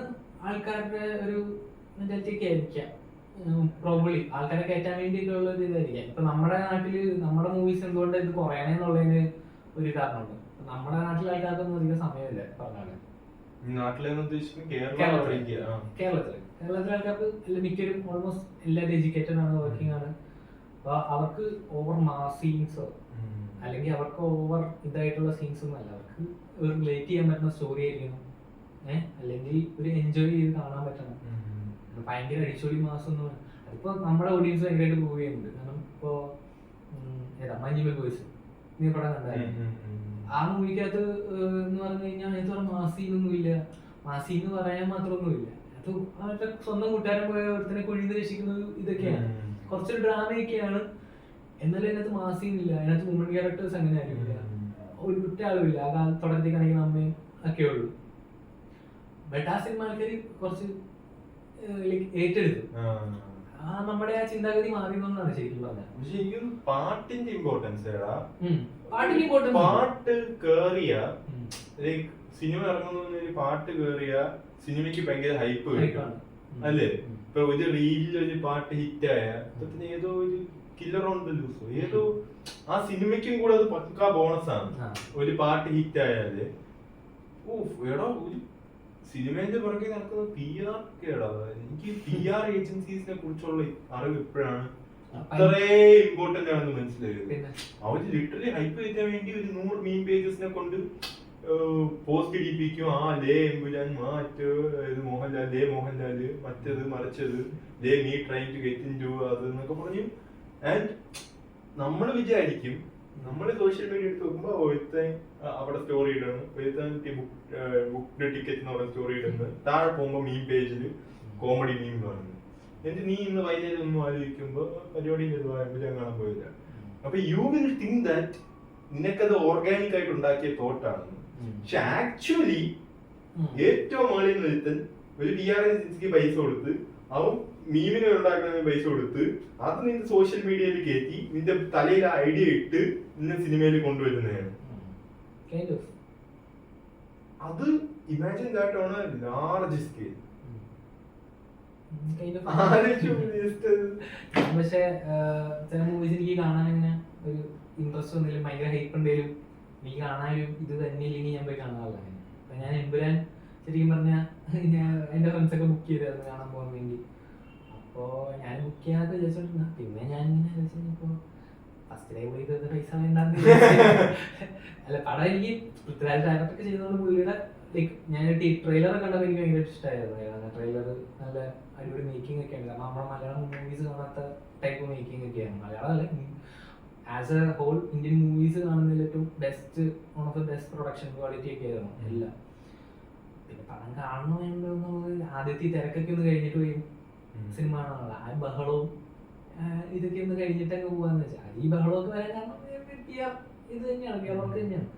ആൾക്കാരുടെ ഒരു മെന്റാലിറ്റി ആയിരിക്കാം, പ്രോബ്ലി ആൾക്കാരെ കയറ്റാൻ വേണ്ടിയിട്ടുള്ള ഒരു ഇതായിരിക്കാം. ഇപ്പൊ നമ്മുടെ നാട്ടില് നമ്മുടെ മൂവീസ് എന്തുകൊണ്ട് ഇത് കുറയണെന്നുള്ളതിന് ഒരു കാരണമുണ്ട്. നമ്മുടെ നാട്ടിലെ ആൾക്കാർക്കൊന്നും അധികം സമയമില്ല പറഞ്ഞാല്. കേരളത്തിലെ ആൾക്കാർക്ക് മിക്കവരും ഓൾമോസ്റ്റ് എല്ലാവരും എഡ്യൂക്കേറ്റഡ് ആണ്, വർക്കിംഗ് ആണ്. അപ്പൊ അവർക്ക് ഓവർ മാസ് സീൻസോ അല്ലെങ്കിൽ അവർക്ക് ഓവർ ഇതായിട്ടുള്ള സീൻസ് ഒന്നും അല്ല. അവർക്ക് റിലേറ്റ് ചെയ്യാൻ പറ്റുന്ന സ്റ്റോറി ആയിരിക്കണം, അല്ലെങ്കിൽ ഒരു എൻജോയ് ചെയ്ത് കാണാൻ പറ്റണം. ഭയങ്കര അടിച്ചോടി മാസം എന്ന് പറഞ്ഞാൽ അതിപ്പോ നമ്മുടെ ഓഡിയൻസ് ഭയങ്കരമായിട്ട് മൂവ് ചെയ്യുന്നുണ്ട്. കാരണം ഇപ്പോ ഏതാ മഞ്ഞുമൽ ബോയ്സ് നീ പടം കണ്ടായിരുന്നു. ആ മൂവിക്കകത്ത് എന്ന് പറഞ്ഞു കഴിഞ്ഞാൽ അതിന് പറഞ്ഞ മാസീനൊന്നുമില്ല, മാസീന്ന് പറയാൻ മാത്രമൊന്നുമില്ല. അത് അവരുടെ സ്വന്തം കൂട്ടുകാരൻ പോയ ഒരുത്തനെ കുഴിന്ന് രക്ഷിക്കുന്നത് ഇതൊക്കെയാണ്, കുറച്ചൊരു ഡ്രാമയൊക്കെയാണ്. എന്നാലും അതിനകത്ത് മാസീനില്ല, അതിനകത്ത് വുമൺ ക്യാരക്ടേഴ്സ് അങ്ങനെ ആയിരിക്കില്ല, ഒരു ഒറ്റ ആളുമില്ല. ആ തുടക്കത്തിൽ കാണിക്കുന്ന അമ്മയും ഒക്കെ ഉള്ളൂ. ബട്ട് ആ സിനിമ ആൾക്കാർ കുറച്ച് ഏറ്റെടുത്തു. ആ നമ്മുടെ ആ ചിന്താഗതി മാറിയെന്നാണ് ശരിക്കും പറഞ്ഞത്. പക്ഷെ എനിക്ക് പാട്ടിന്റെ ഇമ്പോർട്ടൻസ് പാട്ട് കേറിയ സിനിമ ഇറങ്ങുന്ന പാട്ട് കേറിയ സിനിമയ്ക്ക് ഭയങ്കര ഹൈപ്പ് കിട്ടും അല്ലേ? ഇപ്പൊ ഒരു റീലിൽ ഒരു പാട്ട് ഹിറ്റായ ഏതോ ഒരു കില്ലർ ഓൺ ദ ലൂസോ ഏതോ ആ സിനിമയ്ക്കും കൂടെ അത് പക്കാ ബോണസാണ്. ഒരു പാട്ട് ഹിറ്റ് ആയാല് എടാ ഒരു സിനിമേന്റെ പുറകെ നടക്കുന്ന PR കേടാ. എനിക്ക് PR ഏജൻസീസിനെ കുറിച്ചുള്ള അറിവ് ഇപ്പോഴാണ് അത്രേ ഇമ്പോർട്ടന്റ് ആണെന്ന് മനസ്സിലായത്. അവര് ലിറ്ററലി ഹൈപ്പ് ചെയ്യാൻ വേണ്ടി ഒരു 100 മീം പേജസിനെ കൊണ്ട് പോസ്റ്റ് ഇടിപ്പിക്കും. ആ ലേ എമ്പുലാൻ മാറ്റ് ഇത് മോഹൻലാൽ, ലേ മോഹൻലാല്, മറ്റത് മറിച്ചത്, let me try to get into അത് എന്നൊക്കെ പറഞ്ഞു. ആൻഡ് നമ്മൾ വിചാരിക്കും, നമ്മൾ സോഷ്യൽ മീഡിയ എടുത്ത് നോക്കുമ്പോ ഒരുത്തൻ അവിടെ സ്റ്റോറി ഇടുന്നു, ഒരുത്തൻ ബുക്ക് ടിക്കറ്റ് എന്ന് പറഞ്ഞ സ്റ്റോറി ഇടുന്നു, താഴെ പോകുമ്പോ മീം പേജിൽ കോമഡി മീം കാണുന്നു. എന്നിട്ട് നീ ഇന്ന് വൈകുന്നേരം ഒന്നും ആലോചിക്കുമ്പോ പരിപാടി എമ്പുലാൻ കാണാൻ പോയില്ല. അപ്പൊ യു വിൽ തിങ്ക് ദാറ്റ് നിനക്കത് ഓർഗാനിക് ആയിട്ട് ഉണ്ടാക്കിയ തോട്ടാണെന്ന്. പക്ഷെ ആക്ച്വലി ഏറ്റവും മുകളിൽ ഒരുത്തൻ ഒരു PR ഏജൻസിക്ക് പൈസ കൊടുത്ത് അവൻ മീമിനെ ഉണ്ടാക്കുന്ന പൈസ കൊടുത്ത് അത് നിന്റെ സോഷ്യൽ മീഡിയയിൽ കയറ്റി നിന്റെ തലയിൽ ഐഡിയ ഇട്ട് നിന്നെ സിനിമയിൽ കൊണ്ടുവരുന്നതാണ്. അത് imagine that on A large scale. പക്ഷെ ചില മൂവീസ് എനിക്ക് കാണാൻ ഇങ്ങനെ ഒരു ഇൻട്രസ്റ്റ് ഒന്നും ഭയങ്കര ഹൈപ്പ് ഉണ്ടെങ്കിലും എനിക്ക് കാണാനും ഇത് തന്നെ ഇല്ലെങ്കിൽ ഞാൻ പോയി കാണാറില്ല. അപ്പൊ ഞാൻ എമ്പുരാൻ ശരിക്കും പറഞ്ഞാൽ എന്റെ ഫ്രണ്ട്സൊക്കെ ബുക്ക് ചെയ്തായിരുന്നു കാണാൻ പോകാൻ വേണ്ടി. അപ്പോ ഞാൻ ബുക്ക് ചെയ്യാനൊക്കെ വിചാരിച്ചോണ്ടിരുന്ന, പിന്നെ ഞാൻ ഇങ്ങനെ ആലോചിച്ചപ്പോ ഫസ്റ്റ് ഡേ പോയി പൈസ വേണ്ടാന്ന് അല്ല പടം എനിക്ക് പൃഥ്വിരാജ് ഡയറക്ടൊക്കെ ചെയ്തതുകൊണ്ട് പുള്ളിയുടെ ലൈക്ക് ഞാൻ ട്രെയിലർ കണ്ടപ്പോൾ എനിക്ക് ഭയങ്കര ഇഷ്ടമായിരുന്നു. ട്രെയിലർ നല്ല അടിപൊളി മേക്കിംഗ് ഒക്കെ ഉണ്ട്. കാരണം നമ്മുടെ മലയാളം മൂവീസ് കാണാത്ത ടൈപ്പ് മേക്കിംഗ് ഒക്കെയാണ്. മലയാളം അല്ല, as a whole Indian movies കാണുന്നതിൽ ഏറ്റവും best one of the best production quality ഒക്കെ ആയിരുന്നു എല്ലാം. പിന്നെ പടം കാണണം വേണ്ടത് ആദ്യത്തെ തിരക്കൊക്കെ ഒന്ന് കഴിഞ്ഞിട്ട് പോയി സിനിമ കാണാനുള്ള ആ ബഹളവും ഇതൊക്കെ ഒന്ന് കഴിഞ്ഞിട്ടൊക്കെ പോവാന്ന് വെച്ചാൽ ഈ ബഹളമൊക്കെ വരാൻ കാരണം ഇത് തന്നെയാണ്, കേരളത്തിൽ തന്നെയാണ്.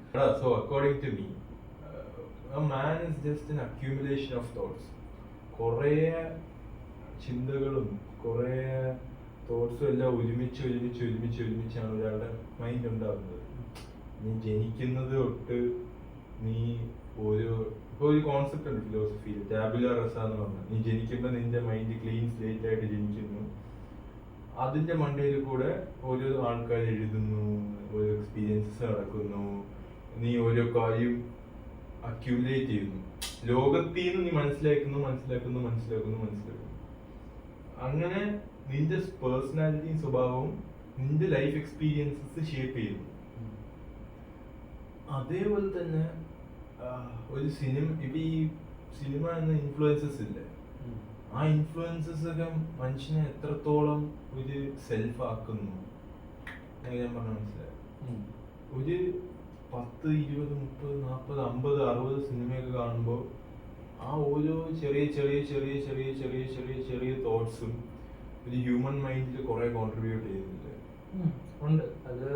So according to me, a man is just an accumulation of thoughts. കുറേ ചിന്തകളും കുറേ തോട്ട്സും എല്ലാം ഒരുമിച്ചാണ് ഒരാളുടെ മൈൻഡ് ഉണ്ടാകുന്നത്. നീ ജനിക്കുന്നത് തൊട്ട് നീ ഇപ്പോൾ ഒരു കോൺസെപ്റ്റ് ഉണ്ട് ഫിലോസഫിയിൽ, ടാബുലാ റസ എന്ന് പറഞ്ഞാൽ. നീ ജനിക്കുമ്പോൾ നിന്റെ മൈൻഡ് ക്ലീൻ സ്ലേറ്റ് ആയിട്ട് ജനിക്കുന്നു. അതിന്റെ മണ്ടയിൽ കൂടെ ഓരോ ആൾക്കാർ എഴുതുന്നു, ഓരോ എക്സ്പീരിയൻസസ് നടക്കുന്നു, നീ ഓരോ കാര്യം അക്യൂമുലേറ്റ് ചെയ്യുന്നു. ലോകത്തിൽ നിന്ന് നീ മനസ്സിലാക്കുന്നു. അങ്ങനെ നിന്റെ പേഴ്സണാലിറ്റിയും സ്വഭാവവും നിന്റെ ലൈഫ് എക്സ്പീരിയൻസസ് ഷേപ്പ് ചെയ്യുന്നു. അതേപോലെ തന്നെ ഒരു ഇപ്പൊ ഈ സിനിമ എന്ന ഇൻഫ്ലുവൻസസ് ഇല്ലേ, ആ ഇൻഫ്ലുവൻസസ് ഒക്കെ മനുഷ്യനെ എത്രത്തോളം ഒരു സെൽഫ് ആക്കുന്നു ഞാൻ പറഞ്ഞ മനസ്സിലായി. ഒരു 10, 20, 30, 40, 50, 60 സിനിമയൊക്കെ കാണുമ്പോൾ ആ ഓരോ ചെറിയ തോട്ട്സും ഒരു ഹ്യൂമൻ മൈൻഡിൽ കുറെ കോൺട്രിബ്യൂട്ട് ചെയ്യുന്നുണ്ട്. ഉണ്ട്. അത്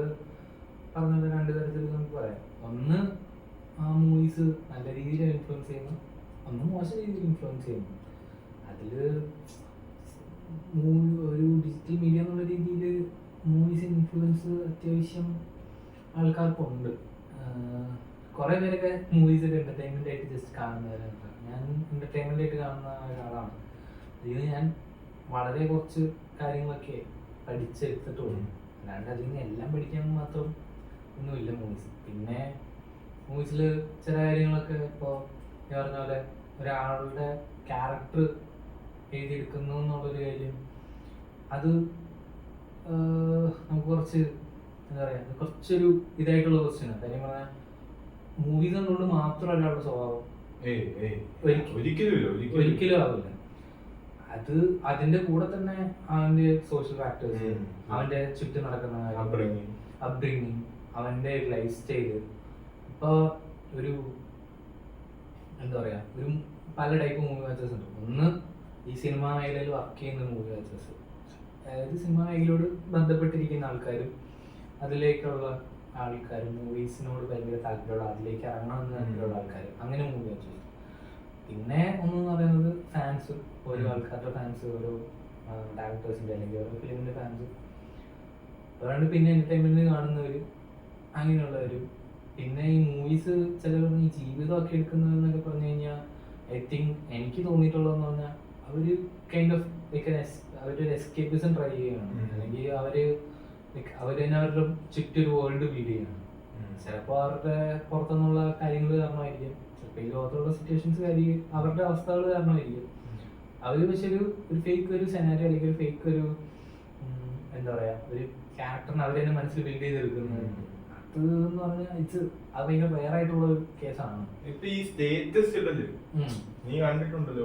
പറഞ്ഞത് രണ്ട് തരത്തിൽ നമുക്ക് പറയാം. ഒന്ന് ആ മൂവീസ് നല്ല രീതിയിൽ ഇൻഫ്ലുവൻസ് ചെയ്യുന്നു, ഒന്ന് മോശം രീതിയിൽ ഇൻഫ്ലുവൻസ് ചെയ്യുന്നു. അതില് ഒരു ഡിജിറ്റൽ മീഡിയ എന്നുള്ള രീതിയിൽ മൂവീസ് ഇൻഫ്ലുവൻസ് അത്യാവശ്യം ആൾക്കാർക്കുണ്ട്. കുറെ പേരൊക്കെ മൂവീസ് ഒരു എന്റർടൈൻമെന്റ് ആയിട്ട് ജസ്റ്റ് കാണുന്നവരുണ്ട്. ഞാൻ എന്റർടൈൻമെന്റ് ആയിട്ട് കാണുന്ന ഒരാളാണ്. അതിൽ ഞാൻ വളരെ കുറച്ച് കാര്യങ്ങളൊക്കെ പഠിച്ചെടുത്തിട്ടുള്ളൂ. അല്ലാണ്ട് അതിൽ നിന്ന് എല്ലാം പഠിക്കാൻ മാത്രം ഒന്നുമില്ല മൂവീസ്. പിന്നെ മൂവീസിൽ ചില കാര്യങ്ങളൊക്കെ ഇപ്പോൾ ഞാൻ പറഞ്ഞ പോലെ ഒരാളുടെ ക്യാരക്ടർ എഴുതിയെടുക്കുന്നു എന്നുള്ളൊരു കാര്യം, അത് നമുക്ക് കുറച്ച് എന്താ പറയുക, കുറച്ചൊരു ഇതായിട്ടുള്ള ക്വസ്റ്റ്യനാണ്. കാര്യം പറഞ്ഞാൽ മൂവീസ് കണ്ടുകൊണ്ട് മാത്രമല്ല അവരുടെ സ്വഭാവം ഒരിക്കലും ആവില്ല. അത് അതിന്റെ കൂടെ തന്നെ അവന്റെ സോഷ്യൽ ഫാക്ടേഴ്സ്, ഉം. അവന്റെ ചുറ്റും നടക്കുന്ന Upbringing. അപ്ബ്രിങ്ങിങ്, അവന്റെ ലൈഫ് സ്റ്റൈല്. ഇപ്പൊ ഒരു എന്താ പറയാ, ഒരു പല ടൈപ്പ് മൂവി വാച്ചേഴ്സ് ഉണ്ട്. ഒന്ന് ഈ സിനിമാ മേഖലയിൽ വർക്ക് ചെയ്യുന്ന മൂവി വാച്ചേഴ്സ്, അതായത് സിനിമാ മേഖലയോട് ബന്ധപ്പെട്ടിരിക്കുന്ന ആൾക്കാരും അതിലേക്കുള്ള ആൾക്കാരും മൂവീസിനോട് ഭയങ്കര താല്പര്യമുള്ള, അതിലേക്ക് ഇറങ്ങണമെന്ന് താല്പര്യമുള്ള ആൾക്കാർ, അങ്ങനെ മൂവി വാച്ചേഴ്സ്. പിന്നെ ഒന്നെന്ന് പറയുന്നത് ഫാൻസ്, ഓരോ ആൾക്കാരുടെ ഫാൻസ്, ഓരോ ഡയറക്ടേഴ്സിന്റെ അല്ലെങ്കിൽ ഓരോ ഫിലിമിന്റെ ഫാൻസ്. അതുകൊണ്ട് പിന്നെ എന്റർടൈൻമെന്റ് കാണുന്നവര്, അങ്ങനെയുള്ളവരും. പിന്നെ ഈ മൂവീസ് ചിലവർ ഈ ജീവിതമൊക്കെ എടുക്കുന്നതെന്നൊക്കെ പറഞ്ഞു കഴിഞ്ഞാൽ ഐ തിങ്ക് എനിക്ക് തോന്നിയിട്ടുള്ളതെന്ന് പറഞ്ഞാൽ അവര് കൈൻഡ് ഓഫ് അവരൊരു എസ്കേപ്പിസം ട്രൈ ചെയ്യുകയാണ്, അല്ലെങ്കിൽ അവര് തന്നെ അവരുടെ ചുറ്റൊരു വേൾഡ് ബിൽഡ് ചെയ്യാണ്. ചിലപ്പോൾ അവരുടെ പുറത്തുനിന്നുള്ള കാര്യങ്ങൾ കാരണമായിരിക്കും, ചിലപ്പോൾ ഈ ലോകത്തുള്ള സിറ്റുവേഷൻസ് അവരുടെ അവസ്ഥകൾ കാരണമായിരിക്കും. അവര് പക്ഷെ ഒരു ഫേക്ക് ഒരു സെനാരിയോ അല്ലെങ്കിൽ ഒരു ഫേക്ക് ഒരു എന്താ പറയാ, ഒരു ക്യാരക്ടറിനെ അവർ തന്നെ മനസ്സിൽ ബിൽഡ് ചെയ്തെടുക്കുന്നത്. അത് എന്ന് പറഞ്ഞാൽ അത് ഭയങ്കര റെയർ ആയിട്ടുള്ള ഒരു കേസാണ്. ഇപ്പൊ ഈ സ്റ്റേറ്റസ് ഇടല് നീ കണ്ടിട്ടുണ്ടല്ലോ,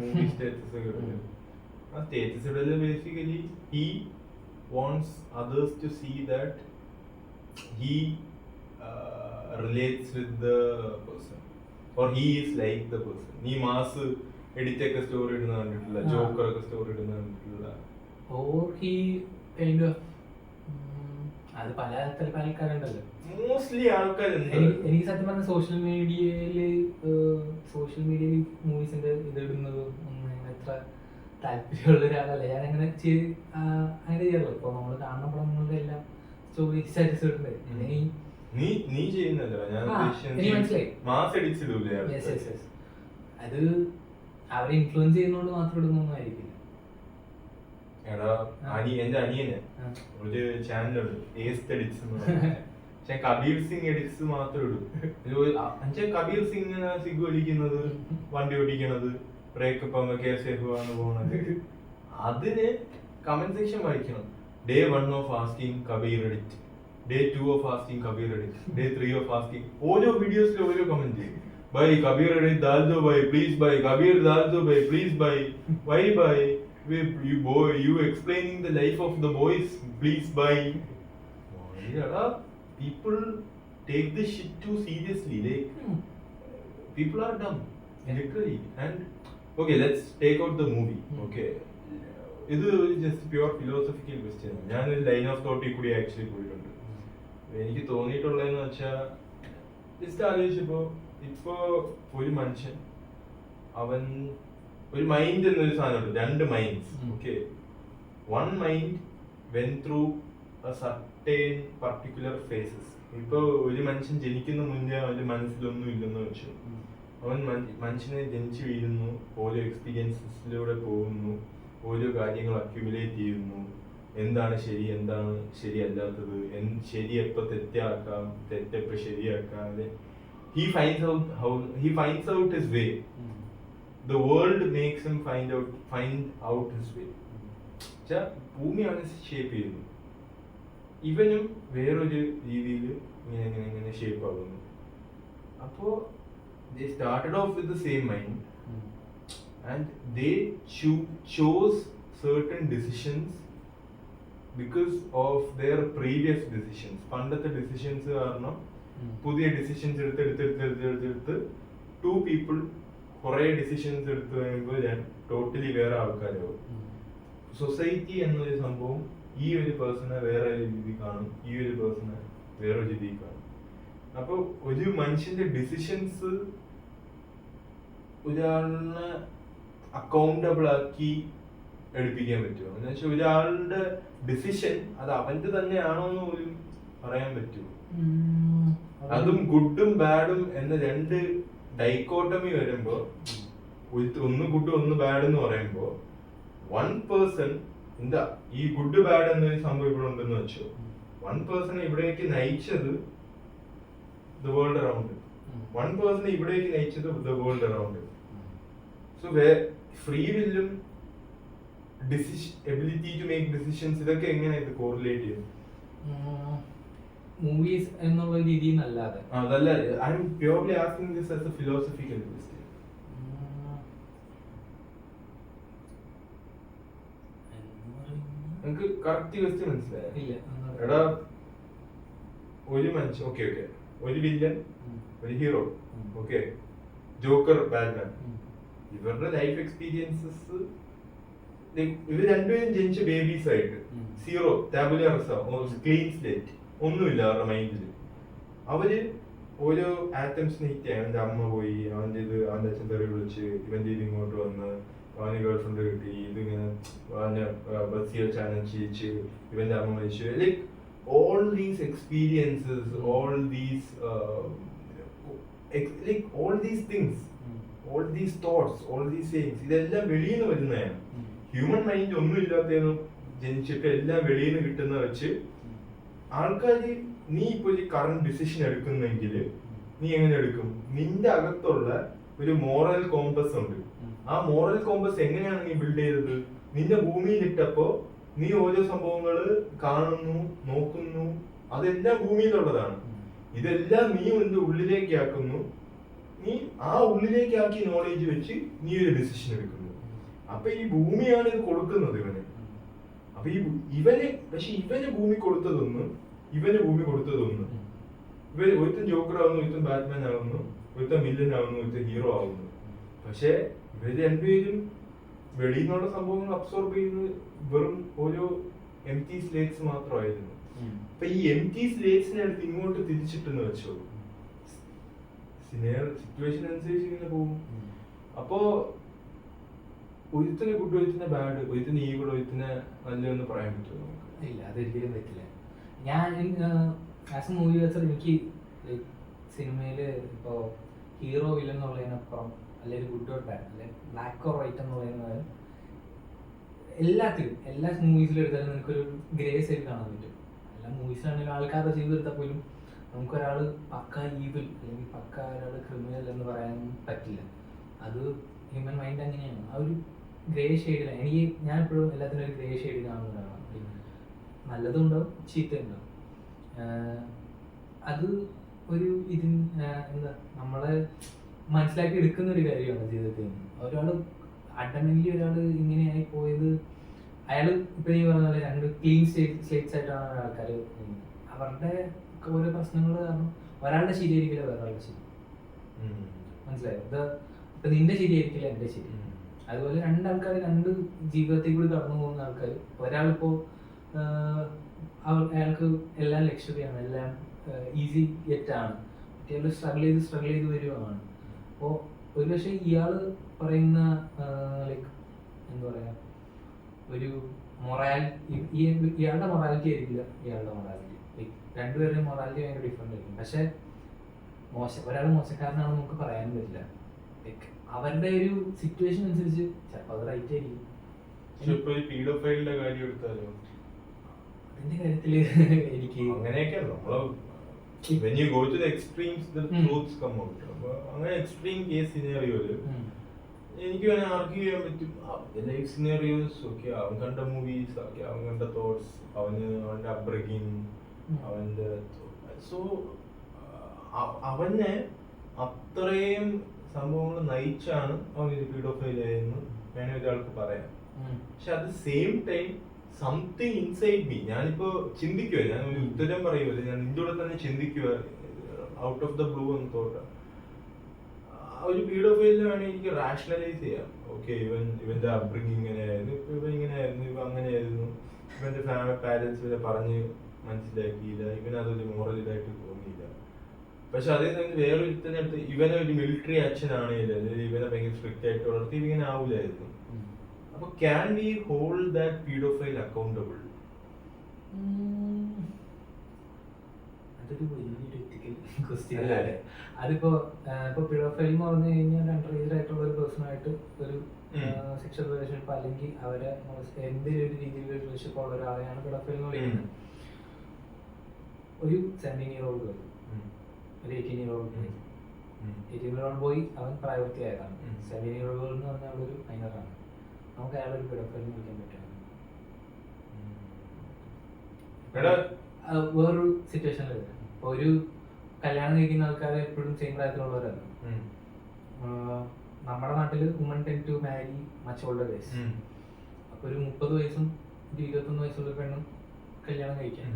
മൂവി സ്റ്റേറ്റസ് ഇടല്. ആ സ്റ്റേറ്റസ് ഇടല് basically he wants others to see that he relates with the person or he is like the person. നീ മാസ് എഡിറ്റ് ഒക്കെ സ്റ്റോറി ഇടുന്ന കണ്ടിട്ടില്ല, ജോക്കർ ഒക്കെ സ്റ്റോറി ഇടുന്ന കണ്ടിട്ടില്ല. ഓർ ഹി കൈൻഡ് ഓഫ്, അത് പല ആൾക്കാരുണ്ടല്ലോ. മോസ്റ്റ്ലി ആൾക്കാർ എനിക്ക് സത്യം പറഞ്ഞ സോഷ്യൽ മീഡിയയില് മൂവീസിന്റെ ഇത് ഇടുന്നത് ഒന്നും എത്ര താല്പര്യമുള്ള ഒരാളല്ല. ഞാൻ അങ്ങനെ അങ്ങനെ ചെയ്യാറില്ല. ഇപ്പൊ നമ്മള് കാണുന്ന പടങ്ങളുടെ എല്ലാം സ്റ്റോറി സ്റ്റാറ്റസ് ഇടുന്നത് നീ ചെയ്യുന്നല്ലോ. അത് അവരെ ഇൻഫ്ലുവൻസ് ചെയ്യുന്നോണ്ട് മാത്രം ഇടുന്നൊന്നും ആയിരിക്കില്ല. എടാ എന്റെ അനിയന് ഒരു ചാനലുണ്ട്, പക്ഷെ കബീർ സിംഗ് എഡിറ്റ്സ് മാത്രം ഇടും. കബീർ സിംഗ് സിഗ് വലിക്കുന്നത്, വണ്ടി ഓടിക്കണത്, ബ്രേക്കപ്പ് ആകുമ്പോ കേസാണ് പോണത്, അതിന് കമന്റ് സെക്ഷൻ വായിക്കണം. Day 1 of asking Kabir edit, Day 2 of asking Kabir edit, Day 3 of asking. ഓരോ വീഡിയോസിൽ ഓരോ കമന്റ് ചെയ്യും. Bhai Kabir edit dal do bhai, please bhai Kabir dal do bhai, please bhai. Why bhai? You boy, you explaining the life of the boys, please bhai. People take this shit too seriously. Like people are dumb, literally. And okay, let's take out the movie. Okay. ഇത് just pure philosophical question. ഞാനൊരു line of തോട്ടിൽ കൂടി actually പോയിട്ടുണ്ട്. എനിക്ക് തോന്നിയിട്ടുള്ളതെന്ന് വെച്ചാൽ, just ആലോചിച്ചപ്പോ ഇപ്പോ ഒരു മനുഷ്യൻ, അവൻ ഒരു മൈൻഡ് എന്നൊരു സാധനമുണ്ട്, രണ്ട് minds. Okay, one mind went through a certain particular phases. ഇപ്പൊ ഒരു മനുഷ്യൻ ജനിക്കുന്ന മുന്നേ അവന്റെ മനസ്സിലൊന്നും ഇല്ലെന്ന് വെച്ചു. അവൻ മനുഷ്യനെ ജനിച്ചു വീഴുന്നു, ഓരോ എക്സ്പീരിയൻസിലൂടെ പോകുന്നു, ഓരോ കാര്യങ്ങൾ അക്യുമുലേറ്റ് ചെയ്യുന്നു. എന്താണ് ശരി, എന്താണ് ശരിയല്ലാത്തത്, ശരി എപ്പോ തെറ്റാക്കാം, തെറ്റെപ്പോ ശരിയാക്കാം. He finds out his way. The world makes him find out his way. ഭൂമിയാണ് ഷേപ്പ് ചെയ്യുന്നത്. ഇവനും വേറൊരു രീതിയിൽ ഇങ്ങനെ ഷേപ്പ് ആകുന്നു. അപ്പോ they started off with the same mind. And they chose certain decisions because of their previous decisions. പണ്ടത്തെ decisions കാരണം പുതിയ ഡിസിഷൻസ് എടുത്ത് ടു പീപ്പിൾ കുറെ ഡിസിഷൻസ് എടുത്ത് കഴിയുമ്പോൾ ടോട്ടലി വേറെ ആൾക്കാരാവും. സൊസൈറ്റി എന്നൊരു സംഭവം ഈ ഒരു പേഴ്സണെ വേറെ രീതി കാണും, ഈ ഒരു പേഴ്സണെ വേറൊരു രീതി കാണും. അപ്പൊ ഒരു മനുഷ്യന്റെ ഡിസിഷൻസ് ഒരാളിനെ അക്കൗണ്ടബിൾ ആക്കി എടുപ്പിക്കാൻ പറ്റുമോ എന്ന് വെച്ചാൽ, ഒരാളുടെ ഡിസിഷൻ അത് അവന്റെ തന്നെയാണോ എന്ന് പോലും പറയാൻ പറ്റുമോ? അതും ഗുഡും ബാഡും എന്ന രണ്ട് ഡൈക്കോട്ടമി വരുമ്പോ, ഒന്ന് ഗുഡ് ഒന്ന് ബാഡ് എന്ന് പറയുമ്പോ, വൺ പേഴ്സൺ എന്താ ഈ ഗുഡ് ബാഡ് എന്നൊരു സംഭവം ഇവിടെ ഉണ്ടെന്ന് വെച്ചോ, വൺ പേഴ്സൺ ഇവിടേക്ക് നയിച്ചത് the world around, one person ഇവിടേക്ക് നയിച്ചത് the world around. So free വില്ലും എബിലിറ്റി ടു മേക്ക് ഡിസിഷൻസ്, ഇതൊക്കെ എങ്ങനെ ഇത് കോറിലേറ്റ് ചെയ്യും? മൂവീസ് എന്നുള്ള രീതിയിൽ അല്ലാതെ, അതല്ല, I am purely asking this as a philosophical question. നിനക്ക് കറക്റ്റ് ക്വസ്റ്റ്യൻ മനസ്സിലായോ? ഇല്ല. എടാ ഒരു മനുഷ്യൻ, ഓക്കെ ഒരു വില്ലൻ, ഒരു ഹീറോ, ഓക്കെ, ജോക്കർ, ബാറ്റ്മാൻ, ഇവരുടെ ലൈഫ് എക്സ്പീരിയൻസസ് ഇവർ രണ്ടുപേരും ജനിച്ച ബേബീസ് ആയിട്ട്, zero, tabula rasa, clean slate, ഒന്നുമില്ല അവരുടെ മൈൻഡിൽ. അവര് ഓരോ ആറ്റംസിനെ ഹിറ്റ് ചെയ്യാൻ, അവന്റെ അമ്മ പോയി, അവന്റെ അച്ഛൻ തെറി വിളിച്ച്, ഇവന്റെ ഇങ്ങോട്ട് വന്ന്, അവന് ഗേൾഫ്രണ്ട് കിട്ടി, ഇതിങ്ങനെ അവന്റെ ബസ്സിൽ വെച്ച് അനച്ചിച്ച്, ഇവന്റെ അമ്മ മരിച്ചു. Like all these experiences, all these all these things, all these thoughts, all these things, ഇതെല്ലാം വെളിയിൽ നിന്ന് വരുന്നതാണ്. ഹ്യൂമൻ മൈൻഡ് ഒന്നും ഇല്ലാത്തതെന്ന് ജനിച്ചിട്ട് എല്ലാം വെളിയിൽ നിന്ന് കിട്ടുന്ന വെച്ച് ആൾക്കാര്, നീ ഇപ്പൊ ഒരു കറന്റ് ഡിസിഷൻ എടുക്കുന്നെങ്കിൽ നീ എങ്ങനെ എടുക്കും? നിന്റെ അകത്തുള്ള ഒരു മോറൽ കോമ്പസ് ഉണ്ട്. ആ മോറൽ കോമ്പസ് എങ്ങനെയാണ് നീ ബിൽഡ് ചെയ്തത്? നിന്റെ ഭൂമിയിലിട്ടപ്പോ നീ ഓരോ സംഭവങ്ങള് കാണുന്നു, നോക്കുന്നു, അതെല്ലാം ഭൂമിയിലുള്ളതാണ്. ഇതെല്ലാം നീ നിന്റെ ഉള്ളിലേക്ക് ആക്കുന്നു. നീ ആ ഉള്ളിലേക്ക് ആക്കി നോളേജ് വെച്ച് നീ ഒരു ഡിസിഷൻ എടുക്കുന്നു. അപ്പൊ ഈ ഭൂമിയാണ് ഇത് കൊടുക്കുന്നത് ഇവന്. അപ്പൊ ഇവന് ഭൂമി കൊടുത്തതൊന്നും ഇവന് ഭൂമി കൊടുത്തതൊന്നും. ഒരുത്തൻ ജോക്കർ ആവുന്നു, ഒരുത്തൻ ബാറ്റ്മാൻ ആവുന്നു, ഒരുത്തൻ വില്ലൻ ആവുന്നു, ഒരുത്തൻ ഹീറോ ആവുന്നു. പക്ഷെ ഇവര് രണ്ടുപേരും വെളിയിൽ നിന്നുള്ള സംഭവങ്ങൾ അബ്സോർബ് ചെയ്യുന്നത് വെറും ഓരോ എംപ്റ്റി സ്ലേറ്റ്സ് മാത്രമായിരുന്നു. അപ്പൊ ഈ എംപ്റ്റി സ്ലേറ്റ്സിനെ അടുത്ത് ഇങ്ങോട്ട് തിരിച്ചിട്ടെന്ന് വെച്ചോ, സിറ്റുവേഷൻ അനുസരിച്ച് ഇങ്ങനെ പോകും. അപ്പോ ഒരുത്തിന് ഗുഡ്, ഒരുത്തിന് ബാഡ്, ഒരുത്തിന് ഈവിൾ, ഒരുത്തിന് നല്ലതെന്ന് പറയാൻ പറ്റുമോ നമുക്ക്? ഇല്ല, അതൊരിക്കലും പറ്റില്ല. ഞാൻ ആസ് എ മൂവി വാച്ചർ എനിക്ക് സിനിമയില് ഇപ്പോ ഹീറോ വില്ലൻ എന്നുള്ളതിനപ്പുറം, അല്ലെങ്കിൽ ഗുഡ് ഓർ ബാഡ്, അല്ലെങ്കിൽ ബ്ലാക്ക് ഓർ വൈറ്റ് എന്ന് പറയുന്നത് എല്ലാത്തിലും, എല്ലാ മൂവീസിലും എടുത്താലും നമുക്കൊരു ഗ്രേ സൈഡ് കാണാൻ പറ്റും. എല്ലാ മൂവീസിലാണെങ്കിലും ആൾക്കാരുടെ ചെയ്തെടുത്താൽ പോലും നമുക്കൊരാൾ പക്ക ഈവിൽ അല്ലെങ്കിൽ പക്ക ഒരാൾ ക്രിമിനൽ എന്ന് പറയാൻ പറ്റില്ല. അത് ഹ്യൂമൻ മൈൻഡ് അങ്ങനെയാണ്. ആ ഒരു ഗ്രേ ഷെയ്ഡിലാണ് ഞാൻ എപ്പോഴും എല്ലാത്തിനും ഒരു ഗ്രേ ഷെയ്ഡ് കാണുന്നതാണ്. നല്ലതും ഉണ്ടാവും, ചീത്തയുണ്ടാവും. അത് ഒരു എന്താ നമ്മളെ മനസ്സിലാക്കി എടുക്കുന്ന ഒരു കാര്യമാണ് ജീവിതത്തിൽ നിന്ന്. ഒരാൾ അഡമന്റ്ലി ഒരാൾ ഇങ്ങനെയായി പോയത്, അയാൾ ഇപ്പൊ നീ പറഞ്ഞ പോലെ രണ്ട് ക്ലീൻ സ്ലേറ്റ്സ് ആയിട്ടാണ് ആൾക്കാർ. അവരുടെ ഓരോ പ്രശ്നങ്ങൾ കാരണം ഒരാളുടെ ശരിയായിരിക്കില്ല വേറൊരാളുടെ ശരി. മനസ്സിലായോ? ഇപ്പൊ നിന്റെ ശരിയായിരിക്കില്ല എന്റെ ശരി. അതുപോലെ രണ്ടാൾക്കാർ രണ്ട് ജീവിതത്തിൽ കൂടി കടന്നു പോകുന്ന ആൾക്കാർ. ഒരാളിപ്പോ അയാൾക്ക് എല്ലാം ലക്ഷറിയാണ്, എല്ലാം ഈസി ഗെറ്റാണ്, മറ്റേ സ്ട്രഗിൾ ചെയ്ത് വരുവാണ്. അപ്പോൾ ഒരുപക്ഷെ ഇയാള് പറയുന്ന ലൈക്ക് എന്താ പറയാ, ഒരു ഇയാളുടെ മൊറാലിറ്റി ആയിരിക്കില്ല ഇയാളുടെ മൊറാലിറ്റി. ലൈക്ക് രണ്ടുപേരുടെയും മൊറാലിറ്റി ഭയങ്കര ഡിഫറെന്റ് ആയിരിക്കും. പക്ഷെ ഒരാൾ മോശക്കാരനാണെന്ന് നമുക്ക് പറയാനും പറ്റില്ല. ലൈക്ക് അവരുടെ ഒരു സിറ്റുവേഷൻ അനുസരിച്ച് ചിലപ്പോൾ അത് റൈറ്റ് ആയിരിക്കും. അതിന്റെ കാര്യത്തില് എനിക്ക് അങ്ങനെയൊക്കെയാണ് നമ്മള് when you go to the extremes the truths come out. അപ്പൊ അങ്ങനെ എക്സ്ട്രീം കേസ് സിനാരിയോയില് എനിക്ക് വേണേൽ ആർഗ്യൂ ചെയ്യാൻ പറ്റും. ലൈഫ് സിനാരിയോസ് ഓക്കെ, അവൻ കണ്ട മൂവീസ് ഓക്കെ, അവൻ കണ്ട തോട്ട്സ്, അവന്റെ അപ്ബ്രിങ്ങിങ്, അവന്റെ സോ അവനെ അത്രയും സംഭവങ്ങൾ നയിച്ചാണ് അവൻ ഒരു പീഡോഫൈൽ ആയെന്ന് വേണേൽ ഒരാൾക്ക് പറയാം. പക്ഷെ at the same time something inside me, ഞാനിപ്പോ ചിന്തിക്കുക, ഞാൻ ഒരു ഉത്തരം പറയുമല്ലോ, ഞാൻ നിന്റെ കൂടെ തന്നെ ചിന്തിക്കുക, ഔട്ട് ഓഫ് ദ ബ്ലൂ എന്ന് തോട്ട ഒരു പീഡോഫൈലിനെ വേണമെങ്കിൽ എനിക്ക് റാഷണലൈസ് ചെയ്യാം. ഓക്കെ, ഇവന്റെ അപ്ബ്രിങ്ങിങ് ഇങ്ങനെയായിരുന്നു, ഇവൻ ഇങ്ങനെയായിരുന്നു, ഇവ അങ്ങനെയായിരുന്നു, ഇവന്റെ പാരന്റ്സ് ഇവനെ പറഞ്ഞ് മനസ്സിലാക്കിയില്ല, ഇവനതൊരു മോറൽ ഇതായിട്ട് തോന്നിയില്ല. പക്ഷെ അതേ സമയത്ത് വേറൊരുത്തനെ അടുത്ത് ഇവനെ ഒരു മിലിറ്ററി ആക്ഷൻ ആണെങ്കിലും, അല്ലെങ്കിൽ ഇവനെ ഭയങ്കര സ്ട്രിക്റ്റ് ആയിട്ട് വളർത്തി ഇങ്ങനെ ആവൂലായിരുന്നു. അപ്പൊ can we hold that pedophile accountable? അതൊരു വലിയൊരു എത്തിക്കൽ ക്വസ്റ്റ്യൻ അല്ലേ. അതിപ്പോ പീഡോഫൈൽ എന്ന് പറഞ്ഞു കഴിഞ്ഞാൽ അണ്ടർ ഏജ് ആയിട്ടുള്ള ഒരു പേഴ്സണായിട്ട് ഒരു സെക്ഷൽ റിലേഷൻഷിപ്പ് അല്ലെങ്കിൽ അവരെ എന്തെങ്കിലും ഒരു രീതിയിലുള്ള റിലേഷൻഷിപ്പ് ഉള്ള ഒരാളെയാണ് പീഡോഫൈൽ എന്ന് പറയുന്നത്. ഒരു 17-year-old ഗേൾ, ഒരു 18-year-old ബോയ്, 18-year-old ബോയ് അവൻ പ്രായപൂർത്തിയായതാണ്. 17-year-old ഗേൾ എന്ന് പറഞ്ഞാൽ അവളൊരു മൈനറാണ്. നമുക്ക് അയാളൊരു പീഡോഫൈൽ വിളിക്കാൻ പറ്റും. വേറൊരു സിറ്റുവേഷനിൽ ഇപ്പൊ ഒരു കല്യാണം കഴിക്കുന്ന ആൾക്കാർ എപ്പോഴും സെയിം പ്രായത്തിലുള്ളവരല്ല. നമ്മുടെ നാട്ടില് woman tend to marry much older age. അപ്പൊ ഒരു 30 വയസ്സും 21 വയസ്സുള്ള പെണ്ണും കല്യാണം കഴിക്കാൻ.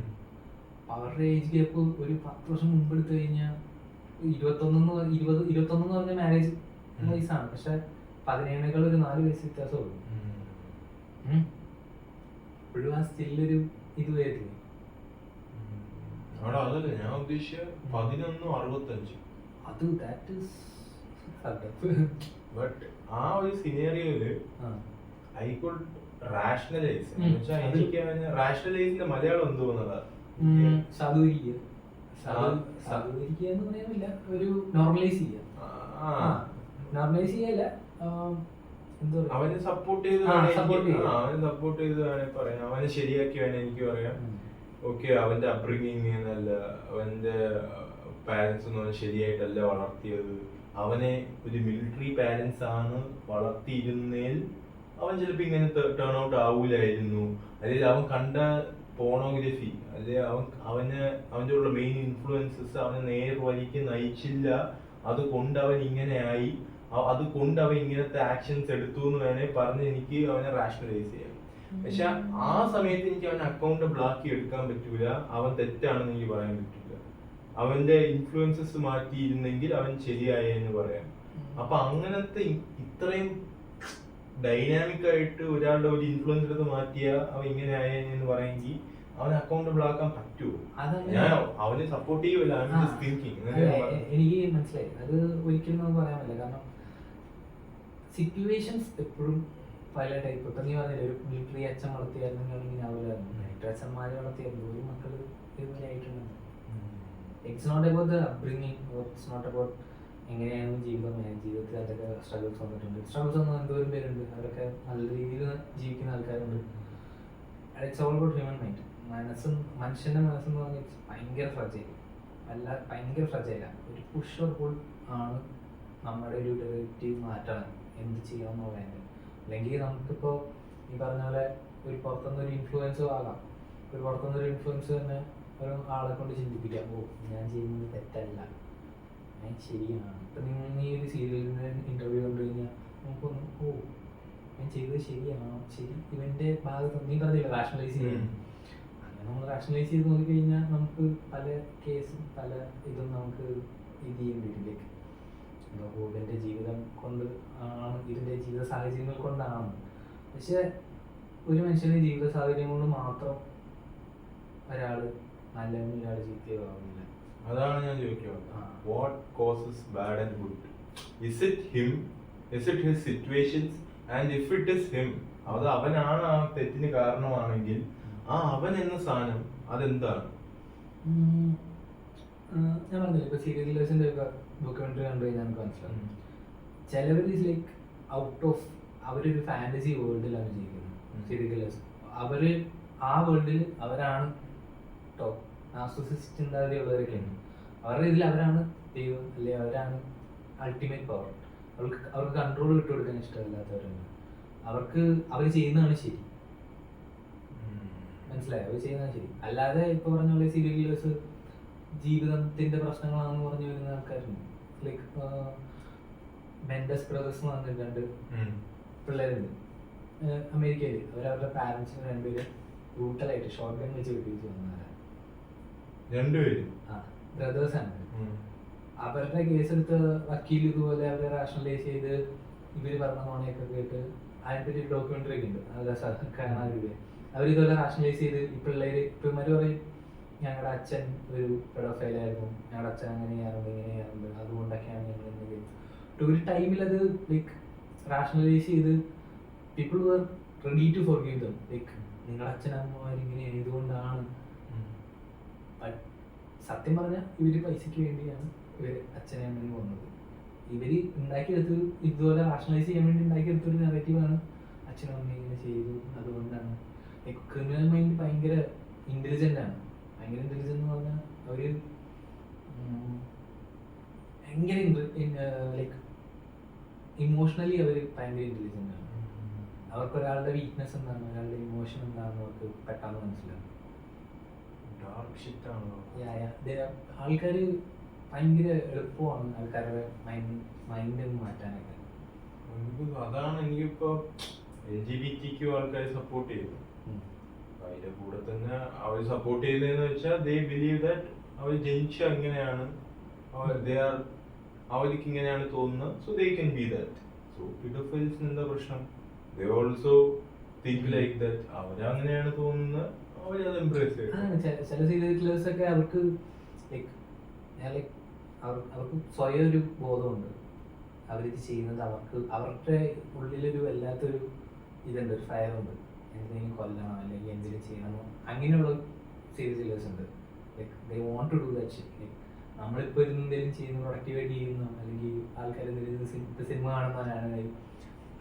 അവരുടെ ഏജ് ഗ്യാപ്പ് ഒരു 10 വർഷം മുമ്പ് എടുത്തു കഴിഞ്ഞാൽ 21 പറഞ്ഞ മാരേജ് വയസ്സാണ്. പക്ഷെ 17 ഒരു 4 വയസ്സ് വ്യത്യാസമുള്ളൂ. ഇപ്പോഴും ആ സ്റ്റില്ലൊരു ഇത് വരില്ലേ? അതല്ല ഞാൻ ഉദ്ദേശിച്ച 11:65. അത് ദാറ്റ് ഈസ് ബട്ട് ആ ഒരു സിനേറിയോയില് ഐ കുഡ് റാഷണലൈസ്. എനിക്ക് റാഷണലൈസിന്റെ മലയാളം എന്ത് തോന്നുന്നതാ? സാധൂകരിക്കുക എന്ന് പറയാനില്ല, ഒരു നോർമലൈസ് ചെയ്യുക. നോർമലൈസ് ചെയ്യല്ല, അവന് സപ്പോർട്ട് ചെയ്ത് വേണേ പറയാം, അവനെ ശരിയാക്കി വേണേ എനിക്ക് പറയാം. ഓക്കെ, അവന്റെ അപ്ബ്രിങ്ങിങ് എന്നല്ല, അവന്റെ പാരന്റ്സ് ഒന്നും അവനെ ശരിയായിട്ടല്ല വളർത്തിയത്. അവനെ ഒരു മിലിറ്ററി പാരന്റ്സ് ആണ് വളർത്തിയിരുന്നേൽ അവൻ ചിലപ്പോ ഇങ്ങനെ ടേൺ ഔട്ട് ആവൂലായിരുന്നു. അല്ലെങ്കിൽ അവൻ കണ്ട പോണോഗ്രഫി അല്ലെ അവന്റെ ഉള്ള മെയിൻ ഇൻഫ്ലുവൻസസ് അവനെ നേർവഴിക്ക് നയിച്ചില്ല. അതുകൊണ്ട് അവൻ ഇങ്ങനെയായി, അതുകൊണ്ട് അവൻ ഇങ്ങനത്തെ ആക്ഷൻസ് എടുത്തു എന്ന് വേണേ പറഞ്ഞ് എനിക്ക് അവനെ റാഷണലൈസ് ചെയ്യാം. പക്ഷെ ആ സമയത്ത് എനിക്ക് അവൻ അക്കൗണ്ടബിൾ ആക്കി എടുക്കാൻ പറ്റൂല. അവൻ തെറ്റാണെന്ന് എനിക്ക് പറയാൻ പറ്റൂല. അവന്റെ ഇൻഫ്ലുവൻസസ് മാറ്റിയിരുന്നെങ്കിൽ അവൻ ശരിയായെന്ന് പറയാം. അപ്പൊ അങ്ങനത്തെ ഇത്രയും ഡൈനാമിക് ആയിട്ട് ഒരാളുടെ ഒരു ഇൻഫ്ലുവൻസ് എടുത്ത് മാറ്റിയ അവൻ ഇങ്ങനെ ആയെന്ന് പറയുമെങ്കിൽ അവനെ അക്കൗണ്ടബിൾ ആക്കാൻ പറ്റുമോ? ഞാൻ അവനെ സപ്പോർട്ട് ചെയ്യുമല്ല. എനിക്ക് മനസ്സിലായി, അത് ഒരിക്കലും നമുക്ക് പറയാൻ പറ്റില്ല. കാരണം സിറ്റുവേഷൻസ് എപ്പോഴും പല ടൈപ്പ്. ഇപ്പൊ നീ പറഞ്ഞില്ല, ഒരു മിലിറ്ററി അച്ഛൻ വളർത്തിയായിരുന്നെങ്കിൽ ഇങ്ങനെ ആവില്ലായിരുന്നു. മിലിറ്ററി അച്ഛന്മാരെ വളർത്തിയായിരുന്നു, ഒരു മക്കള് ഇതുപോലെ ആയിട്ടുണ്ട്. It's not about the upbringing, it's not about എങ്ങനെയാണ് ജീവിതത്തിൽ അതൊക്കെ സ്ട്രഗിൾസ് വന്നിട്ടുണ്ട്. സ്ട്രഗിൾസ് ഒന്നും എന്തോരം പേരുണ്ട്, അവരൊക്കെ നല്ല രീതിയിൽ ജീവിക്കുന്ന ആൾക്കാരുണ്ട്. It's all about human mind. മനുഷ്യന്റെ മനസ്സെന്ന് പറഞ്ഞാൽ ഭയങ്കര ഫ്രജൈൽ, ഭയങ്കര ഫ്രജൈലാണ്. ഒരു പുഷ് ഓർ പുൾ ആണ് നമ്മുടെ ഒരു ഡെറിവേറ്റീവ് മാറ്റണം എന്ത് ചെയ്യാമെന്ന് പറയുന്നത്. അല്ലെങ്കിൽ നമുക്കിപ്പോൾ ഈ പറഞ്ഞ പോലെ ഒരു പുറത്തുനിന്നൊരു ഇൻഫ്ലുവൻസ് ആകാം. ഒരു പുറത്തുനിന്നൊരു ഇൻഫ്ലുവൻസ് തന്നെ ഒരു ആളെ കൊണ്ട് ചിന്തിപ്പിക്കാം, ഓ ഞാൻ ചെയ്യുന്നത് തെറ്റല്ല, ഞാൻ ശരിയാണ്. ഇപ്പം നീ ഒരു സീരിയലിന് ഇന്റർവ്യൂ കണ്ടു കഴിഞ്ഞാൽ നമുക്കൊന്ന്, ഓ ഞാൻ ചെയ്തത് ശരിയാണോ, ശരി ഇവന്റെ ഭാഗത്ത് നീ പറഞ്ഞില്ല റാഷണലൈസ് ചെയ്യും. അങ്ങനെ നമ്മൾ റാഷണലൈസ് ചെയ്ത് നോക്കിക്കഴിഞ്ഞാൽ നമുക്ക് പല കേസും പല ഇതും നമുക്ക് ഇത് ചെയ്യേണ്ടി വരും. ഇവന്റെ ജീവിതം കൊണ്ട് ആണ്, ഇതിന്റെ ജീവിത സാഹചര്യങ്ങൾ കൊണ്ടാണ്. പക്ഷെ ഒരു മനുഷ്യന്റെ ജീവിത സാഹചര്യം കൊണ്ട് മാത്രം ഒരാള് നല്ലവനും ഒരാള് ചീത്തയാവുന്നില്ല. അതാണ് ഞാൻ ചോദിക്കുന്നത്. What causes bad and good? Is it him? Is it his situations? And if it is him, അത് അവനാണ് ആ തെറ്റിന് കാരണമാണെങ്കിൽ ആ അവൻ എന്ന സാധനം അതെന്താണ്? ഞാൻ പറഞ്ഞില്ല, ഇപ്പൊ സീരിയൽ കില്ലേഴ്സിന്റെ ഒക്കെ ഡോക്യുമെന്ററി കണ്ടു കഴിഞ്ഞാൽ നമുക്ക് മനസ്സിലാവും. ചിലവർ ഈസ് ലൈക്ക് ഔട്ട് ഓഫ്, അവരൊരു ഫാന്റസി വേൾഡിലാണ് ജീവിക്കുന്നത്. സീരിയൽ കില്ലേഴ്സ് അവര് ആ വേൾഡിൽ അവരാണ് ടോപ്പ്. നാർസിസിസ്റ്റ് ചിന്താഗതിയുള്ളവരൊക്കെയാണ്. അവരുടെ ഇതിൽ അവരാണ് ദൈവം, അല്ലെ അവരാണ് അൾട്ടിമേറ്റ് പവർ. അവർക്ക് കൺട്രോൾ വിട്ടുകൊടുക്കാൻ ഇഷ്ടമില്ലാത്തവരുണ്ട്. അവർ ചെയ്യുന്നതാണ് ശരി, മനസ്സിലായി? അവർ ചെയ്യുന്നതാണ് ശരി. അല്ലാതെ ഇപ്പൊ പറഞ്ഞ പോലെ സീരിയൽ കില്ലേഴ്സ് ജീവിതത്തിന്റെ പ്രശ്നങ്ങളാണെന്ന് പറഞ്ഞു വരുന്ന ആൾക്കാരുണ്ട്. ലൈക്ക് മെൻഡസ് ബ്രദേഴ്സ് എന്ന് പറഞ്ഞിട്ട് 2 പിള്ളേരുണ്ട് അമേരിക്കയിൽ. അവരവരുടെ പാരന്റ്സിന് 2 പേര് ബ്രൂട്ടലായിട്ട് ഷോർട്ട് ഗൺ വെച്ച് വെട്ടിച്ച് വന്നവരാണ്. 2 പേര് ബ്രദേഴ്സാണ്. അവരുടെ കേസെടുത്ത് വക്കീൽ ഇതുപോലെ അവരെ റാഷണലൈസ് ചെയ്ത് ഇവര് പറഞ്ഞ മോണയൊക്കെ കേട്ട് അതിനെപ്പറ്റി ഒരു ഡോക്യുമെന്ററി ഒക്കെ ഉണ്ട്, അത് കാണാതിരിക്കുക. അവരിതുപോലെ റാഷണലൈസ് ചെയ്ത് ഈ പിള്ളേര് ഇപ്പന്മാര് പറയും ഞങ്ങളുടെ അച്ഛൻ ഒരു പെഡോഫൈലായിരുന്നു, ഞങ്ങളുടെ അച്ഛൻ അങ്ങനെ ചെയ്യാറുണ്ട് ഇങ്ങനെ ചെയ്യാറുണ്ട്, അതുകൊണ്ടൊക്കെയാണ് ഞങ്ങൾ ഇങ്ങനെ ചെയ്തത്. ഒരു ടൈമിൽ അത് ലൈക്ക് റാഷണലൈസ് ചെയ്ത് people were ready to forgive them. Like നിങ്ങളുടെ അച്ഛനമ്മമാരിങ്ങനെ ഇതുകൊണ്ടാണ്. സത്യം പറഞ്ഞാൽ ഇവര് പൈസക്ക് വേണ്ടിയാണ് ഇവര് അച്ഛനെ അമ്മയും വന്നത്. ഇവര് ഉണ്ടാക്കിയെടുത്ത് ഇതുപോലെ റാഷണലൈസ് ചെയ്യാൻ വേണ്ടി ഉണ്ടാക്കിയെടുത്തൊരു നെഗറ്റീവാണ് അച്ഛനും അമ്മയും ഇങ്ങനെ ചെയ്തു അതുകൊണ്ടാണ്. ക്രിമിനൽ മൈൻഡ് ഭയങ്കര ഇന്റലിജന്റ് ആണ്. ഭയങ്കര ഇന്റലിജന്റ് എന്ന് പറഞ്ഞാൽ അവര് ഭയങ്കര ലൈക്ക് ഇമോഷണലി അവര് ഭയങ്കര ഇന്റലിജന്റ് ആണ്. അവർക്ക് ഒരാളുടെ വീക്ക്നെസ് എന്താണ്, ഒരാളുടെ ഇമോഷൻ എന്താണെന്ന് അവർക്ക് പെട്ടെന്ന് മനസ്സിലാവും. ആൾക്കാര് ഭയങ്കര എളുപ്പമാണ് ആൾക്കാരുടെ മൈൻഡ് മാറ്റാനൊക്കെ. അതാണ് എനിക്കിപ്പോ LGBT ആൾക്കാരെ സപ്പോർട്ട് ചെയ്യുന്നു. അതിന്റെ കൂടെ തന്നെ അവർ സപ്പോർട്ട് ചെയ്യുന്നതെന്ന് വെച്ചാൽ ദേ ബിലീവ് ദാറ്റ് അവർ ജനിച്ച അങ്ങനെയാണ്, അവർക്ക് ഇങ്ങനെയാണ് തോന്നുന്നത്, so they can be that. So പിഡോഫൈൽസിന് എന്താ പ്രശ്നം? They also think like that, അവരങ്ങനെയാണ് തോന്നുന്നത്, അവരത് എംബ്രേസ് ചെയ്യും. ചില സീരിയൽ കില്ലേഴ്സ് ഒക്കെ അവർക്ക് ലൈക്ക് അവർക്ക് സ്വയം ഒരു ബോധമുണ്ട്, അവരിത് ചെയ്യുന്നത് അവരുടെ ഉള്ളിലൊരു വല്ലാത്തൊരു ഇതുണ്ട്, ഒരു ഫയർ ഉണ്ട്, എന്തെങ്കിലും കൊല്ലണം അല്ലെങ്കിൽ എന്തെങ്കിലും ചെയ്യണമോ അങ്ങനെയുള്ള സീരിയസ് കില്ലേഴ്സ് ഉണ്ട്. Like they want to do that shit. Like നമ്മളിപ്പോൾ എന്തെങ്കിലും ചെയ്യുന്നു, പ്രൊഡക്റ്റീവായിട്ട് ചെയ്യുന്നു, അല്ലെങ്കിൽ ആൾക്കാർ എന്തെങ്കിലും സിനിമ കാണുന്നവരാണെങ്കിൽ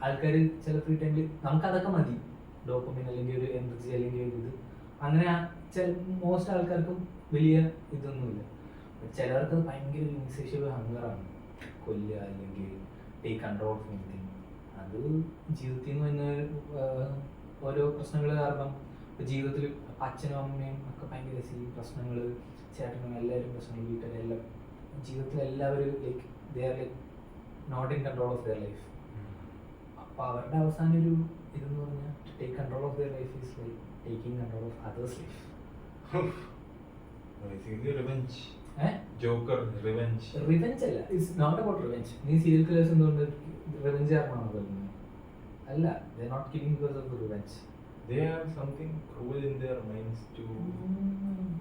ആൾക്കാർ ചില ഫ്രീ ടൈമിൽ നമുക്കതൊക്കെ മതി, ഡോപ്പമിൻ അല്ലെങ്കിൽ ഒരു എനർജി അല്ലെങ്കിൽ ഒരു ഇത്, അങ്ങനെ മോസ്റ്റ് ആൾക്കാർക്കും വലിയ ഇതൊന്നുമില്ല. ചിലർക്ക് ഭയങ്കര ഇൻസേഷ്യബിൾ ഹങ്കറാണ്, കൊല്ലുക അല്ലെങ്കിൽ ടേക്ക് കൺട്രോൾ ഓഫ് എനിത്തിങ്. അത് ജീവിതത്തിൽ നിന്ന് തന്നെ ഓരോ പ്രശ്നങ്ങൾ കാരണം ജീവിതത്തിൽ അച്ഛനും അമ്മയും ഒക്കെ ഭയങ്കര പ്രശ്നങ്ങൾ, ചേട്ടനും എല്ലാവരും പ്രശ്നങ്ങൾ, വീട്ടിലെല്ലാം ജീവിതത്തിൽ എല്ലാവരും like they are like not in control of their life. അപ്പോൾ അവരുടെ അവസാനം ഒരു ഇതെന്ന് പറഞ്ഞാൽ take control of their life is like taking control of others life. Revenge, Joker revenge. Revenge അല്ല, ഇറ്റ്സ് നോട്ട് അബൌട്ട് റിവെഞ്ച്. നീ സീരിയൽ കില്ലേഴ്സ് എന്തുകൊണ്ട് revenge കാരണമാണോ കൊല്ലുന്നത്? അല്ല, they are not killing because of revenge. They have something cruel in their minds to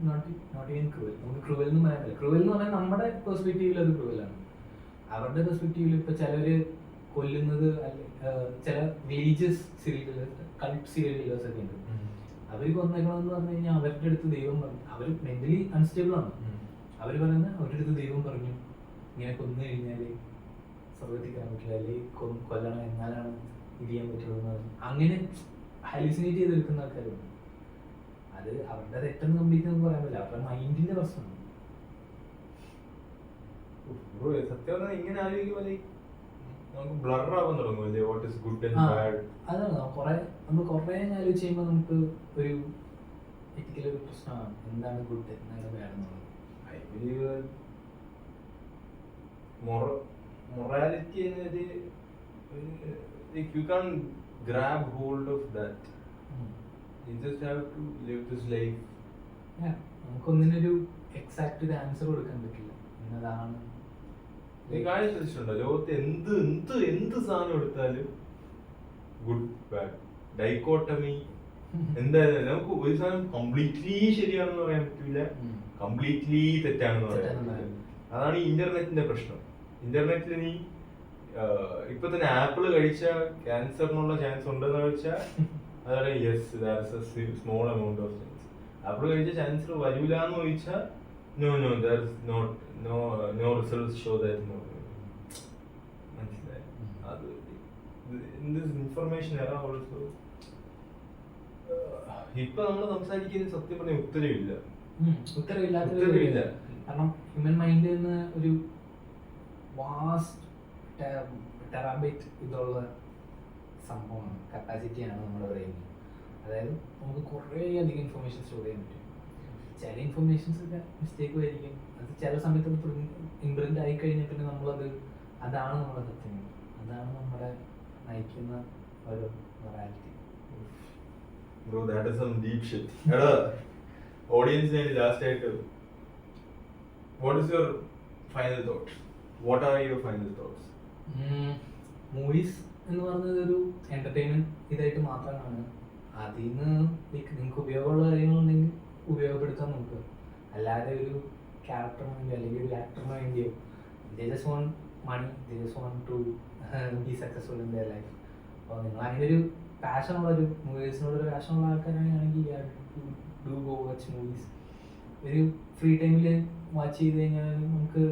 not even cruel. നമുക്ക് cruel എന്ന് പറയാൻ പറ്റില്ല. ക്രൂവൽ എന്ന് പറഞ്ഞാൽ നമ്മുടെ പെർസ്പെക്റ്റീവിൽ അത് ക്രൂവലാണ്. അവരുടെ പെർസ്പെക്റ്റീവിൽ ഇപ്പൊ ചിലര് കൊല്ലുന്നത് ചില religious serial killers, cult serial killers ഒക്കെ ഉണ്ട്. അവർ കൊന്നേക്കണമെന്ന് പറഞ്ഞു കഴിഞ്ഞാൽ അവരുടെ അടുത്ത് ദൈവം പറഞ്ഞു, അവർ മെന്റലി അൺസ്റ്റേബിൾ ആണ്. അവർ പറയുന്നത് അവരുടെ അടുത്ത് ദൈവം പറഞ്ഞു ഇങ്ങനെ കൊന്നു കഴിഞ്ഞാൽ സ്വർഗത്തിൽ കയറാൻ പറ്റില്ല, അല്ലെങ്കിൽ കൊല്ലണം എന്നാലാണ് ഇത് ചെയ്യാൻ പറ്റുള്ളൂ എന്ന് പറഞ്ഞു. അങ്ങനെ ഹാലൂസിനേറ്റ് ചെയ്ത് നിൽക്കുന്ന ആൾക്കാരുണ്ട്. അത് അവരുടെ തെറ്റെന്ന് കംപ്ലീറ്റ് നമുക്ക് പറയാൻ പറ്റില്ല, അവരുടെ മൈൻഡിന്റെ പ്രശ്നമാണ്. സത്യം പറഞ്ഞാൽ ഇങ്ങനെ ആലോചിക്കുമ്പോൾ നമുക്ക് ബ്ലർ ആവാൻ തുടങ്ങുമല്ലേ, what is good and bad. അതാണ് നമ്മൾ കുറേ ആലോചിച്ച് കഴിയുമ്പോൾ നമുക്ക് ഒരു എത്തിക്കൽ ഒരു പ്രശ്നമാണ്, എന്താണ് ഗുഡ് എന്താണ് ബാഡ് എന്നുള്ളത്. ഐ ബിലീവ് മൊറാലിറ്റി എന്നത് you can grab hold of that. You just have to live this life. നമുക്കൊന്നിനൊരു എക്സാക്ട് ആൻസർ കൊടുക്കാൻ പറ്റില്ല എന്നതാണ്. നീ കാര്യം ശ്രദ്ധിച്ചിട്ടുണ്ടോ, ലോകത്ത് എന്ത് സാധനം എടുത്താലും ഗുഡ് ബാഡ് ഡൈക്കോട്ടമി എന്തായാലും നമുക്ക് ഒരു സാധനം കംപ്ലീറ്റ്ലി ശരിയാണെന്ന് പറയാൻ പറ്റില്ല, കംപ്ലീറ്റ്ലി തെറ്റാണെന്ന് പറയാൻ പറ്റില്ല. അതാണ് ഈ ഇന്റർനെറ്റിന്റെ പ്രശ്നം. ഇന്റർനെറ്റിൽ നീ ഇപ്പൊ തന്നെ ആപ്പിള് കഴിച്ചാൽ ക്യാൻസറിനുള്ള ചാൻസ് ഉണ്ടെന്ന് വെച്ചാൽ അതാണ് yes that's a small amount of chance. Apple കഴിച്ച ക്യാൻസർ വരില്ല എന്ന് ചോദിച്ചാൽ no that's not no results show that no. മനസ്സിലായി? അത് ഇൻഫർമേഷൻ എറാ ഓൾസോ. ഇപ്പൊ നമ്മൾ സംസാരിക്കുന്ന സത്യം പറഞ്ഞ ഉത്തരവില്ല. കാരണം ഹ്യൂമൻ മൈൻഡിൽ നിന്ന് ഒരു വാസ്റ്റ് ടെറാബൈറ്റ് ഇതുള്ള സംഭവമാണ്, കപ്പാസിറ്റിയാണ് നമ്മുടെ ബ്രെയിനിൽ. അതായത് നമുക്ക് കുറേ അധികം ഇൻഫർമേഷൻ സ്റ്റോർ ചെയ്യാൻ പറ്റും. ചില ഇൻഫർമേഷൻസ് ഒക്കെ മിസ്റ്റേക്ക് ആയിരിക്കും, അത് ചില സമയത്ത് ഇംപ്രിന്റ് ആയി കഴിഞ്ഞാൽ പിന്നെ നമ്മളത് അതാണ് നമ്മുടെ സത്യം, അതാണ് നമ്മളെ നയിക്കുന്ന ഒരു morality. Bro, that is some deep shit. എടാ ഓഡിയൻസിനെ ലാസ്റ്റ് ആയിട്ട് what is your final thoughts? What are your final thoughts? Movies എന്ന് പറഞ്ഞത് ഒരു എന്റർടൈൻമെന്റ് ഇതായിട്ട് മാത്രമാണ്. അതിൽ നിന്ന് നിങ്ങൾക്ക് ഉപയോഗമുള്ള കാര്യങ്ങളുണ്ടെങ്കിൽ ഉപയോഗപ്പെടുത്താൻ നോക്കുക, അല്ലാതെ ഒരു ക്യാരക്ടറിന് വേണ്ടി അല്ലെങ്കിൽ ഒരു ആക്ടറിന് വേണ്ടിയോ they just want money, they just want to be successful in their life. അപ്പോൾ നിങ്ങൾ അങ്ങനെ ഒരു പാഷനുള്ളൊരു മൂവീസിനോടൊരു പാഷനുള്ള ആൾക്കാരാണെങ്കിൽ ഡു ഗോ വാച്ച് മൂവീസ്. ഒരു ഫ്രീ ടൈമിൽ വാച്ച് ചെയ്ത് കഴിഞ്ഞാൽ നമുക്ക്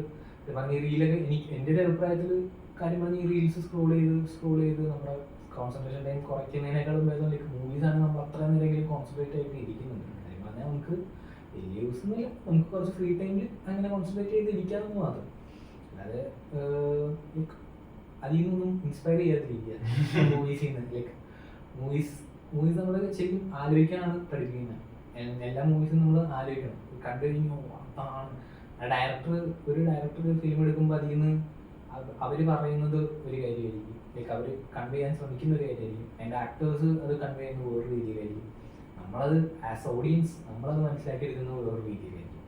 ഈ റീലൊക്കെ എൻ്റെ ഒരു അഭിപ്രായത്തിൽ കാര്യം പറഞ്ഞ് ഈ റീൽസ് സ്ക്രോൾ ചെയ്ത് നമ്മുടെ കോൺസെൻട്രേഷൻ ടൈം കുറയ്ക്കുന്നതിനേക്കാളും ഭേദം ലൈക്ക് മൂവീസാണ് നമ്മൾ അത്ര നേരമെങ്കിലും കോൺസെൻട്രേറ്റ് ആയിട്ട് ഇരിക്കുന്നുണ്ട്. കാര്യം പറഞ്ഞാൽ നമുക്ക് വലിയ യൂസ് ഒന്നുമില്ല, നമുക്ക് കുറച്ച് ഫ്രീ ടൈമിൽ അങ്ങനെ കോൺസെൻട്രേറ്റ് ചെയ്ത് ഇരിക്കാമെന്ന് മാത്രം, അല്ലാതെ അതിൽ നിന്നൊന്നും ഇൻസ്പയർ ചെയ്യാതിരിക്കുക മൂവീസിൽ നിന്ന്. ലൈക്ക് മൂവീസ് നമ്മൾ ശരിക്കും ആലോചിക്കാനാണ് പഠിപ്പിക്കുന്നത്. എല്ലാ മൂവീസും നമ്മൾ ആലോചിക്കണം, കണ്ടു കഴിഞ്ഞാൽ അതാണ് ഒരു ഡയറക്ടർ ഫിലിം എടുക്കുമ്പോൾ അതിൽ നിന്ന് അവർ പറയുന്നത് ഒരു കാര്യമായിരിക്കും, ലൈക്ക് അവർ കൺവേ ചെയ്യാൻ ശ്രമിക്കുന്ന ഒരു കാര്യമായിരിക്കും, അതിൻ്റെ ആക്ടേഴ്സ് അത് കൺവേ ചെയ്യുന്ന വേറൊരു രീതിയിലായിരിക്കും. നമ്മളത് ആസ് ഓഡിയൻസ് നമ്മളത് മനസ്സിലാക്കിയെടുക്കുന്ന വേറെ രീതിയിലായിരിക്കും.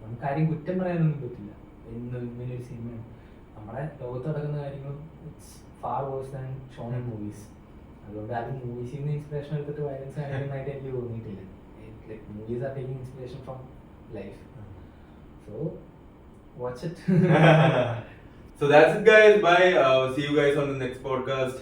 നമുക്ക് ആരെയും കുറ്റം പറയാനൊന്നും പറ്റില്ല. ഇങ്ങനെ ഒരു സിനിമയാണ്, നമ്മുടെ ലോകത്ത് നടക്കുന്ന കാര്യങ്ങൾ it's far verse than shown in movies. അതുകൊണ്ട് അത് മൂവീസിൽ നിന്ന് ഇൻസ്പിറേഷൻ എടുത്തിട്ട് വയലൻസ് കാണിക്കുന്നതായിട്ട് എനിക്ക് തോന്നിയിട്ടില്ല. Movies are taking inspiration from life. So watch it. So that's it guys, bye. See you guys on the next podcast.